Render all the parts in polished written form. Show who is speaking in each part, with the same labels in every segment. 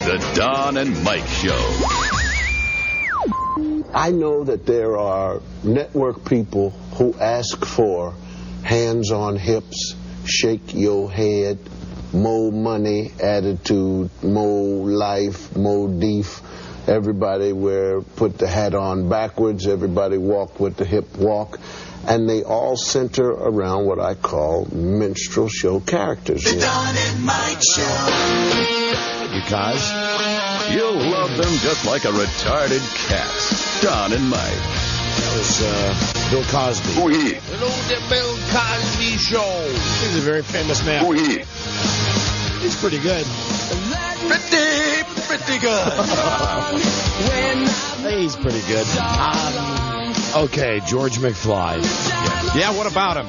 Speaker 1: The Don and Mike Show.
Speaker 2: I know that there are network people who ask for hands on hips, shake your head, more money attitude, more life, more deef. Everybody put the hat on backwards. Everybody walk with the hip walk. And they all center around what I call minstrel show characters.
Speaker 3: The Don and Mike Show.
Speaker 1: Because you'll love them just like a retarded cat. Don and Mike.
Speaker 4: That was Bill Cosby.
Speaker 5: Oui.
Speaker 4: Hello, the Bill Cosby Show. He's a very famous man.
Speaker 5: Oui.
Speaker 4: He's pretty good.
Speaker 3: Pretty good.
Speaker 4: He's pretty good. Okay, George McFly.
Speaker 6: Yeah, what about him?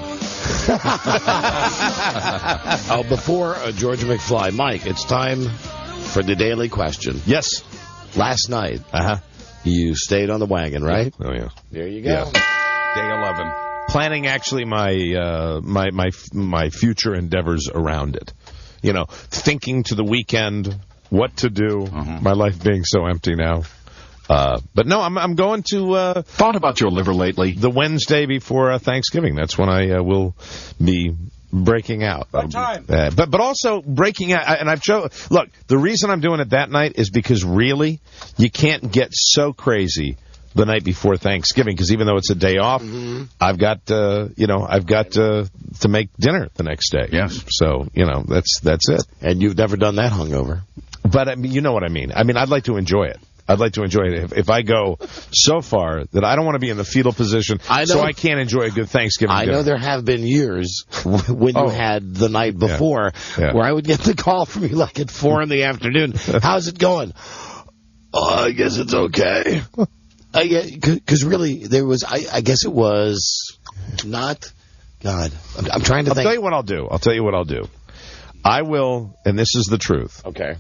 Speaker 4: Before George McFly, Mike, it's time for the daily question.
Speaker 6: Yes.
Speaker 4: Last night, you stayed on the wagon, right?
Speaker 6: Oh, yeah.
Speaker 4: There you go.
Speaker 6: Yeah.
Speaker 5: Day 11.
Speaker 6: Planning actually my future endeavors around it. You know, thinking to the weekend what to do. My life being so empty now. But no, I'm going to...
Speaker 5: Thought about your liver lately?
Speaker 6: The Wednesday before Thanksgiving. That's when I will be breaking out.
Speaker 4: What time?
Speaker 6: But also breaking out. And I've look, the reason I'm doing it that night is because really, you can't get so crazy the night before Thanksgiving, because even though it's a day off, I've got to make dinner the next day.
Speaker 5: Yes.
Speaker 6: So, that's it.
Speaker 4: And you've never done that hungover.
Speaker 6: But I mean, you know what I mean. I mean, I'd like to enjoy it. I'd like to enjoy it if I go so far that I don't want to be in the fetal position, so I can't enjoy a good Thanksgiving dinner.
Speaker 4: I know there have been years when you had the night before where I would get the call from you like at 4 in the afternoon. How's it going? I guess it's okay. Because really, there was, I guess it was not, God, I'm trying to think.
Speaker 6: I'll tell you what I'll do. I will, and this is the truth.
Speaker 4: Okay.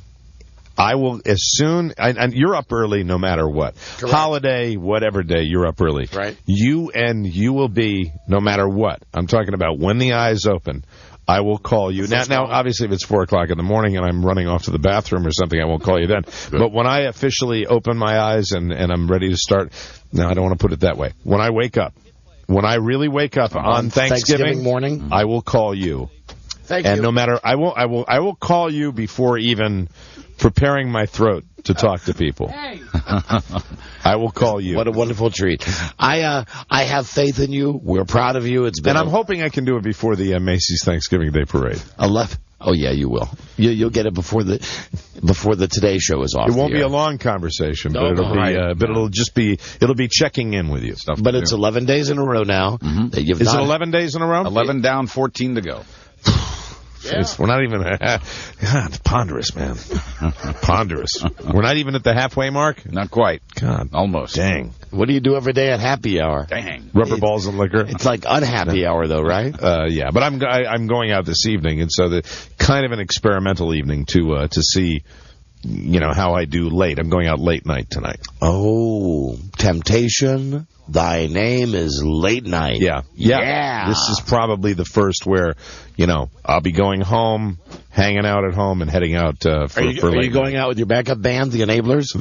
Speaker 6: I will, as soon, and you're up early no matter what.
Speaker 4: Correct.
Speaker 6: Holiday, whatever day, you're up early.
Speaker 4: Right.
Speaker 6: You will be, no matter what. I'm talking about when the eyes open, I will call you. Now, obviously, if it's 4 o'clock in the morning and I'm running off to the bathroom or something, I won't call you then.
Speaker 5: Good.
Speaker 6: But when I officially open my eyes and I'm ready to start, no, I don't want to put it that way. When I wake up, when I really wake up on Thanksgiving
Speaker 4: morning,
Speaker 6: I will call you.
Speaker 4: Thank you.
Speaker 6: And no matter, I will call you before even preparing my throat to talk to people. I will call you.
Speaker 4: What a wonderful treat. I have faith in you. We're proud of you. It's been,
Speaker 6: and I'm hoping I can do it before the Macy's Thanksgiving Day Parade.
Speaker 4: 11. Oh yeah, you will. You'll get it before the Today Show is off.
Speaker 6: It won't be a long conversation, but it'll be checking in with you.
Speaker 4: But it's 11 days in a row now. That you've
Speaker 6: Is it 11 days in a row?
Speaker 5: 11 down, 14 to go.
Speaker 6: Yeah. We're not even... God, ponderous, man. Ponderous. We're not even at the halfway mark?
Speaker 5: Not quite.
Speaker 6: God.
Speaker 5: Almost.
Speaker 6: Dang.
Speaker 4: What do you do every day at happy hour?
Speaker 5: Dang.
Speaker 6: Rubber balls and liquor?
Speaker 4: It's like unhappy hour, though, right?
Speaker 6: Yeah, but I'm going out this evening, and so the kind of an experimental evening to see... how I do late. I'm going out late night tonight.
Speaker 4: Oh, temptation. Thy name is late night.
Speaker 6: Yeah. This is probably the first where, I'll be going home, hanging out at home, and heading out for late.
Speaker 4: Are you going out with your backup band, the Enablers?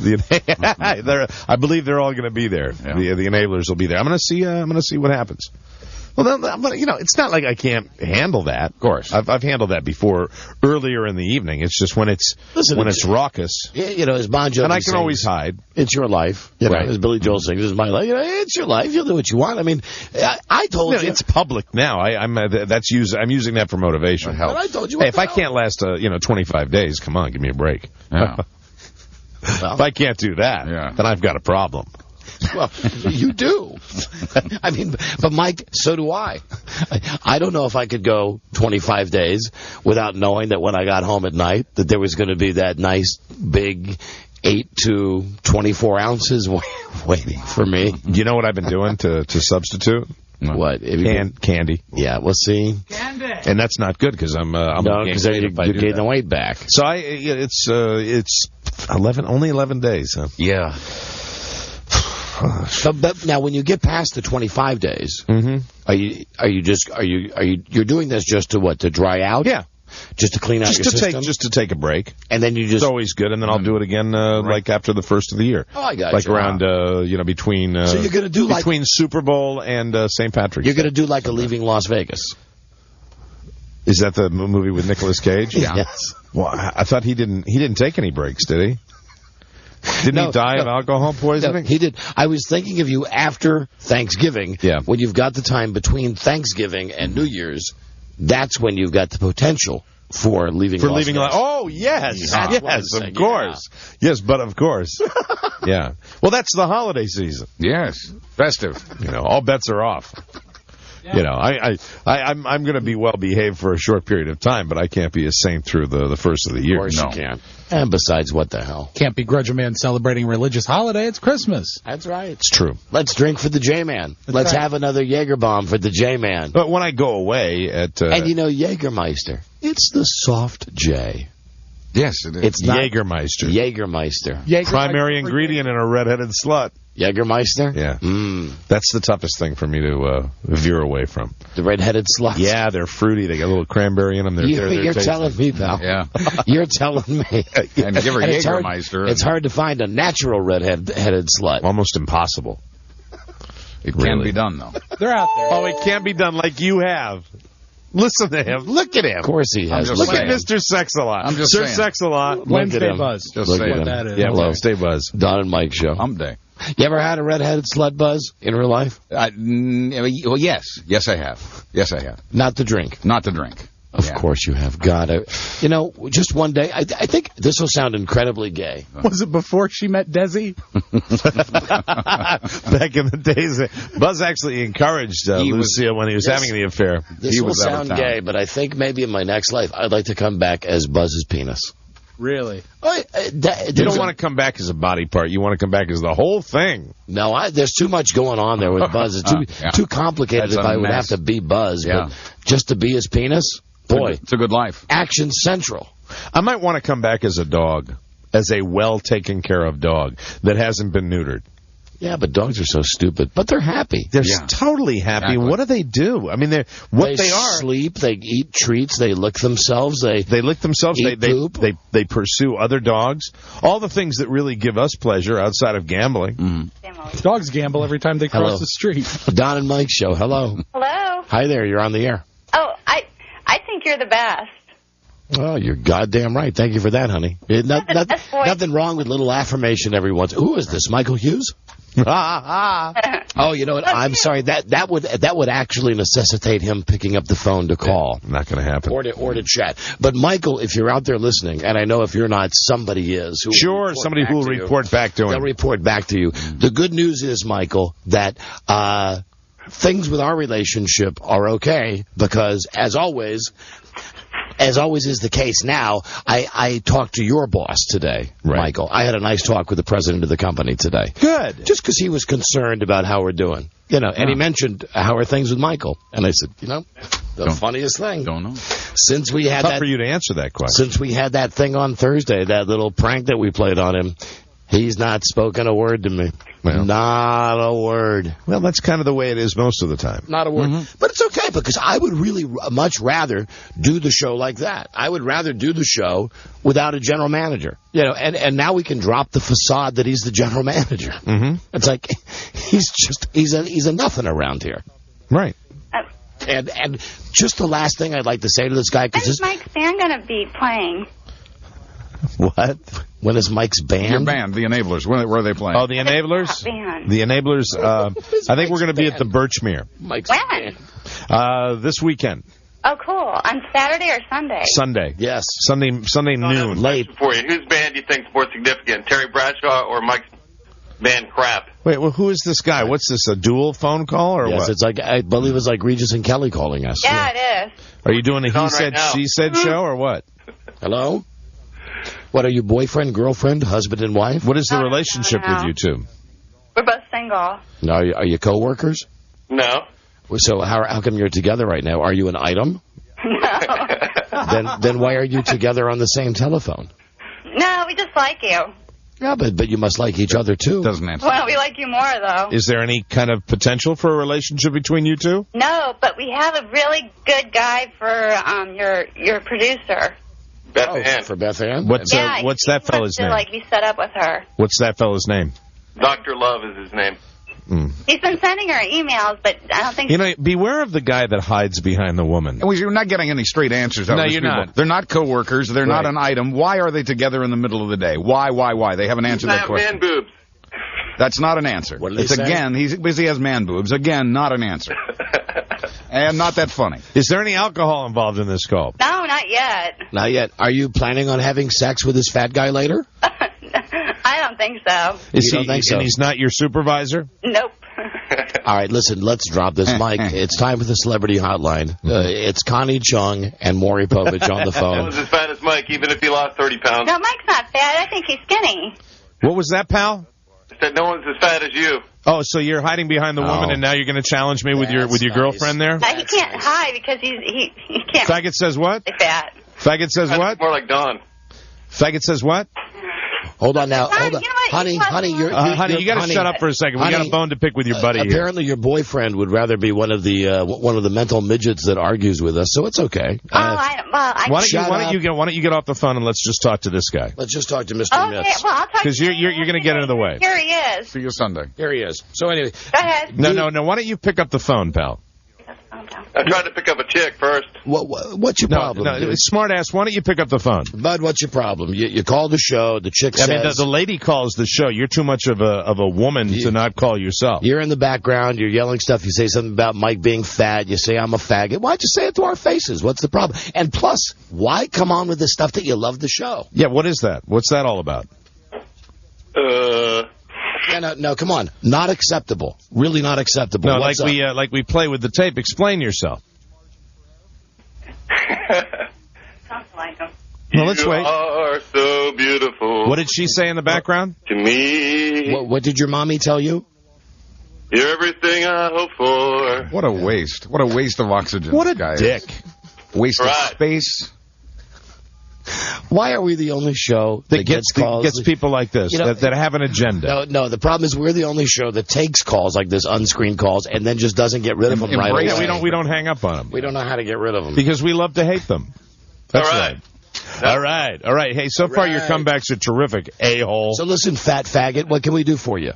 Speaker 6: I believe they're all going to be there. Yeah. The Enablers will be there. I'm going to see what happens. Well, it's not like I can't handle that.
Speaker 5: Of course.
Speaker 6: I've handled that before earlier in the evening. It's just when it's raucous.
Speaker 4: As Bon Jovi
Speaker 6: and I can
Speaker 4: sings,
Speaker 6: always hide.
Speaker 4: It's your life.
Speaker 6: Right.
Speaker 4: As Billy Joel sings, it's my life. It's your life. You'll do what you want. I mean, I told you.
Speaker 6: It's public now. I'm using that for motivation.
Speaker 4: But I told you.
Speaker 6: Hey, if I can't last 25 days, come on, give me a break.
Speaker 5: Yeah.
Speaker 6: If I can't do that, then I've got a problem.
Speaker 4: Well, you do. I mean, but Mike, so do I. I don't know if I could go 25 days without knowing that when I got home at night that there was going to be that nice big 8 to 24 ounces waiting for me.
Speaker 6: You know what I've been doing to substitute?
Speaker 4: What?
Speaker 6: Candy.
Speaker 4: Yeah, we'll see.
Speaker 7: Candy.
Speaker 6: And that's not good because I'm
Speaker 4: because then you gain the weight back.
Speaker 6: So it's 11, only 11 days. Huh?
Speaker 4: Yeah. But now, when you get past the 25 days, you're doing this just to dry out?
Speaker 6: Yeah.
Speaker 4: just to clean out your system?
Speaker 6: Just to take a break.
Speaker 4: And then you just...
Speaker 6: It's always good, and then I'll do it again like after the first of the year.
Speaker 4: Oh, I got
Speaker 6: like
Speaker 4: you.
Speaker 6: around, between...
Speaker 4: so you're going to do
Speaker 6: between Super Bowl and St. Patrick's
Speaker 4: You're going to do like a Leaving Las Vegas.
Speaker 6: Is that the movie with Nicolas Cage?
Speaker 4: Yeah. Yes.
Speaker 6: Well, I thought he didn't take any breaks, did he? Didn't he die of alcohol poisoning?
Speaker 4: No, he did. I was thinking of you after Thanksgiving.
Speaker 6: Yeah.
Speaker 4: When you've got the time between Thanksgiving and New Year's, that's when you've got the potential for leaving Las Vegas.
Speaker 6: Oh, yes.
Speaker 4: That's
Speaker 6: Yes, of course. Yeah. Yes, but of course. Yeah. Well, that's the holiday season.
Speaker 5: Yes. Festive.
Speaker 6: All bets are off. Yeah. I'm going to be well behaved for a short period of time, but I can't be a saint through the first of the year.
Speaker 4: Of course you can. And besides, what the hell?
Speaker 7: Can't begrudge a man celebrating a religious holiday. It's Christmas.
Speaker 4: That's right.
Speaker 6: It's true.
Speaker 4: Let's drink for the J-Man. Let's have another Jaeger bomb for the J-Man.
Speaker 6: But when I go away at...
Speaker 4: and Jägermeister. It's the soft J.
Speaker 5: Yes, it is.
Speaker 4: It's not
Speaker 6: Jägermeister.
Speaker 4: Jägermeister.
Speaker 6: Primary ingredient in a red-headed slut.
Speaker 4: Jägermeister?
Speaker 6: Yeah. That's the toughest thing for me to veer away from.
Speaker 4: The red-headed sluts?
Speaker 6: Yeah, they're fruity. They got a little cranberry in them.
Speaker 4: You're telling me, pal.
Speaker 5: Yeah.
Speaker 4: You're telling me.
Speaker 5: And give her Jägermeister.
Speaker 4: It's hard to find a natural red-headed slut.
Speaker 6: Almost impossible.
Speaker 5: It can be done, though.
Speaker 7: They're out there.
Speaker 6: Oh, it can't be done like you have. Listen to him. Look at him.
Speaker 4: Of course he has.
Speaker 6: Look at Mr. Sex-a-Lot.
Speaker 5: I'm just
Speaker 6: Sir
Speaker 5: saying.
Speaker 6: Sex-a-Lot.
Speaker 7: Wednesday Buzz.
Speaker 5: Just
Speaker 4: Look
Speaker 5: saying.
Speaker 4: at him.
Speaker 7: That is.
Speaker 6: Yeah,
Speaker 4: Hello.
Speaker 6: Wednesday Buzz.
Speaker 4: Don and Mike show.
Speaker 5: Hump day.
Speaker 4: You ever had a red-headed slut, Buzz, in real life?
Speaker 5: Well, yes. Yes, I have. Yes, I have.
Speaker 4: Not the drink.
Speaker 5: Not to drink.
Speaker 4: Of course you have. God, just one day, I think this will sound incredibly gay.
Speaker 7: Was it before she met Desi?
Speaker 6: Back in the days, Buzz actually encouraged Lucia when he was having the affair.
Speaker 4: This will sound gay, but I think maybe in my next life, I'd like to come back as Buzz's penis.
Speaker 7: Really?
Speaker 6: You don't want to come back as a body part. You want to come back as the whole thing.
Speaker 4: No, there's too much going on there with Buzz. It's too complicated.
Speaker 5: That's
Speaker 4: if I would have to be Buzz.
Speaker 5: Yeah.
Speaker 4: But just to be his penis, boy.
Speaker 5: It's a good life.
Speaker 4: Action Central.
Speaker 6: I might want to come back as a dog, as a well-taken care of dog that hasn't been neutered.
Speaker 4: Yeah, but dogs are so stupid. But they're happy.
Speaker 6: They're totally happy.
Speaker 5: Exactly.
Speaker 6: What do they do? I mean, they are.
Speaker 4: Sleep, they eat treats, they lick themselves, they
Speaker 6: lick themselves,
Speaker 4: eat poop.
Speaker 6: they pursue other dogs. All the things that really give us pleasure outside of gambling.
Speaker 7: Dogs gamble every time they cross the street.
Speaker 4: Don and Mike show. Hello.
Speaker 8: Hello.
Speaker 4: Hi there. You're on the air.
Speaker 8: Oh, I think you're the best.
Speaker 4: Oh, you're goddamn right. Thank you for that, honey. Nothing wrong with little affirmation every once. Who is this? Michael Hughes? Oh, you know what? I'm sorry. That would actually necessitate him picking up the phone to call.
Speaker 6: Not going to happen.
Speaker 4: Or to chat. But Michael, if you're out there listening, and I know if you're not, somebody is.
Speaker 6: Somebody who will report back to him.
Speaker 4: They'll report back to you. The good news is, Michael, that things with our relationship are okay because, as always is the case now, I talked to your boss today, Michael. I had a nice talk with the president of the company today.
Speaker 6: Good.
Speaker 4: Just because he was concerned about how we're doing. And he mentioned, how are things with Michael? And I said, funniest thing.
Speaker 5: Don't know.
Speaker 4: Since we had
Speaker 6: Tough for you to answer that question.
Speaker 4: Since we had that thing on Thursday, that little prank that we played on him, he's not spoken a word to me. Well, not a word.
Speaker 6: Well, that's kind of the way it is most of the time.
Speaker 4: Not a word. Mm-hmm. But it's okay, because I would really much rather do the show like that. I would rather do the show without a general manager. And now we can drop the facade that he's the general manager.
Speaker 6: Mm-hmm.
Speaker 4: It's like, he's a nothing around here.
Speaker 6: Right.
Speaker 4: And just the last thing I'd like to say to this guy.
Speaker 8: When's Mike's band going to be playing?
Speaker 6: What?
Speaker 4: When is Mike's band?
Speaker 5: Your band, the Enablers. Where are they playing?
Speaker 6: Oh, the Enablers? The Enablers. I think we're going to be at the Birchmere.
Speaker 4: Mike's
Speaker 8: when?
Speaker 4: Band.
Speaker 6: This weekend.
Speaker 8: Oh, cool. On Saturday or Sunday?
Speaker 6: Sunday.
Speaker 4: Yes.
Speaker 6: Sunday noon.
Speaker 4: Late.
Speaker 9: For you, whose band do you think is more significant, Terry Bradshaw or Mike's band Crap?
Speaker 6: Wait, well, who is this guy? What's this, a dual phone call or
Speaker 4: yes,
Speaker 6: what?
Speaker 4: It's like, I believe it's like Regis and Kelly calling us.
Speaker 8: Yeah, it is.
Speaker 6: Are you doing a he said, she said show or what?
Speaker 4: Hello? What, are you boyfriend, girlfriend, husband and wife?
Speaker 6: What is the relationship with you two?
Speaker 8: We're both single.
Speaker 4: No, are you co-workers?
Speaker 9: No.
Speaker 4: So how come you're together right now? Are you an item?
Speaker 8: No.
Speaker 4: Then why are you together on the same telephone?
Speaker 8: No, we just like you.
Speaker 4: Yeah, but you must like each other, too.
Speaker 5: Doesn't answer.
Speaker 8: Well, we like you more, though.
Speaker 6: Is there any kind of potential for a relationship between you two?
Speaker 8: No, but we have a really good guy for your producer.
Speaker 9: Beth Ann.
Speaker 4: For Beth Ann?
Speaker 6: What's that fella's name?
Speaker 8: Like, be set up with her.
Speaker 6: What's that fella's name?
Speaker 9: Dr. Love is his name.
Speaker 8: He's been sending her emails, but I don't think...
Speaker 6: You know, beware of the guy that hides behind the woman.
Speaker 5: And you're not getting any straight answers out of these
Speaker 6: you're
Speaker 5: people.
Speaker 6: not.
Speaker 5: They're not co-workers. They're not an item. Why are they together in the middle of the day? Why? They haven't answered that question.
Speaker 9: Man boobs.
Speaker 5: That's not an answer.
Speaker 4: What did they
Speaker 5: It's
Speaker 4: say?
Speaker 5: again, he's busy has man boobs. Again, not an answer. And not that funny.
Speaker 6: Is there any alcohol involved in this call?
Speaker 8: No, not yet.
Speaker 4: Not yet. Are you planning on having sex with this fat guy later?
Speaker 8: I don't think so.
Speaker 4: Don't think so?
Speaker 6: And he's not your supervisor?
Speaker 8: Nope.
Speaker 4: All right, listen, let's drop this mic. It's time for the celebrity hotline. It's Connie Chung and Maury Povich on the
Speaker 9: No
Speaker 4: phone.
Speaker 9: one's as fat as Mike, even if he lost 30 pounds.
Speaker 8: No, Mike's not fat. I think he's skinny.
Speaker 6: What was that, pal?
Speaker 9: I said no one's as fat as you.
Speaker 6: Oh, so you're hiding behind the woman, and now you're going to challenge me with your
Speaker 4: That's
Speaker 6: girlfriend there?
Speaker 8: He can't hide because he can't
Speaker 6: Faggot says what?
Speaker 8: be fat.
Speaker 6: Faggot says what?
Speaker 9: More like Don.
Speaker 6: Faggot says what?
Speaker 4: Hold on now.
Speaker 8: Fine,
Speaker 4: Hold on.
Speaker 8: you know what?
Speaker 4: Honey,
Speaker 8: You want
Speaker 4: honey,
Speaker 8: more?
Speaker 4: you're...
Speaker 6: Honey, you got to shut up for a second. We got a bone to pick with your buddy here.
Speaker 4: Apparently your boyfriend would rather be one of the mental midgets that argues with us, so it's okay.
Speaker 8: I
Speaker 6: Why
Speaker 4: Shut
Speaker 6: don't you get off the phone and let's just talk to this guy?
Speaker 4: Let's just talk to Mr.
Speaker 8: Okay,
Speaker 4: Mitz.
Speaker 8: well, I'll talk
Speaker 6: Because
Speaker 8: to
Speaker 6: you're going to get into the way.
Speaker 8: Here he is.
Speaker 5: See you Sunday.
Speaker 4: Here he is. So anyway,
Speaker 8: Go ahead.
Speaker 6: No. Why don't you pick up the phone, pal?
Speaker 9: I tried to pick up a chick first.
Speaker 4: what's your problem? dude?
Speaker 6: Smart ass. Why don't you pick up the phone?
Speaker 4: Bud, what's your problem? You call the show. The chick
Speaker 6: I
Speaker 4: says...
Speaker 6: mean, the lady calls the show. You're too much of a woman to not call yourself.
Speaker 4: You're in the background. You're yelling stuff. You say something about Mike being fat. You say I'm a faggot. Why'd you say it to our faces? What's the problem? And plus, why come on with the stuff that you love the show?
Speaker 6: Yeah, what is that? What's that all about?
Speaker 4: Yeah, no, come on. Not acceptable. Really not acceptable.
Speaker 6: No,
Speaker 4: What's up?
Speaker 6: like we play with the tape. Explain yourself.
Speaker 8: Sounds like him.
Speaker 6: Well, let's wait.
Speaker 9: You are so beautiful.
Speaker 6: What did she say in the background?
Speaker 9: To me,
Speaker 4: What did your mommy tell you?
Speaker 9: you're everything I hope for.
Speaker 5: What a waste. What a waste of oxygen.
Speaker 6: What a
Speaker 5: this guy
Speaker 6: dick.
Speaker 5: Is. Waste of
Speaker 9: Right.
Speaker 5: space.
Speaker 4: Why are we the only show
Speaker 6: That gets people like this,
Speaker 4: You know,
Speaker 6: that have an agenda.
Speaker 4: No, the problem is we're the only show that takes calls like this, unscreened calls, and then just doesn't get rid of them right away.
Speaker 6: Yeah, we don't hang up on them.
Speaker 4: We don't know how to get rid of them.
Speaker 6: Because we love to hate them. That's
Speaker 9: All right.
Speaker 6: All right. Hey, so far your
Speaker 4: Right.
Speaker 6: comebacks are terrific, a-hole.
Speaker 4: So listen, fat faggot, what can we do for you?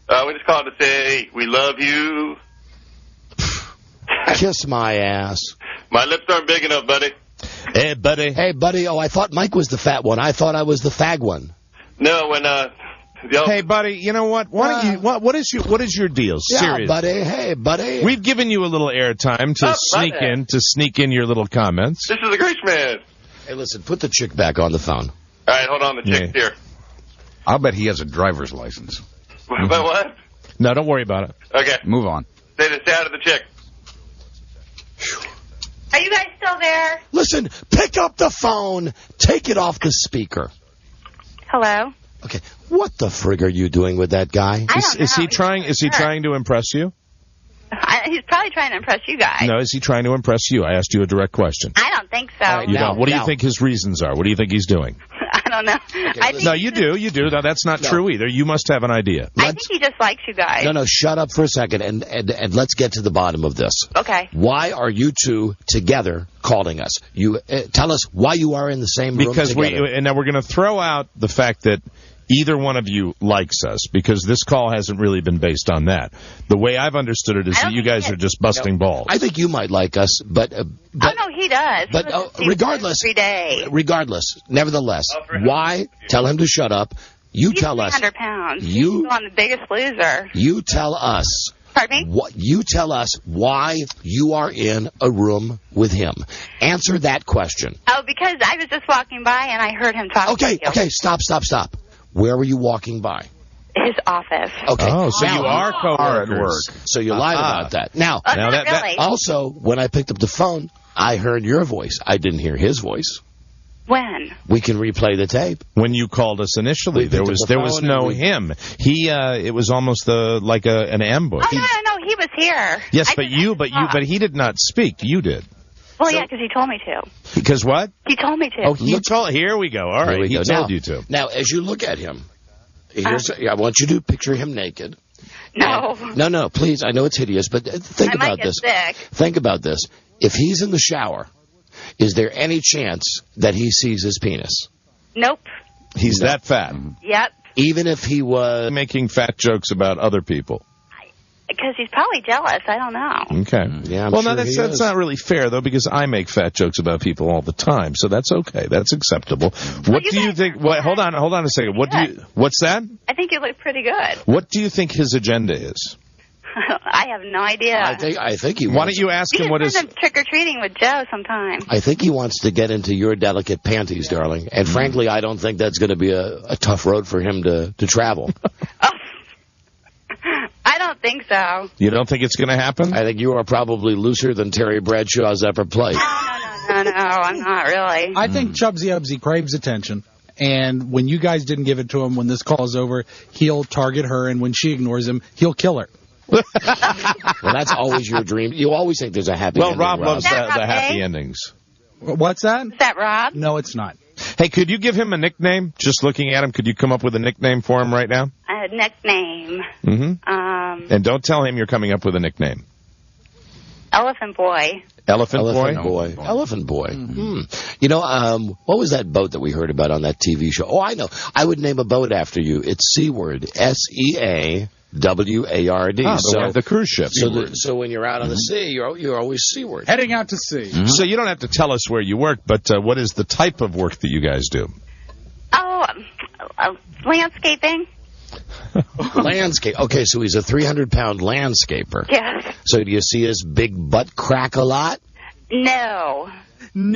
Speaker 9: We just called to say we love you.
Speaker 4: Kiss my ass.
Speaker 9: My lips aren't big enough, buddy.
Speaker 6: Hey, buddy.
Speaker 4: Hey, buddy, I thought Mike was the fat one. I thought I was the fag one.
Speaker 9: No, when
Speaker 6: Hey, buddy, you know what? Why don't you? What is your deal?
Speaker 4: Yeah,
Speaker 6: Seriously.
Speaker 4: buddy. Hey, buddy.
Speaker 6: We've given you a little airtime to sneak in your little comments.
Speaker 9: This is a great man.
Speaker 4: Hey, listen, put the chick back on the phone.
Speaker 9: All right, hold on. The chick's here.
Speaker 5: I'll bet he has a driver's license.
Speaker 9: But what?
Speaker 6: No, don't worry about it.
Speaker 9: Okay.
Speaker 5: Move on.
Speaker 9: Say the sound of the chick.
Speaker 8: Are you guys still there?
Speaker 4: Listen, pick up the phone. Take it off the speaker.
Speaker 8: Hello?
Speaker 4: Okay, what the frig are you doing with that guy?
Speaker 8: I don't know.
Speaker 6: Is he trying? Is he trying to impress you?
Speaker 8: He's probably trying to impress you guys.
Speaker 6: No, is he trying to impress you? I asked you a direct question.
Speaker 8: I don't think so.
Speaker 4: right,
Speaker 6: You
Speaker 4: No,
Speaker 6: don't. What do you
Speaker 4: no.
Speaker 6: think his reasons are? What do you think he's doing?
Speaker 8: I don't know. I think
Speaker 6: No, you do. You do. No, that's not true either. You must have an idea.
Speaker 8: I think he just likes you guys.
Speaker 4: No, shut up for a second and let's get to the bottom of this.
Speaker 8: Okay.
Speaker 4: Why are you two together calling us? You tell us why you are in the same room
Speaker 6: Because
Speaker 4: together.
Speaker 6: and now we're going to throw out the fact that either one of you likes us, because this call hasn't really been based on that. The way I've understood it is that you guys are just busting balls.
Speaker 4: I think you might like us, but
Speaker 8: Oh, no, he does.
Speaker 4: But
Speaker 8: He listens to
Speaker 4: regardless,
Speaker 8: every day.
Speaker 4: nevertheless, why? Tell him to shut up. You
Speaker 8: He's
Speaker 4: tell us.
Speaker 8: 300 pounds.
Speaker 4: You-
Speaker 8: He's on The Biggest Loser.
Speaker 4: You tell us.
Speaker 8: Pardon me?
Speaker 4: What you tell us why you are in a room with him. Answer that question.
Speaker 8: Oh, because I was just walking by and I heard him talking to you.
Speaker 4: Okay, stop. Where were you walking by?
Speaker 8: His office.
Speaker 4: Okay.
Speaker 6: Oh, so you are
Speaker 5: Hard
Speaker 6: co-workers.
Speaker 5: work.
Speaker 4: So you lied about that. Now,
Speaker 8: Not
Speaker 6: that-
Speaker 8: really.
Speaker 4: also, when I picked up the phone, I heard your voice. I didn't hear his voice.
Speaker 8: When?
Speaker 4: We can replay the tape.
Speaker 6: When you called us initially,
Speaker 4: We
Speaker 6: there
Speaker 4: picked up
Speaker 6: was
Speaker 4: the
Speaker 6: there was
Speaker 4: phone
Speaker 6: no
Speaker 4: and we-
Speaker 6: him. It was almost like an ambush.
Speaker 8: Oh, no, he was here.
Speaker 6: Yes,
Speaker 8: I
Speaker 6: but
Speaker 8: didn't
Speaker 6: he did not speak. You did.
Speaker 8: Well, yeah, because he told me to.
Speaker 6: Because what?
Speaker 8: He told me to.
Speaker 6: Oh, he told. Here we go. All right, he told you to.
Speaker 4: Now, as you look at him, I want you to picture him naked.
Speaker 8: No.
Speaker 4: No, please. I know it's hideous, but think about this.
Speaker 8: I might get sick.
Speaker 4: Think about this. If he's in the shower, is there any chance that he sees his penis?
Speaker 8: Nope.
Speaker 6: He's that fat.
Speaker 8: Yep.
Speaker 4: Even if he was
Speaker 6: making fat jokes about other people.
Speaker 8: Because he's probably jealous. I don't know.
Speaker 6: Okay.
Speaker 4: Yeah,
Speaker 6: well, that's not really fair, though, because I make fat jokes about people all the time, so that's okay. That's acceptable. What do you think? Hold on a second. What's that?
Speaker 8: I think you look pretty good.
Speaker 6: What do you think his agenda is?
Speaker 8: I have no idea.
Speaker 4: I think he.
Speaker 6: Why don't you ask him what his
Speaker 8: trick or treating with Joe sometime?
Speaker 4: I think he wants to get into your delicate panties, darling. And frankly, I don't think that's going to be a tough road for him to travel.
Speaker 8: I don't think so.
Speaker 6: You don't think it's going to happen?
Speaker 4: I think you are probably looser than Terry Bradshaw's upper plate.
Speaker 8: No, I'm not really.
Speaker 7: I think Chubsy Ubsy craves attention. And when you guys didn't give it to him, when this call is over, he'll target her. And when she ignores him, he'll kill her.
Speaker 4: Well, that's always your dream. You always think there's a happy ending.
Speaker 6: Well, Rob loves the happy endings.
Speaker 7: What's that?
Speaker 8: Is that Rob?
Speaker 7: No, it's not.
Speaker 6: Hey, could you give him a nickname? Just looking at him, could you come up with a nickname for him right now?
Speaker 8: A nickname.
Speaker 6: Mm-hmm. And don't tell him you're coming up with a nickname.
Speaker 8: Elephant Boy.
Speaker 6: Elephant Boy?
Speaker 4: Elephant Boy. You know, what was that boat that we heard about on that TV show? Oh, I know. I would name a boat after you. It's Seaward. SEAWARD.
Speaker 6: So the cruise ship.
Speaker 4: So when you're out on the sea, you're always seaward.
Speaker 7: Heading out to sea.
Speaker 6: Mm-hmm. So you don't have to tell us where you work, but what is the type of work that you guys do?
Speaker 8: Oh, landscaping.
Speaker 4: Landscape. Okay, so he's a 300-pound landscaper.
Speaker 8: Yes.
Speaker 4: So do you see his big butt crack a lot?
Speaker 8: No.
Speaker 4: And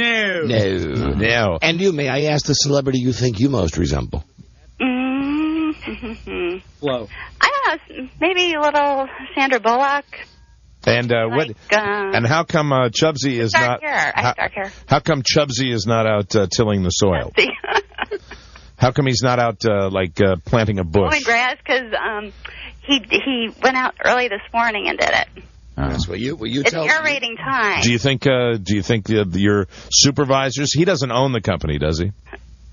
Speaker 4: you, may I ask the celebrity you think you most resemble?
Speaker 7: Flo.
Speaker 8: I don't know, maybe a little Sandra Bullock.
Speaker 6: And and how come Chubsy is
Speaker 8: dark hair.
Speaker 6: How come Chubsy is not out tilling the soil? How come he's not out planting a bush?
Speaker 8: Mowing grass, because he went out early this morning and did it.
Speaker 4: That's what you
Speaker 8: it's
Speaker 4: tell.
Speaker 8: It's aerating time.
Speaker 6: Do you think your supervisors? He doesn't own the company, does he?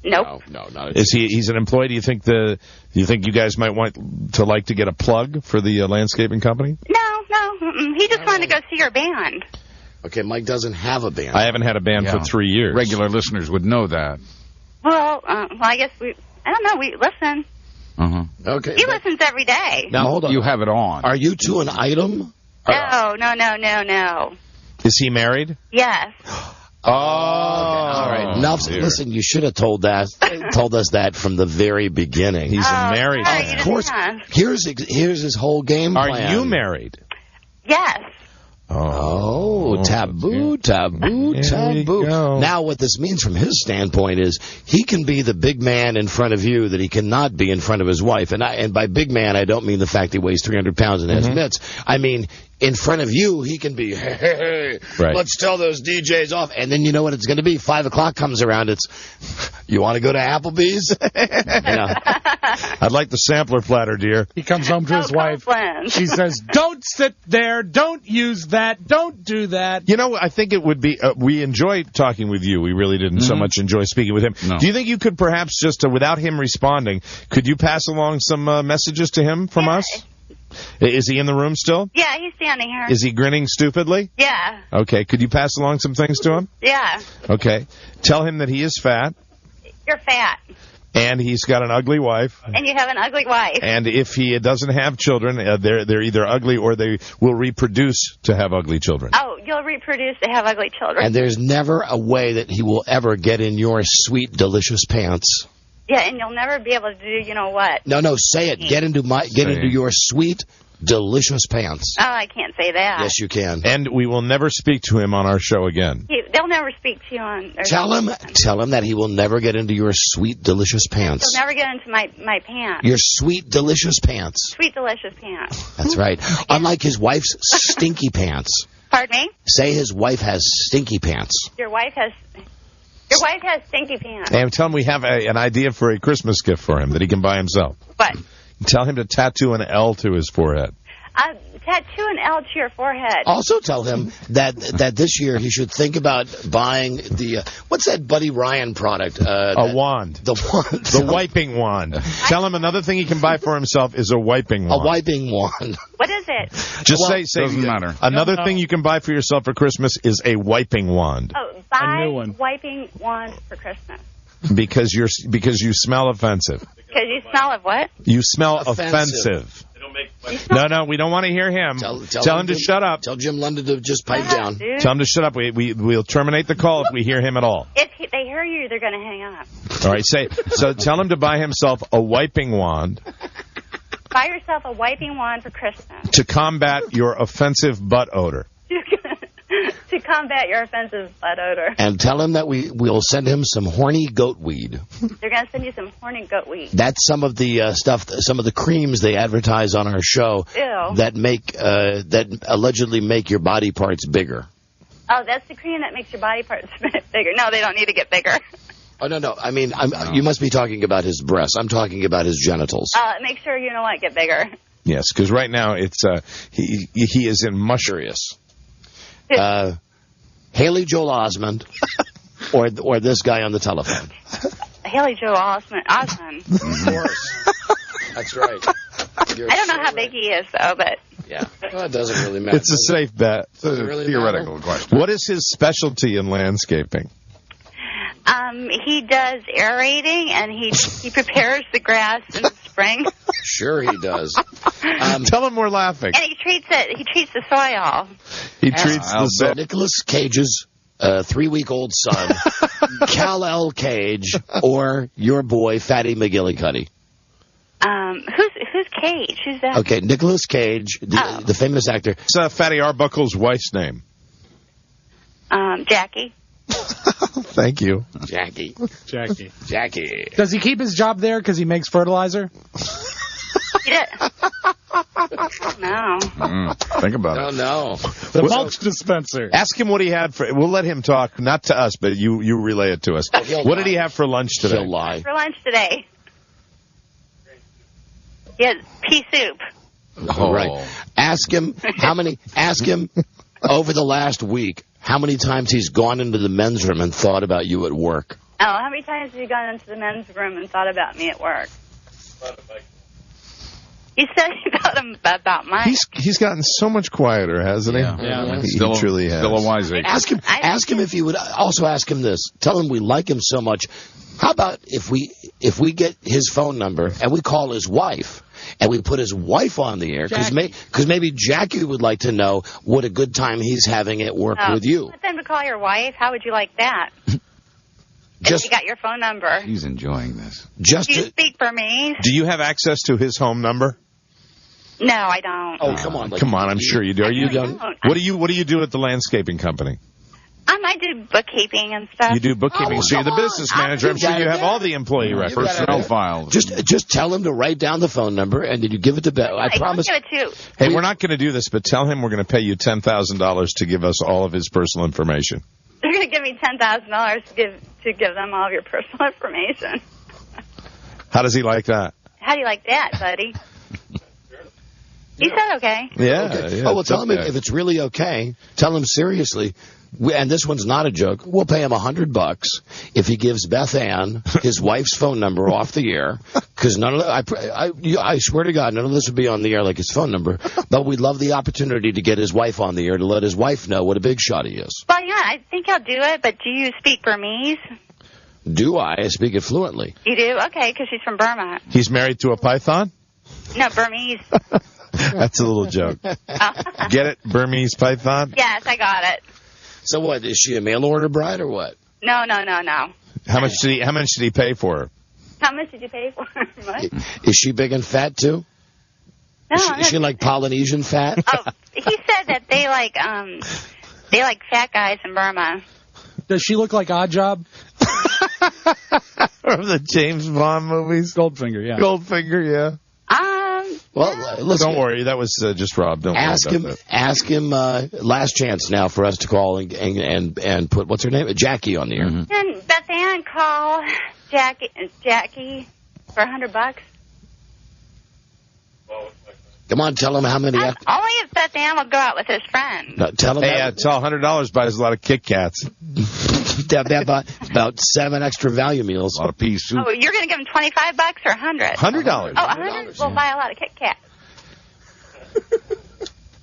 Speaker 8: Nope.
Speaker 4: No, not.
Speaker 6: Is he? He's an employee. Do you think you guys might want to get a plug for the landscaping company?
Speaker 8: No. He just wanted to go see your band.
Speaker 4: Okay, Mike doesn't have a band.
Speaker 6: I haven't had a band for 3 years.
Speaker 5: Regular listeners would know that.
Speaker 8: Well, I guess I don't know. We listen.
Speaker 4: Okay.
Speaker 8: He listens every day.
Speaker 4: Now hold on.
Speaker 5: You have it on.
Speaker 4: Are you two an item?
Speaker 8: No.
Speaker 6: Is he married?
Speaker 8: Yes.
Speaker 6: Oh,
Speaker 4: all right. Listen, you should have told us that from the very beginning.
Speaker 6: He's a married man.
Speaker 4: Of course. Here's his whole game plan.
Speaker 6: Are you married?
Speaker 8: Yes.
Speaker 4: Oh, taboo. Now, what this means from his standpoint is he can be the big man in front of you that he cannot be in front of his wife. And by big man, I don't mean the fact he weighs 300 pounds and has mitts. I mean, in front of you, he can be, hey, let's tell those DJs off. And then you know what it's going to be? 5 o'clock comes around. It's, you want to go to Applebee's?
Speaker 6: I'd like the sampler platter, dear.
Speaker 7: He comes home to his wife. She says, don't sit there. Don't use that. Don't do that.
Speaker 6: You know, I think it would be, we enjoy talking with you. We really didn't so much enjoy speaking with him. No. Do you think you could perhaps just, without him responding, could you pass along some messages to him from us? Is he in the room still?
Speaker 8: Yeah, he's standing here.
Speaker 6: Is he grinning stupidly?
Speaker 8: Yeah.
Speaker 6: Okay, could you pass along some things to him?
Speaker 8: Yeah.
Speaker 6: Okay. Tell him that he is fat.
Speaker 8: You're fat.
Speaker 6: And he's got an ugly wife.
Speaker 8: And you have an ugly wife.
Speaker 6: And if he doesn't have children, they're either ugly or they will reproduce to have ugly children.
Speaker 8: Oh, you'll reproduce to have ugly children.
Speaker 4: And there's never a way that he will ever get in your sweet, delicious pants.
Speaker 8: Yeah, and you'll never be able to do, you know what?
Speaker 4: No, say it. Get into your sweet, delicious pants.
Speaker 8: Oh, I can't say that.
Speaker 4: Yes, you can.
Speaker 6: And we will never speak to him on our show again.
Speaker 8: They'll never speak to you on...
Speaker 4: Tell him that he will never get into your sweet, delicious pants.
Speaker 8: He'll never get into my pants.
Speaker 4: Your sweet, delicious pants.
Speaker 8: Sweet, delicious pants.
Speaker 4: That's right. Unlike his wife's stinky pants.
Speaker 8: Pardon me?
Speaker 4: Say his wife has stinky pants.
Speaker 8: Your wife has stinky pants.
Speaker 6: And tell him we have an idea for a Christmas gift for him that he can buy himself.
Speaker 8: What?
Speaker 6: Tell him to tattoo an L to his forehead.
Speaker 8: Tattoo an L to your forehead.
Speaker 4: Also tell him that this year he should think about buying the, what's that Buddy Ryan product?
Speaker 6: A wand.
Speaker 4: The wand.
Speaker 6: The wiping wand. Tell him another thing he can buy for himself is a wiping wand.
Speaker 4: A wiping wand.
Speaker 8: What is it?
Speaker 6: Just say
Speaker 5: doesn't matter.
Speaker 6: Another thing you can buy for yourself for Christmas is a wiping wand.
Speaker 8: Oh, buy wiping wand for Christmas.
Speaker 6: Because you smell offensive.
Speaker 8: Because you smell of what?
Speaker 6: You smell offensive. No, we don't want to hear him. Tell him to shut up.
Speaker 4: Tell Jim London to just pipe down.
Speaker 8: Dude.
Speaker 6: Tell him to shut up. We'll terminate the call if we hear him at all.
Speaker 8: If they hear you, they're going to hang up.
Speaker 6: All right, so tell him to buy himself a wiping wand.
Speaker 8: Buy yourself a wiping wand for Christmas.
Speaker 6: To combat your offensive butt odor.
Speaker 8: To combat your offensive butt odor.
Speaker 4: And tell him that we'll send him some horny goat weed.
Speaker 8: They're going to send you some horny goat weed.
Speaker 4: That's some of the stuff, some of the creams they advertise on our show.
Speaker 8: Ew.
Speaker 4: that allegedly make your body parts bigger.
Speaker 8: Oh, that's the cream that makes your body parts bigger. No, they don't need to get bigger.
Speaker 4: Oh, no. I mean, you must be talking about his breasts. I'm talking about his genitals.
Speaker 8: Make sure you know what, get bigger.
Speaker 6: Yes, because right now it's he is in mushroom.
Speaker 4: Haley Joel Osment or this guy on the telephone.
Speaker 8: Haley Joel Osment.
Speaker 4: Of course. That's right.
Speaker 8: I don't know how big he is, though, but...
Speaker 4: Yeah. Well, it doesn't really matter.
Speaker 6: It's a safe bet.
Speaker 5: It's a theoretical question.
Speaker 6: What is his specialty in landscaping?
Speaker 8: He does aerating, and he prepares the grass in the spring.
Speaker 4: Sure he does.
Speaker 6: Tell him we're laughing.
Speaker 8: And he treats the soil.
Speaker 6: He treats the soil.
Speaker 4: Nicolas Cage's 3-week-old son, Kal-El Cage, or your boy, Fatty McGillicuddy.
Speaker 8: Who's Cage? Who's that?
Speaker 4: Okay, Nicolas Cage, the famous actor.
Speaker 6: It's Fatty Arbuckle's wife's name.
Speaker 8: Jackie.
Speaker 6: Thank you.
Speaker 4: Jackie.
Speaker 7: Does he keep his job there because he makes fertilizer?
Speaker 8: No.
Speaker 5: Think about it.
Speaker 4: Oh, no.
Speaker 7: The mulch dispenser.
Speaker 6: Ask him what he had for... We'll let him talk, not to us, but you relay it to us. What did he have for lunch today?
Speaker 4: He'll lie.
Speaker 8: For lunch today. He had pea soup.
Speaker 4: Oh. Right. Ask him over the last week how many times he's gone into the men's room and thought about you at work.
Speaker 8: Oh, how many times have you gone into the men's room and thought about me at work? You said about Mike.
Speaker 6: He's gotten so much quieter, hasn't he?
Speaker 7: Yeah.
Speaker 6: He truly has.
Speaker 5: Still a wise age.
Speaker 4: Ask him if you would also ask him this. Tell him we like him so much. How about if we get his phone number and we call his wife and we put his wife on the air because maybe Jackie would like to know what a good time he's having at work with you.
Speaker 8: Want them to call your wife? How would you like that? If you got your phone number.
Speaker 5: He's enjoying this.
Speaker 8: Do you speak for me?
Speaker 6: Do you have access to his home number?
Speaker 8: No, I don't.
Speaker 4: Oh, come on.
Speaker 6: Come on, I'm sure you do. Are you done? What do you do at the landscaping company?
Speaker 8: I do bookkeeping and stuff.
Speaker 6: You do bookkeeping,
Speaker 4: Oh,
Speaker 6: so you're the business manager. I'm sure you have all the employee records.
Speaker 5: Personnel files.
Speaker 4: Just tell him to write down the phone number and then you give it to Beth. I promise.
Speaker 8: Give it too.
Speaker 6: Hey, we're not going to do this, but tell him we're going to pay you $10,000 to give us all of his personal information.
Speaker 8: They're going to give me $10,000 to give them all of your personal information.
Speaker 6: How does he like that?
Speaker 8: How do you like that, buddy? He said okay.
Speaker 6: Yeah.
Speaker 4: Okay.
Speaker 6: Yeah,
Speaker 4: well, tell him if it's really okay. Tell him seriously. And this one's not a joke. We'll pay him $100 if he gives Beth Ann his wife's phone number off the air. Because none of I swear to God, none of this would be on the air like his phone number. But we'd love the opportunity to get his wife on the air to let his wife know what a big shot he is.
Speaker 8: Well, yeah, I think I'll do it. But do you speak Burmese?
Speaker 4: Do I? I speak it fluently.
Speaker 8: You do? Okay, because she's from Burma.
Speaker 6: He's married to a python?
Speaker 8: No, Burmese.
Speaker 6: That's a little joke. Get it? Burmese python?
Speaker 8: Yes, I got it.
Speaker 4: So what? Is she a mail order bride or what?
Speaker 8: No.
Speaker 6: How much did he pay for her?
Speaker 8: How much did you pay for her? What?
Speaker 4: Is she big and fat too?
Speaker 8: No,
Speaker 4: is she like Polynesian fat?
Speaker 8: Oh, he said that they like fat guys in Burma.
Speaker 7: Does she look like Oddjob?
Speaker 6: From the James Bond movies?
Speaker 7: Goldfinger, yeah.
Speaker 6: Goldfinger, yeah.
Speaker 4: Well, listen.
Speaker 6: Don't worry, that was just Rob. Don't
Speaker 4: ask
Speaker 6: worry
Speaker 4: him.
Speaker 6: about that.
Speaker 4: Ask him. Last chance now for us to call and put what's her name, Jackie, on the air.
Speaker 8: And Beth Ann call Jackie for $100.
Speaker 4: Come on, tell him how many.
Speaker 8: Only if that man will go out with his friend.
Speaker 4: No, tell him.
Speaker 6: Hey, tell $100 buys a lot of Kit Kats.
Speaker 4: about 7 extra value meals.
Speaker 5: A lot of pea soup.
Speaker 8: Oh, you're going to give him $25 or $100?
Speaker 6: $100.
Speaker 8: Oh, $100. We'll buy a lot of Kit Kats.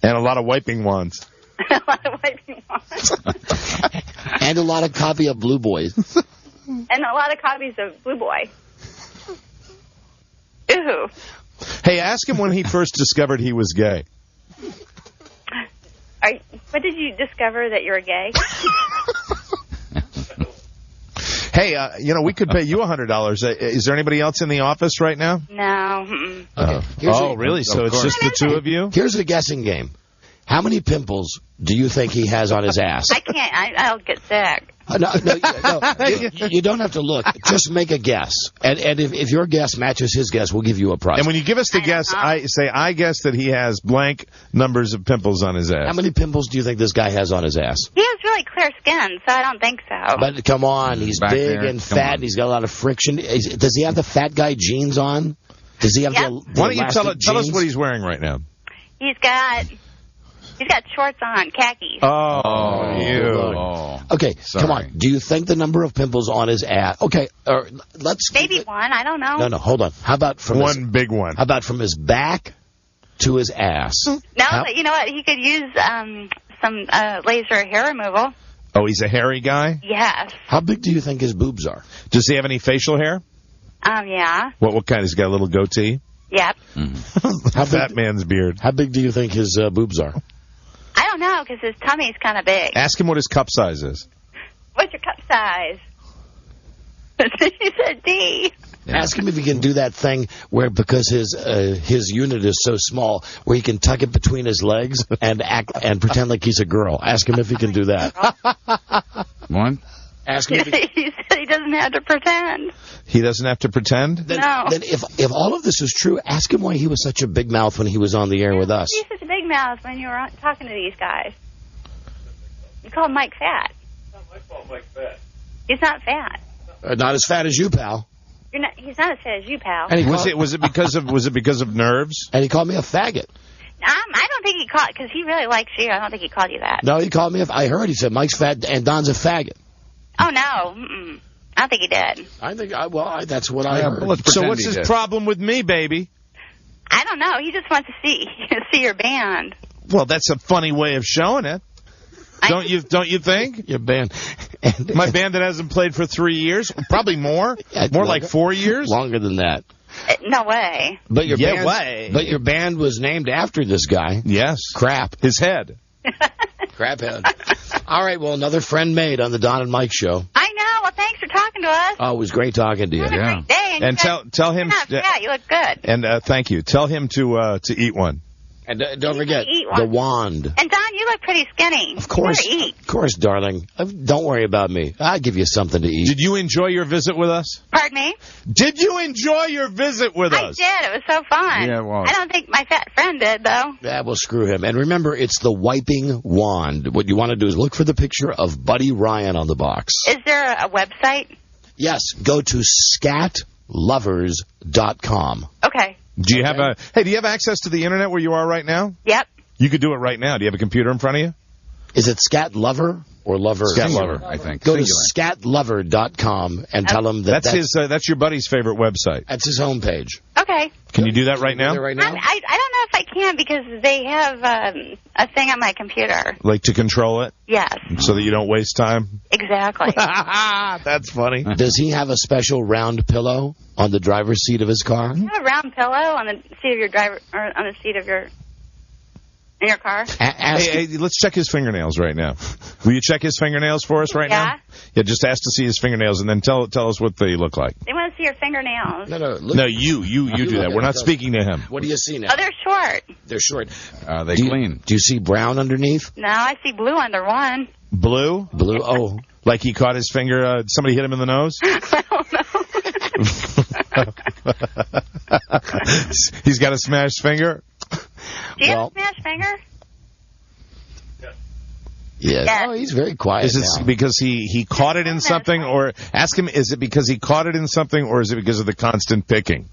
Speaker 6: And a lot of wiping wands.
Speaker 8: A lot of wiping wands.
Speaker 4: And a lot of copy of Blue Boys.
Speaker 8: And a lot of copies of Blue Boy. Ooh.
Speaker 6: Hey, ask him when he first discovered he was gay.
Speaker 8: When did you discover that you're gay?
Speaker 6: Hey, we could pay you $100. Is there anybody else in the office right now?
Speaker 8: No.
Speaker 4: Okay.
Speaker 6: Really? So it's just the two of you?
Speaker 4: Here's a guessing game. How many pimples do you think he has on his ass?
Speaker 8: I can't. I'll get sick.
Speaker 4: No, you don't have to look. Just make a guess. And if your guess matches his guess, we'll give you a prize.
Speaker 6: And when you give us the guess, I guess that he has blank numbers of pimples on his ass.
Speaker 4: How many pimples do you think this guy has on his ass?
Speaker 8: He has really clear skin, so I don't think so.
Speaker 4: But come on, he's
Speaker 5: Back
Speaker 4: big
Speaker 5: there.
Speaker 4: and fat, and he's got a lot of friction. Does he have the fat guy jeans on? Does he have the
Speaker 6: Why don't you tell us
Speaker 4: jeans?
Speaker 6: what he's wearing right now?
Speaker 8: He's got shorts on, khakis.
Speaker 6: Oh, you.
Speaker 5: Oh.
Speaker 4: Okay,
Speaker 5: Sorry.
Speaker 4: come on. Do you think the number of pimples on his ass? Okay, let's
Speaker 8: Maybe one. I don't know.
Speaker 4: No, hold on. How about from
Speaker 6: One big one.
Speaker 4: How about from his back to his ass?
Speaker 8: No, but you know what? He could use some laser hair removal.
Speaker 6: Oh, he's a hairy guy?
Speaker 8: Yes.
Speaker 4: How big do you think his boobs are?
Speaker 6: Does he have any facial hair?
Speaker 8: Yeah.
Speaker 6: What kind? He's got a little goatee?
Speaker 8: Yep.
Speaker 4: How
Speaker 6: Fat man's beard.
Speaker 4: How big do you think his boobs are?
Speaker 8: I don't know, because his tummy's kind of big.
Speaker 6: Ask him what his cup size is.
Speaker 8: What's your cup size? He said D.
Speaker 4: Yeah. Ask him if he can do that thing where, because his unit is so small, where he can tuck it between his legs and pretend like he's a girl. Ask him if he can do that.
Speaker 5: One?
Speaker 4: Ask him.
Speaker 8: He said he doesn't have to pretend.
Speaker 6: He doesn't have to pretend?
Speaker 4: Then
Speaker 8: No.
Speaker 4: if all of this is true, ask him why he was such a big mouth when he was on the air with us.
Speaker 8: He's such a big mouth when you were talking to these guys. You called Mike fat. He's not fat.
Speaker 4: Not as fat as you, pal.
Speaker 8: He's not as fat as you, pal.
Speaker 4: And
Speaker 6: Was it because of nerves?
Speaker 4: And he called me a faggot.
Speaker 8: I don't think he called, because he really likes you. I don't think he called you that.
Speaker 4: No, he called me. I heard he said Mike's fat and Don's a faggot.
Speaker 8: Oh, no. Mm-mm. I don't think he did.
Speaker 4: I think, that's what I heard.
Speaker 6: So what's his problem with me, baby?
Speaker 8: I don't know. He just wants to see your band.
Speaker 6: Well, that's a funny way of showing it. Don't you think?
Speaker 4: Your band.
Speaker 6: My band that hasn't played for 3 years? Probably more. More like 4 years?
Speaker 4: Longer than that.
Speaker 8: No way.
Speaker 4: But your band was named after this guy.
Speaker 6: Yes.
Speaker 4: Crap.
Speaker 6: His head.
Speaker 4: Crap head. All right, well, another friend made on the Don and Mike show.
Speaker 8: I know. Well, thanks for talking to us.
Speaker 4: Oh, it was great talking to you.
Speaker 8: Have a great day.
Speaker 6: And tell him.
Speaker 8: Yeah, you look good.
Speaker 6: And thank you. Tell him to eat one.
Speaker 4: And don't forget the wand.
Speaker 8: And Don, you look pretty skinny.
Speaker 4: Of course.
Speaker 8: You better eat.
Speaker 4: Of course, darling. Don't worry about me. I'll give you something to eat.
Speaker 6: Did you enjoy your visit with us?
Speaker 8: Pardon me?
Speaker 6: Did you enjoy your visit with us?
Speaker 8: I did. It was so fun.
Speaker 5: Yeah, it was.
Speaker 8: I don't think my fat friend did, though.
Speaker 4: Yeah, well, screw him. And remember, it's the wiping wand. What you want to do is look for the picture of Buddy Ryan on the box.
Speaker 8: Is there a website?
Speaker 4: Yes, go to scatlovers.com.
Speaker 8: Okay.
Speaker 6: Do you have access to the internet where you are right now?
Speaker 8: Yep.
Speaker 6: You could do it right now. Do you have a computer in front of you?
Speaker 4: Is it Scat Lover or Lover?
Speaker 6: Scat Lover,
Speaker 5: I think.
Speaker 4: Go to scatlover.com and tell him
Speaker 6: that's your buddy's favorite website.
Speaker 4: That's his homepage.
Speaker 8: Okay.
Speaker 6: Can you do that right now?
Speaker 4: Right now?
Speaker 8: I don't know if I can, because they have a thing on my computer.
Speaker 6: Like to control it?
Speaker 8: Yes.
Speaker 6: So that you don't waste time?
Speaker 8: Exactly.
Speaker 6: That's funny.
Speaker 4: Does he have a special round pillow on the driver's seat of his car?
Speaker 8: You have a round pillow on the seat of your driver, or on the seat of your in your car?
Speaker 6: Hey, let's check his fingernails right now. Will you check his fingernails for us right now? Yeah, just ask to see his fingernails, and then tell us what they look like.
Speaker 8: They want to see your fingernails.
Speaker 4: No,
Speaker 6: you do that. We're not speaking to him.
Speaker 4: What do you see now?
Speaker 8: Oh, they're short.
Speaker 4: They're short.
Speaker 5: They clean.
Speaker 4: Do you see brown underneath?
Speaker 8: No, I see blue under one.
Speaker 6: Blue?
Speaker 4: Blue, oh.
Speaker 6: Like he caught his finger, somebody hit him in the nose?
Speaker 8: I don't know.
Speaker 6: He's got a smashed finger?
Speaker 8: Do you have a smashed finger?
Speaker 4: Yes.
Speaker 8: Yes.
Speaker 4: Oh, he's very quiet
Speaker 6: Is it
Speaker 4: now.
Speaker 6: because he caught it in something, or ask him, is it because he caught it in something, or is it because of the constant picking?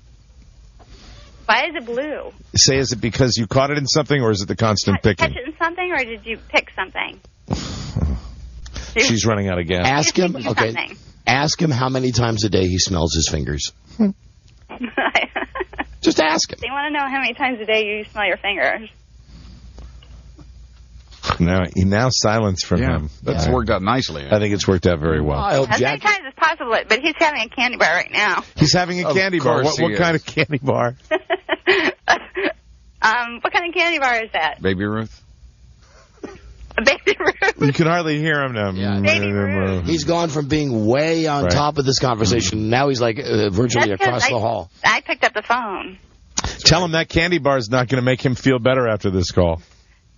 Speaker 8: Why is it blue?
Speaker 6: Say, is it because you caught it in something, or is it the constant picking?
Speaker 8: Catch it in something, or did you pick something?
Speaker 6: She's running out of gas.
Speaker 4: Ask him. Okay.
Speaker 8: Something.
Speaker 4: Ask him how many times a day he smells his fingers. Just ask him.
Speaker 8: They want to know how many times a day you smell your fingers.
Speaker 6: Now silence from him.
Speaker 5: That's worked out nicely.
Speaker 6: I think it's worked out very well.
Speaker 4: I hope
Speaker 8: As many times as possible, but he's having a candy bar right now.
Speaker 6: He's having a candy bar. What kind of candy bar?
Speaker 8: What kind of candy bar is that?
Speaker 5: Baby Ruth?
Speaker 8: Baby Ruth.
Speaker 6: You can hardly hear him now.
Speaker 4: Yeah,
Speaker 8: Baby Ruth.
Speaker 4: He's gone from being way on top of this conversation. Now he's like virtually across the hall.
Speaker 8: I picked up the phone.
Speaker 6: Tell him that candy bar is not going to make him feel better after this call.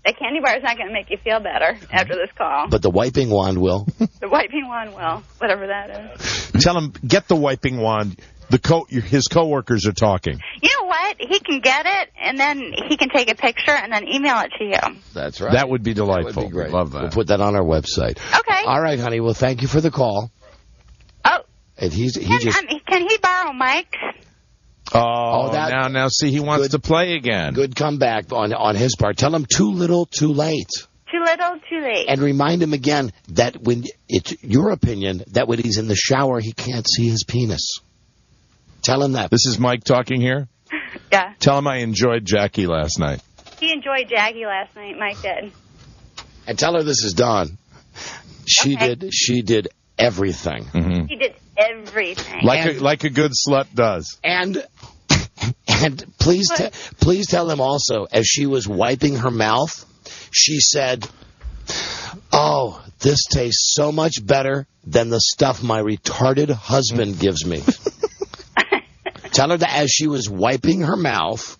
Speaker 8: The candy bar is not going to make you feel better after this call.
Speaker 4: But the wiping wand will.
Speaker 8: The wiping wand will, whatever that is.
Speaker 6: Tell him, get the wiping wand. His coworkers are talking.
Speaker 8: You know what? He can get it, and then he can take a picture and then email it to you.
Speaker 4: That's right.
Speaker 6: That would be delightful.
Speaker 4: That would be great.
Speaker 5: Love that.
Speaker 4: We'll put that on our website.
Speaker 8: Okay.
Speaker 4: All right, honey. Well, thank you for the call.
Speaker 8: Oh.
Speaker 4: And
Speaker 8: Can he borrow Mike's?
Speaker 6: Now see, he wants to play again.
Speaker 4: Good comeback on his part. Tell him too little, too late.
Speaker 8: Too little, too late.
Speaker 4: And remind him again that when it's your opinion that when he's in the shower, he can't see his penis. Tell him that.
Speaker 6: This is Mike talking here?
Speaker 8: Yeah.
Speaker 6: Tell him I enjoyed Jackie last night.
Speaker 8: He enjoyed Jackie last night, Mike did.
Speaker 4: And tell her this is Dawn. She did everything.
Speaker 6: Mm-hmm.
Speaker 8: He did everything.
Speaker 6: Like a good slut does.
Speaker 4: And please tell him also, as she was wiping her mouth, she said, "Oh, this tastes so much better than the stuff my retarded husband gives me." Tell her that as she was wiping her mouth.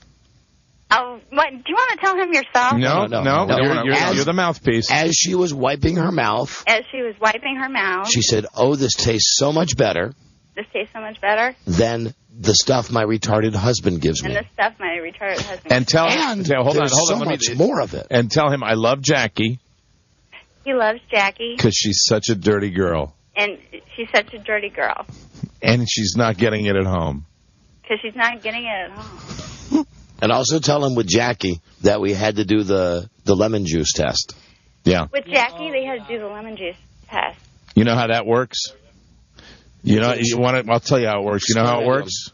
Speaker 8: Oh, what? Do you want to tell him yourself?
Speaker 6: No. You're the mouthpiece.
Speaker 4: As she was wiping her mouth.
Speaker 8: As she was wiping her mouth.
Speaker 4: She said, "Oh, this tastes so much better."
Speaker 8: This tastes so much better
Speaker 4: than the stuff my retarded husband gives me.
Speaker 8: And the stuff my retarded husband
Speaker 6: and tell him, hold on,
Speaker 4: so
Speaker 6: let me
Speaker 4: much more of it.
Speaker 6: And tell him I love Jackie.
Speaker 8: He loves Jackie.
Speaker 6: Because she's such a dirty girl.
Speaker 8: And she's such a dirty girl.
Speaker 6: And she's not getting it at home.
Speaker 8: Because she's not getting it at home.
Speaker 4: And also tell him with Jackie that we had to do the lemon juice test.
Speaker 6: Yeah.
Speaker 8: With Jackie, they had to do the lemon juice test.
Speaker 6: You know how that works? I'll tell you how it works. You know how it works?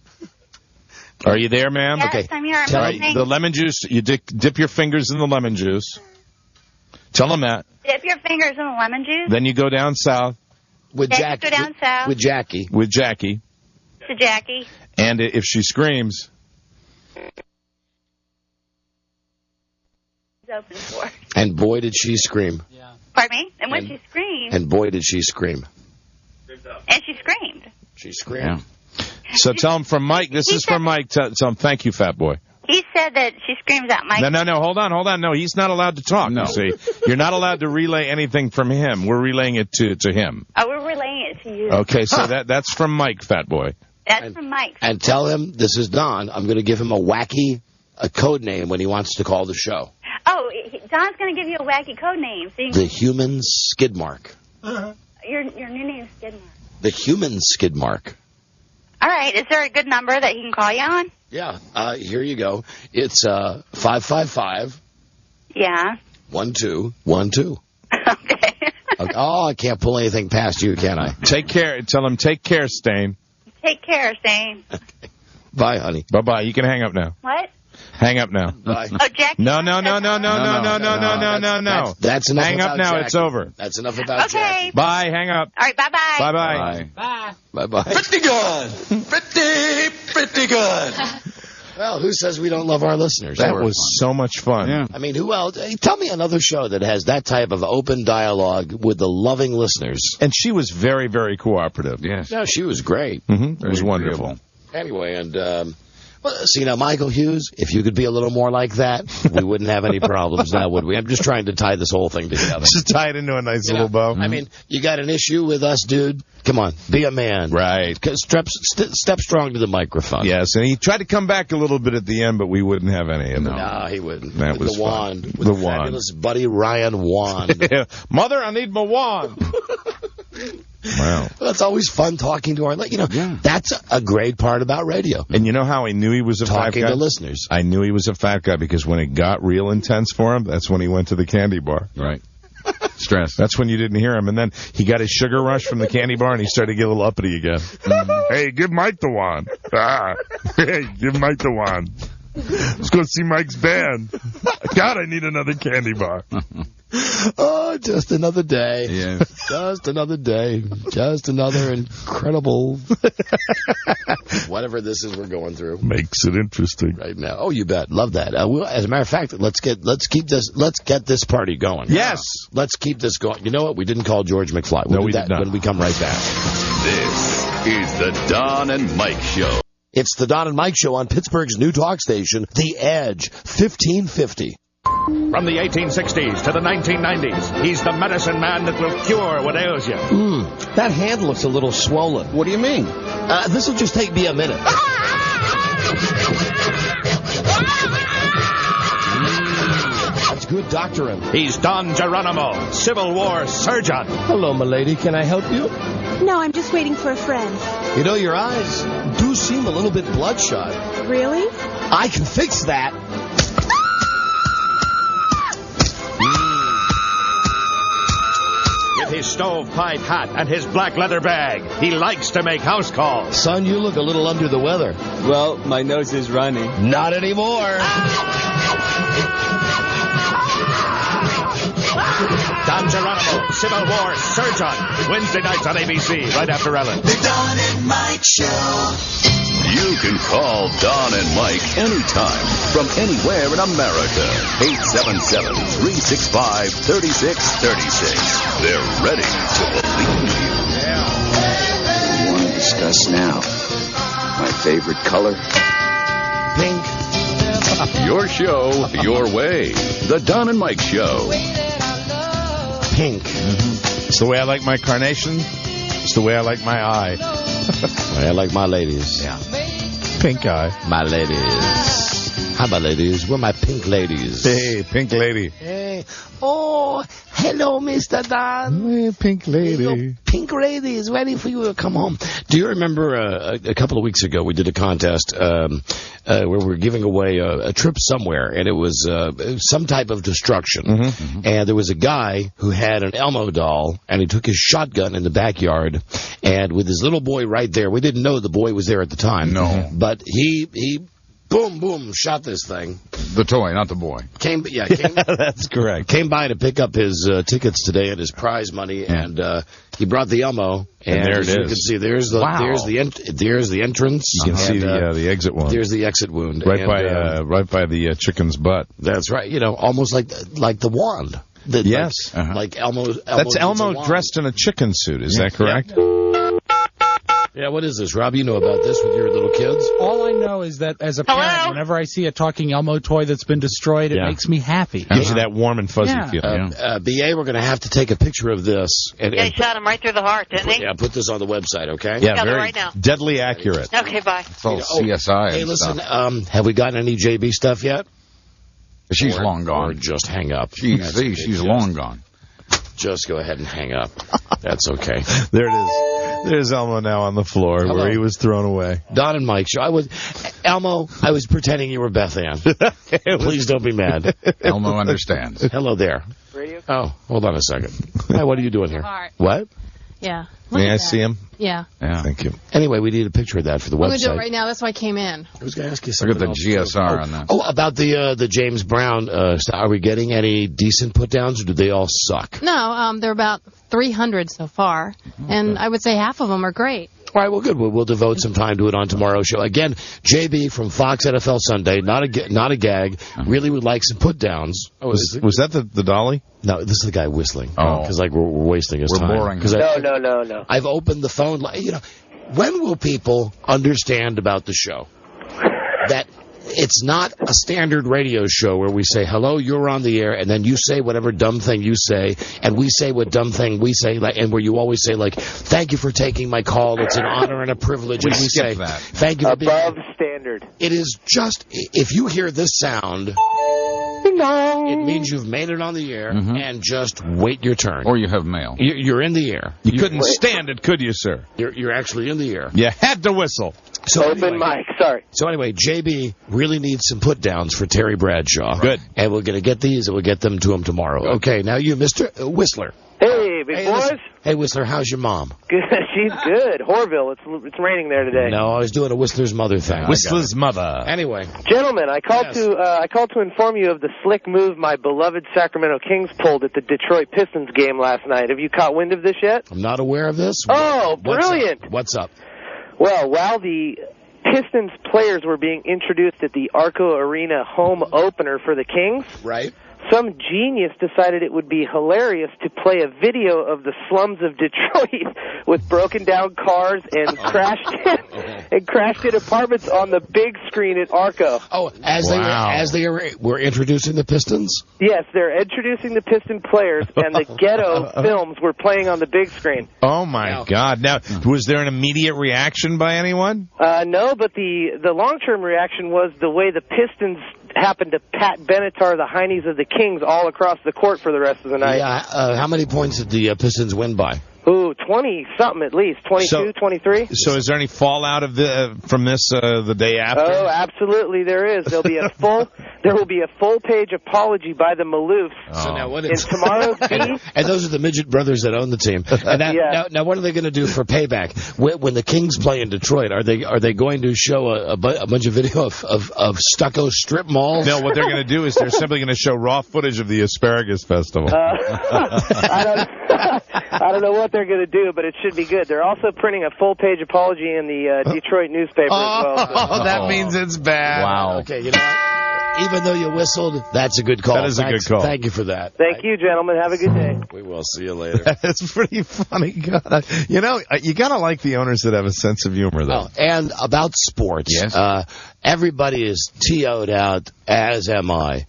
Speaker 6: Are you there, ma'am?
Speaker 8: Yes,
Speaker 6: okay.
Speaker 8: I'm here. I'm listening.
Speaker 6: The lemon juice, you dip your fingers in the lemon juice. Tell them that.
Speaker 8: Dip your fingers in the lemon juice.
Speaker 6: Then you go down south.
Speaker 4: With Jackie.
Speaker 8: Go down south.
Speaker 4: With Jackie.
Speaker 6: With Jackie.
Speaker 8: To Jackie.
Speaker 6: And if she screams.
Speaker 8: Open for.
Speaker 4: And boy, did she scream.
Speaker 8: Yeah. Pardon me? And when she screamed.
Speaker 4: And boy, did she scream.
Speaker 8: And she screamed.
Speaker 4: She screamed.
Speaker 6: Yeah. So tell him from Mike. This is from Mike. Tell him thank you, fat boy.
Speaker 8: He said that she screams out Mike.
Speaker 6: No. Hold on. No, he's not allowed to talk. No. You see, you're not allowed to relay anything from him. We're relaying it to him.
Speaker 8: Oh, we're relaying it to you.
Speaker 6: Okay, so that's from Mike, fat boy.
Speaker 8: That's from Mike.
Speaker 4: And tell him this is Don. I'm going to give him a code name when he wants to call the show.
Speaker 8: Oh, Don's going to give you a wacky code name. So
Speaker 4: the human skid mark.
Speaker 8: Your new name is Skid Mark.
Speaker 4: The human skid mark.
Speaker 8: All right. Is there a good number that he can call you on?
Speaker 4: Yeah. Here you go. It's 555.
Speaker 8: Yeah.
Speaker 4: 1212.
Speaker 8: Okay.
Speaker 4: Oh, I can't pull anything past you, can I?
Speaker 6: Take care. Tell him take care, Stain.
Speaker 8: Take care, Stain.
Speaker 4: Bye, honey.
Speaker 6: Bye-bye. You can hang up now.
Speaker 8: What?
Speaker 6: Hang up now.
Speaker 4: Bye.
Speaker 8: Oh, Jack.
Speaker 6: No.
Speaker 4: That's enough.
Speaker 6: Hang up now.
Speaker 4: Jackie.
Speaker 6: It's over.
Speaker 4: That's enough about Jackie.
Speaker 6: Bye. Hang up.
Speaker 8: All right. Bye-bye.
Speaker 6: Bye-bye.
Speaker 8: Bye.
Speaker 4: Bye-bye.
Speaker 3: Pretty good. Pretty good.
Speaker 4: Well, who says we don't love our listeners?
Speaker 6: That was so much fun.
Speaker 5: Yeah.
Speaker 4: I mean, who else? Hey, tell me another show that has that type of open dialogue with the loving listeners.
Speaker 6: And she was very, very cooperative.
Speaker 5: Yes.
Speaker 4: No, she was great.
Speaker 6: Mm-hmm. It was wonderful.
Speaker 4: Anyway, and see, now, Michael Hughes, if you could be a little more like that, we wouldn't have any problems now, would we? I'm just trying to tie this whole thing together.
Speaker 6: Just tie it into a nice little bow.
Speaker 4: I mean, you got an issue with us, dude? Come on, be a man.
Speaker 6: Right.
Speaker 4: Step strong to the microphone.
Speaker 6: Yes, and he tried to come back a little bit at the end, but we wouldn't have any of them.
Speaker 4: No, he wouldn't.
Speaker 6: That
Speaker 4: with
Speaker 6: was
Speaker 4: the
Speaker 6: fun.
Speaker 4: wand. With
Speaker 6: the
Speaker 4: the
Speaker 6: wand.
Speaker 4: fabulous buddy Ryan wand.
Speaker 6: Mother, I need my wand. Wow.
Speaker 4: That's always fun talking to our, that's a great part about radio.
Speaker 6: And you know how I knew he was a fat guy?
Speaker 4: Talking to listeners.
Speaker 6: I knew he was a fat guy because when it got real intense for him, that's when he went to the candy bar.
Speaker 5: Right. Stress.
Speaker 6: That's when you didn't hear him. And then he got his sugar rush from the candy bar, and he started to get a little uppity again. Hey, give Mike the wand. Hey, give Mike the wand. Let's go see Mike's band. God, I need another candy bar.
Speaker 4: Oh, just another day.
Speaker 5: Yeah.
Speaker 4: Just another day. Just another incredible whatever this is we're going through.
Speaker 6: Makes it interesting
Speaker 4: Right now. Oh, you bet. Love that. As a matter of fact, let's get this party going.
Speaker 6: Yes.
Speaker 4: Let's keep this going. You know what? We didn't call George McFly. We'll do that when we come right back.
Speaker 1: This is the Don and Mike Show.
Speaker 4: It's the Don and Mike Show on Pittsburgh's new talk station, The Edge, 1550.
Speaker 10: From the 1860s to the 1990s, he's the medicine man that will cure what ails you.
Speaker 4: That hand looks a little swollen.
Speaker 2: What do you mean?
Speaker 4: This will just take me a minute. That's good doctoring.
Speaker 10: He's Don Geronimo, Civil War surgeon.
Speaker 4: Hello, my lady. Can I help you?
Speaker 11: No, I'm just waiting for a friend.
Speaker 4: You know, your eyes do seem a little bit bloodshot.
Speaker 11: Really?
Speaker 4: I can fix that.
Speaker 10: With his stovepipe hat and his black leather bag, he likes to make house calls.
Speaker 4: Son, you look a little under the weather.
Speaker 12: Well, my nose is running.
Speaker 4: Not anymore.
Speaker 10: Don Geronimo, Civil War surgeon. Wednesday nights on ABC, right after Ellen.
Speaker 3: The Don and Mike Show.
Speaker 1: You can call Don and Mike anytime from anywhere in America. 877-365-3636. They're ready to believe you.
Speaker 13: You want to discuss now my favorite color?
Speaker 4: Pink.
Speaker 1: Your show, your way. The Don and Mike Show.
Speaker 4: Pink.
Speaker 6: It's the way I like my carnation. It's the way I like my eye.
Speaker 4: The way I like my ladies.
Speaker 6: Yeah. Pink eye.
Speaker 4: My ladies. Hi, my ladies. We're my pink ladies.
Speaker 6: Hey, pink lady.
Speaker 4: Hey. Oh, hello, Mr. Don.
Speaker 6: Hey, pink lady.
Speaker 4: Your pink lady is ready for you to come home. Do you remember a couple of weeks ago we did a contest where we were giving away a trip somewhere, and it was some type of destruction. And there was a guy who had an Elmo doll, and he took his shotgun in the backyard, and with his little boy right there, we didn't know the boy was there at the time.
Speaker 5: No.
Speaker 4: But he boom, boom, shot this thing.
Speaker 5: The toy, not the boy.
Speaker 4: Came
Speaker 6: That's correct.
Speaker 4: Came by to pick up his tickets today and his prize money, and he brought the Elmo.
Speaker 6: And there it is.
Speaker 4: You can see there's the entrance.
Speaker 6: You can see the exit wound.
Speaker 4: There's the exit wound.
Speaker 6: Right by the chicken's butt.
Speaker 4: That's right. You know, almost like the wand.
Speaker 6: Yes.
Speaker 4: Like Elmo.
Speaker 6: That's Elmo dressed in a chicken suit. Is that correct?
Speaker 4: Yeah, what is this, Rob? You know about this with your little kids?
Speaker 7: All I know is that as a parent, whenever I see a talking Elmo toy that's been destroyed, it makes me happy.
Speaker 6: Gives you that warm and fuzzy feeling.
Speaker 4: BA, we're going to have to take a picture of this. And
Speaker 8: shot him right through the heart, didn't he?
Speaker 4: Yeah, put this on the website, okay?
Speaker 6: Yeah, very
Speaker 8: right now.
Speaker 6: deadly accurate.
Speaker 8: Okay, bye.
Speaker 5: It's all CSI.
Speaker 4: Hey, listen, have we gotten any JB stuff yet?
Speaker 5: She's long gone.
Speaker 4: Or just hang up.
Speaker 5: She's long gone.
Speaker 4: Just go ahead and hang up. That's okay.
Speaker 6: There it is. There's Elmo now on the floor where he was thrown away.
Speaker 4: Don and Mike show. Elmo, I was pretending you were Beth Ann. Please don't be mad.
Speaker 5: Elmo understands.
Speaker 4: Hello there.
Speaker 14: Radio?
Speaker 4: Oh, hold on a second. Hi, what are you doing here? What?
Speaker 14: Yeah.
Speaker 6: May I see him?
Speaker 14: Yeah.
Speaker 6: Thank you.
Speaker 4: Anyway, we need a picture of that for the website.
Speaker 14: I'm going to do it right now. That's why I came in.
Speaker 4: I was going to ask you something.
Speaker 5: Look at the GSR on that.
Speaker 4: Oh, about the James Brown stuff. Are we getting any decent put-downs, or do they all suck?
Speaker 14: No, there are about 300 so far, and I would say half of them are great.
Speaker 4: All right, well, good. We'll devote some time to it on tomorrow's show. Again, JB from Fox NFL Sunday, not a gag, really would like some put-downs.
Speaker 6: Oh, was that the dolly?
Speaker 4: No, this is the guy whistling.
Speaker 5: Oh.
Speaker 4: Because, we're wasting his time.
Speaker 5: We're boring.
Speaker 14: No.
Speaker 4: I've opened the phone. When will people understand about the show? That it's not a standard radio show where we say, hello, you're on the air, and then you say whatever dumb thing you say, and we say what dumb thing we say, and where you always say, thank you for taking my call. It's an honor and a privilege.
Speaker 5: We
Speaker 4: and we
Speaker 5: skip
Speaker 4: say,
Speaker 5: that.
Speaker 4: thank you for being
Speaker 15: above standard.
Speaker 4: It is just, if you hear this sound,
Speaker 15: Ding dong.
Speaker 4: It means you've made it on the air, and just wait your turn.
Speaker 5: Or you have mail.
Speaker 4: You're in the air.
Speaker 6: You couldn't stand it, could you, sir?
Speaker 4: You're actually in the air.
Speaker 6: You had to whistle.
Speaker 15: So open mic, sorry.
Speaker 4: So anyway, JB really needs some put-downs for Terry Bradshaw.
Speaker 6: Good.
Speaker 4: And we're going to get these, and we'll get them to him tomorrow. Good. Okay, now you, Mr. Whistler.
Speaker 15: Hey, big boys.
Speaker 4: Listen. Hey, Whistler, how's your mom?
Speaker 15: Good. She's good. Horville. It's raining there today.
Speaker 4: No, I was doing a Whistler's mother thing.
Speaker 6: Whistler's mother.
Speaker 4: Anyway,
Speaker 15: gentlemen, I called to inform you of the slick move my beloved Sacramento Kings pulled at the Detroit Pistons game last night. Have you caught wind of this yet?
Speaker 4: I'm not aware of this.
Speaker 15: Oh, brilliant!
Speaker 4: What's up?
Speaker 15: Well, while the Pistons players were being introduced at the Arco Arena home opener for the Kings,
Speaker 4: right?
Speaker 15: Some genius decided it would be hilarious to play a video of the slums of Detroit with broken down cars and crashed in apartments on the big screen at Arco.
Speaker 4: Oh, as they were introducing the Pistons?
Speaker 15: Yes, they're introducing the Piston players, and the ghetto films were playing on the big screen.
Speaker 6: Oh my God! Now, was there an immediate reaction by anyone?
Speaker 15: No, but the long-term reaction was the way the Pistons happened to Pat Benatar the heinies of the Kings all across the court for the rest of the night.
Speaker 4: Yeah, how many points did the Pistons win by?
Speaker 15: Ooh, 20-something at least. 22, 23.
Speaker 6: So is there any fallout of from this the day after?
Speaker 15: Oh, absolutely there is. There will be a full-page apology by the Maloofs.
Speaker 4: So now what
Speaker 15: in tomorrow's beat.
Speaker 4: And those are the midget brothers that own the team. And now what are they going to do for payback? When the Kings play in Detroit, are they going to show a bunch of video of stucco strip malls?
Speaker 6: No, what they're going to do is they're simply going to show raw footage of the Asparagus Festival.
Speaker 15: I don't know what they're going to do, but it should be good. They're also printing a full-page apology in the Detroit newspaper as well. So.
Speaker 6: Oh, that means it's bad.
Speaker 5: Wow.
Speaker 4: Okay, you know what? Even though you whistled, that's a good call.
Speaker 6: That is a good call.
Speaker 4: Thank you for that.
Speaker 15: Thank you, gentlemen. Have a good day.
Speaker 4: We will see you later.
Speaker 6: That's pretty funny. God. You know, you got to like the owners that have a sense of humor, though.
Speaker 4: Oh, and about sports,
Speaker 6: yes.
Speaker 4: Everybody is TO'd out, as am I.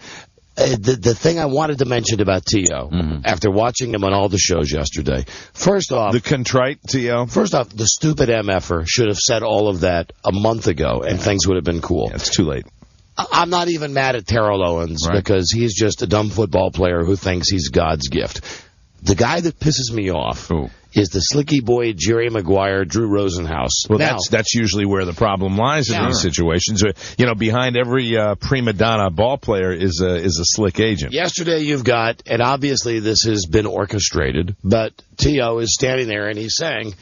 Speaker 4: The thing I wanted to mention about T.O., after watching him on all the shows yesterday, first off...
Speaker 6: The contrite T.O.?
Speaker 4: First off, the stupid MFer should have said all of that a month ago, and things would have been cool.
Speaker 6: Yeah, it's too late.
Speaker 4: I'm not even mad at Terrell Owens, because he's just a dumb football player who thinks he's God's gift. The guy that pisses me off is the slicky boy Jerry Maguire, Drew Rosenhaus.
Speaker 6: Well, now, that's usually where the problem lies in these situations. You know, behind every prima donna ball player is a slick agent.
Speaker 4: Yesterday you've got, and obviously this has been orchestrated, but T.O. is standing there and he's saying...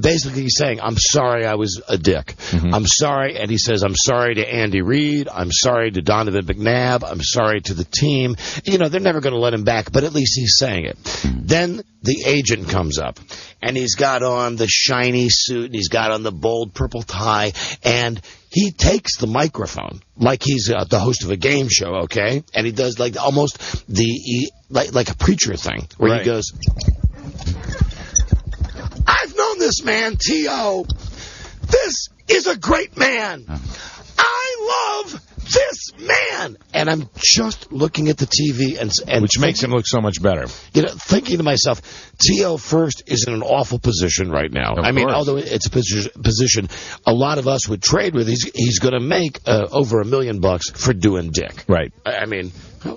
Speaker 4: Basically, he's saying, I'm sorry I was a dick. I'm sorry, and he says, I'm sorry to Andy Reid. I'm sorry to Donovan McNabb. I'm sorry to the team. You know, they're never going to let him back, but at least he's saying it. Then the agent comes up, and he's got on the shiny suit, and he's got on the bold purple tie, and he takes the microphone like he's the host of a game show, okay? And he does like almost like a preacher thing, where he goes... I've known this man, T.O. This is a great man. I love this man. And I'm just looking at the TV and
Speaker 6: which makes him look so much better.
Speaker 4: You know, thinking to myself, T.O. first is in an awful position right now. I mean, although it's a position a lot of us would trade with, he's going to make over $1 million for doing dick.
Speaker 6: Right.
Speaker 4: I mean...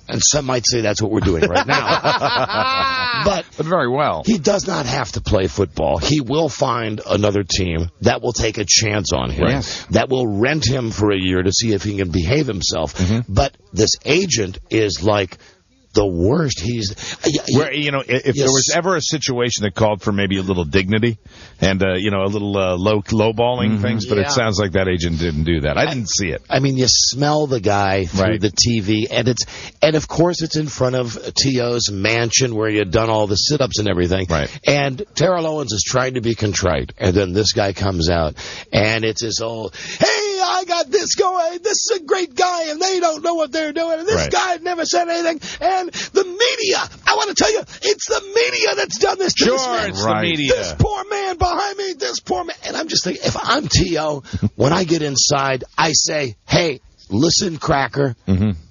Speaker 4: And some might say that's what we're doing right now. But
Speaker 5: very well.
Speaker 4: He does not have to play football. He will find another team that will take a chance on him, that will rent him for a year to see if he can behave himself. But this agent is like... the worst.
Speaker 6: Where, you know, if there was ever a situation that called for maybe a little dignity and, you know, a little lowballing things, but it sounds like that agent didn't do that. I didn't see it.
Speaker 4: I mean, you smell the guy through the TV, and of course it's in front of T.O.'s mansion where you had done all the sit-ups and everything. And Terrell Owens is trying to be contrite, and then this guy comes out, and it's his old, hey, I got this going, this is a great guy, and they don't know what they're doing, and this guy never said anything, and the media, I want to tell you, it's the media that's done this to this man.
Speaker 6: It's the media.
Speaker 4: This poor man behind me, this poor man. And I'm just thinking, if I'm T.O., when I get inside, I say, hey, listen, cracker,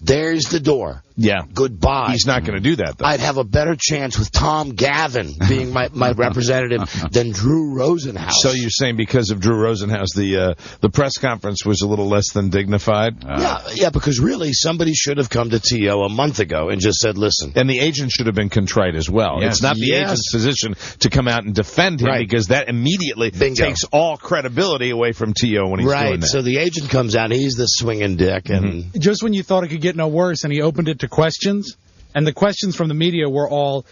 Speaker 4: there's the door.
Speaker 6: Yeah.
Speaker 4: Goodbye.
Speaker 6: He's not going to do that, though.
Speaker 4: I'd have a better chance with Tom Gavin being my representative than Drew Rosenhaus.
Speaker 6: So you're saying because of Drew Rosenhaus, the press conference was a little less than dignified?
Speaker 4: Yeah, because really somebody should have come to T.O. a month ago and just said, listen.
Speaker 6: And the agent should have been contrite as well.
Speaker 4: Yes.
Speaker 6: It's not the agent's position to come out and defend him because that immediately takes all credibility away from T.O. when he's doing that.
Speaker 4: So the agent comes out, he's the swinging dick. And
Speaker 7: just when you thought it could get no worse, and he opened it to questions, and the questions from the media were all,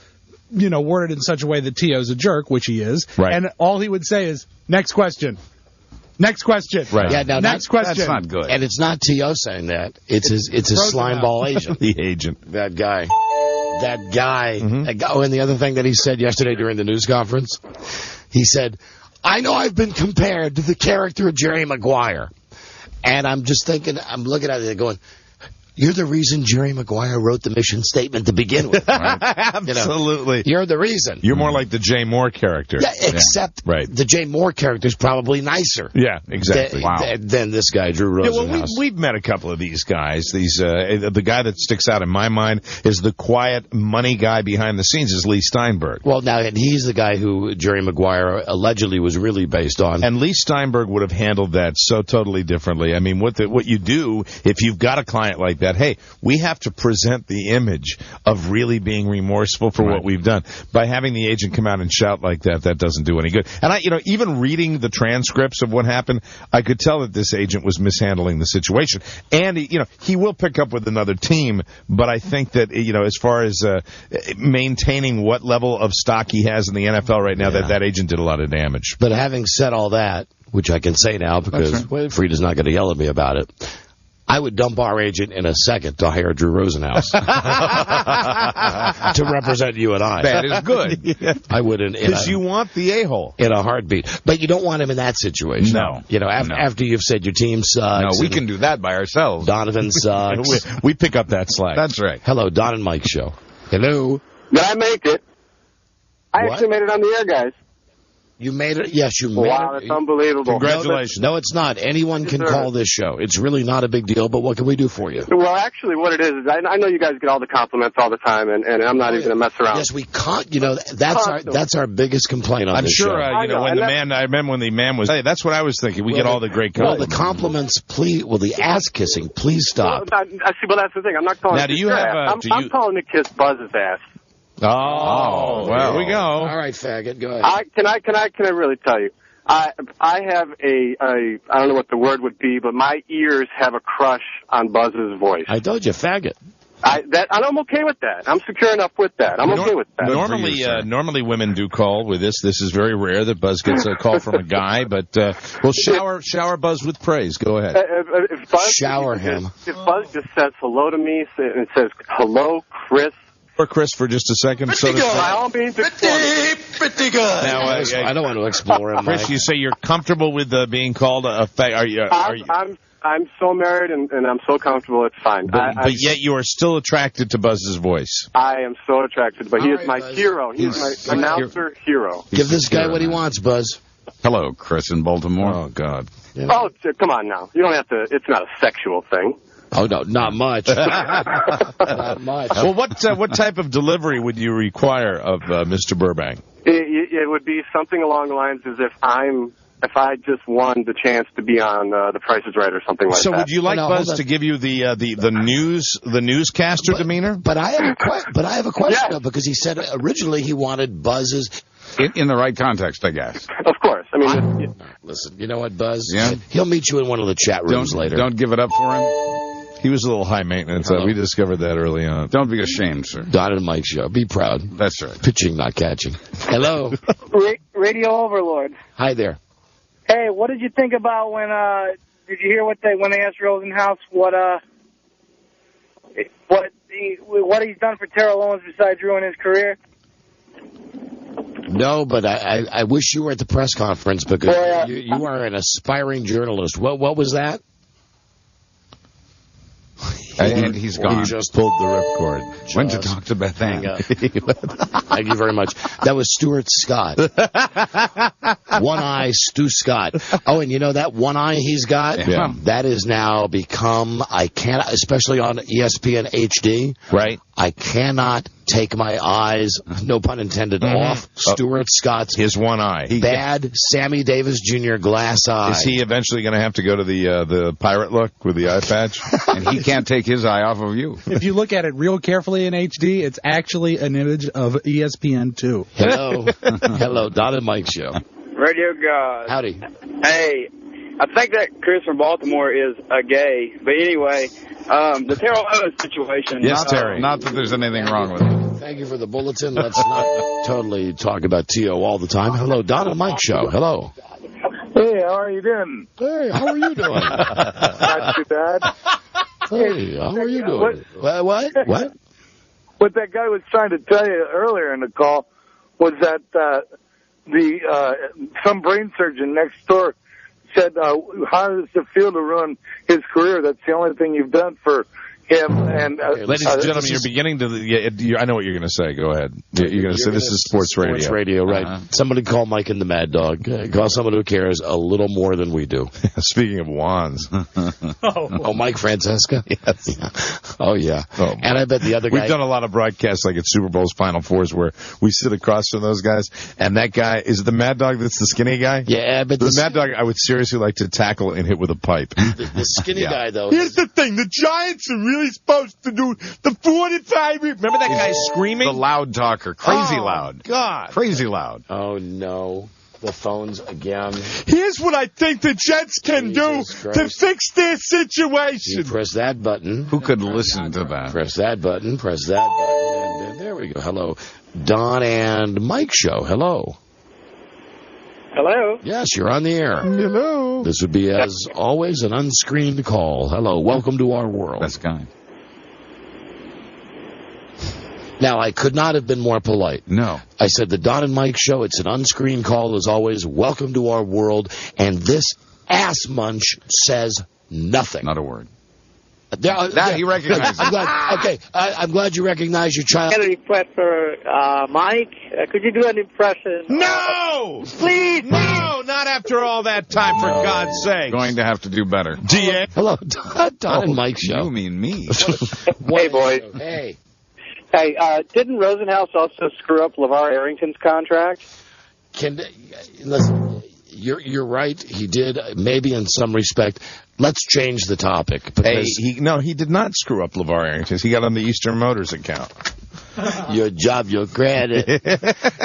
Speaker 7: worded in such a way that T.O.'s a jerk, which he is.
Speaker 6: Right.
Speaker 7: And all he would say is, next question. Next question.
Speaker 6: Right.
Speaker 4: Yeah, now
Speaker 7: next question.
Speaker 5: That's not good.
Speaker 4: And it's not T.O. saying that. It's his slimeball agent.
Speaker 6: The agent.
Speaker 4: That guy. That guy. Oh, and the other thing that he said yesterday during the news conference, he said, I know I've been compared to the character of Jerry Maguire. And I'm just thinking, I'm looking at it going, you're the reason Jerry Maguire wrote the mission statement to begin with. Right?
Speaker 6: Absolutely.
Speaker 4: You're the reason.
Speaker 6: You're more like the Jay Moore character.
Speaker 4: Yeah, except the Jay Moore character is probably nicer.
Speaker 6: Yeah, exactly.
Speaker 4: Than this guy, Drew Rosenhaus.
Speaker 6: Yeah, well, we've met a couple of these guys. The guy that sticks out in my mind is the quiet money guy behind the scenes is Lee Steinberg.
Speaker 4: Well, now, and he's the guy who Jerry Maguire allegedly was really based on.
Speaker 6: And Lee Steinberg would have handled that so totally differently. I mean, what you do if you've got a client like that, hey, we have to present the image of really being remorseful for what we've done. By having the agent come out and shout like that doesn't do any good. And even reading the transcripts of what happened, I could tell that this agent was mishandling the situation. And he will pick up with another team, but I think that as far as maintaining what level of stock he has in the NFL right now, that agent did a lot of damage.
Speaker 4: But having said all that, which I can say now because Frieda's not going to yell at me about it, I would dump our agent in a second to hire Drew Rosenhaus to represent you and I.
Speaker 5: That is good.
Speaker 4: I would
Speaker 6: because you want the a-hole
Speaker 4: in a heartbeat, but you don't want him in that situation.
Speaker 5: No,
Speaker 4: after you've said your team sucks.
Speaker 5: No, we can do that by ourselves.
Speaker 4: Donovan sucks.
Speaker 6: we pick up that slack.
Speaker 5: That's right.
Speaker 4: Hello, Don and Mike show. Hello.
Speaker 16: Did I make it? I actually made it on the air, guys.
Speaker 4: You made it? Yes, you made it.
Speaker 16: Wow, that's unbelievable.
Speaker 6: Congratulations.
Speaker 4: No, it's not. Anyone can call this show. It's really not a big deal, but what can we do for you?
Speaker 16: Well, actually, what it is I know you guys get all the compliments all the time, and I'm not even going to mess around.
Speaker 4: Yes, we can't. That's our biggest complaint on this show.
Speaker 6: I'm sure, I remember when the man was, hey, that's what I was thinking. We get all the great compliments.
Speaker 4: Well, the compliments, please, the ass-kissing, please stop.
Speaker 16: Well, that's the thing. I'm not calling
Speaker 6: now,
Speaker 16: I'm calling to kiss Buzz's ass.
Speaker 6: Oh, well, here we go.
Speaker 4: All right, faggot, go ahead.
Speaker 16: Can I really tell you? I have I don't know what the word would be, but my ears have a crush on Buzz's voice.
Speaker 4: I told you, faggot.
Speaker 16: I'm okay with that. I'm secure enough with that. I'm okay with that.
Speaker 6: Normally women do call with this. This is very rare that Buzz gets a call from a guy, but we'll shower Buzz with praise. Go ahead.
Speaker 16: If Buzz,
Speaker 4: shower him.
Speaker 16: If Buzz just says hello to me and says, hello, Chris.
Speaker 6: Or Chris for just a second.
Speaker 16: Pretty good. Pretty good.
Speaker 6: Now,
Speaker 4: I don't want to explore him.
Speaker 6: Chris, you say you're comfortable with being called a fag.
Speaker 16: I'm so married and I'm so comfortable. It's fine.
Speaker 6: But yet you are still attracted to Buzz's voice.
Speaker 16: I am so attracted, but he is my hero. He's my announcer hero.
Speaker 4: Give this guy what he wants, Buzz.
Speaker 5: Hello, Chris in Baltimore.
Speaker 6: Oh God.
Speaker 16: Yeah. Oh, come on now. You don't have to. It's not a sexual thing.
Speaker 4: Oh, no, not much. Not much.
Speaker 6: Well, what type of delivery would you require of Mr. Burbank?
Speaker 16: It would be something along the lines as if I just won the chance to be on The Price is Right or something like that.
Speaker 6: So would you like Buzz to give you the newscaster demeanor?
Speaker 4: But I have a question though, because he said originally he wanted Buzz's
Speaker 5: in the right context, I guess.
Speaker 16: Of course. I mean,
Speaker 4: listen, you know what, Buzz?
Speaker 5: Yeah?
Speaker 4: He'll meet you in one of the chat rooms later.
Speaker 5: Don't give it up for him.
Speaker 6: He was a little high maintenance. We discovered that early on.
Speaker 5: Don't be ashamed, sir.
Speaker 4: Don and Mike show. Be proud.
Speaker 5: That's right.
Speaker 4: Pitching, not catching. Hello.
Speaker 17: Radio Overlord.
Speaker 4: Hi there.
Speaker 17: Hey, what did you think about when? Did you hear when they asked Rosenhaus what he's done for Terrell Owens besides ruining his career?
Speaker 4: No, but I wish you were at the press conference because you are an aspiring journalist. What was that?
Speaker 5: And he's gone.
Speaker 6: He just pulled the ripcord.
Speaker 5: Went to talk to Beth Ann.
Speaker 4: Thank you very much. That was Stuart Scott. One Eye Stu Scott. Oh, and you know that one eye he's got?
Speaker 6: Yeah.
Speaker 4: That is now become, especially on ESPN HD.
Speaker 6: Right.
Speaker 4: I cannot take my eyes, no pun intended, off Stuart Scott's
Speaker 6: his one eye.
Speaker 4: Bad Sammy Davis Jr. glass eye.
Speaker 6: Is he eventually going to have to go to the pirate look with the eye patch?
Speaker 5: And he can't take his eye off of you.
Speaker 7: If you look at it real carefully in HD, it's actually an image of ESPN2.
Speaker 4: Hello. Hello, Don and Mike Show.
Speaker 17: Radio God.
Speaker 4: Howdy.
Speaker 17: Hey, I think that Chris from Baltimore is a gay. But anyway, the Terrell Owens situation.
Speaker 6: Yes, Terry.
Speaker 5: Not that there's anything wrong with it.
Speaker 4: Thank you for the bulletin. Let's not totally talk about T.O. all the time. Hello, Don and Mike Show. Hello.
Speaker 17: Hey, how are you doing?
Speaker 4: Hey, how are you doing?
Speaker 17: Not too bad.
Speaker 4: Hey, how are you doing? What?
Speaker 17: What that guy was trying to tell you earlier in the call was that some brain surgeon next door said, how does it feel to ruin his career? That's the only thing you've done for him. And
Speaker 6: ladies and gentlemen, you're beginning to. I know what you're going to say. Go ahead. You're going to say this is sports radio.
Speaker 4: Sports radio, right? Somebody call Mike and the Mad Dog. Call someone who cares a little more than we do.
Speaker 6: Speaking of wands.
Speaker 4: Oh, Mike Francesca?
Speaker 6: Yes.
Speaker 4: Yeah. Oh, yeah. Oh, and I bet the other guy.
Speaker 6: We've done a lot of broadcasts like at Super Bowl's Final Fours where we sit across from those guys, and that guy, is it the Mad Dog that's the skinny guy?
Speaker 4: Yeah, but
Speaker 6: the Mad Dog I would seriously like to tackle and hit with a pipe.
Speaker 4: The skinny guy, though.
Speaker 6: Here's the thing. The Giants are really supposed to do the 45. Remember that guy screaming?
Speaker 5: The loud talker. Crazy loud.
Speaker 6: God.
Speaker 5: Crazy loud.
Speaker 4: Oh, no. The phones again.
Speaker 6: Here's what I think the Jets can do to fix their situation.
Speaker 4: You press that button.
Speaker 5: Who could listen to that?
Speaker 4: Press that button. Press that button. And there we go. Hello. Don and Mike Show. Hello.
Speaker 17: Hello?
Speaker 4: Yes, you're on the air.
Speaker 6: Hello.
Speaker 4: This would be, as always, an unscreened call. Hello. Welcome to our world.
Speaker 5: Best guy.
Speaker 4: Now, I could not have been more polite.
Speaker 5: No.
Speaker 4: I said, the Don and Mike Show, it's an unscreened call, as always. Welcome to our world. And this ass munch says nothing.
Speaker 5: Not a word.
Speaker 4: That
Speaker 5: he recognizes.
Speaker 4: I'm glad you recognize your child.
Speaker 18: I had a request for Mike. Could you do an impression?
Speaker 6: No!
Speaker 18: Please!
Speaker 6: No, not after all that time, for God's sake.
Speaker 5: Going to have to do better.
Speaker 6: DA?
Speaker 4: Hello, Don and Mike Show.
Speaker 5: You mean me.
Speaker 18: Hey, boys.
Speaker 4: Hey.
Speaker 18: Hey, didn't Rosenhaus also screw up LeVar Arrington's contract?
Speaker 4: Listen, you're right. He did, maybe in some respect. Let's change the topic. Because
Speaker 6: he did not screw up LeVar Arrington. He got on the Eastern Motors account.
Speaker 4: Your job, your credit.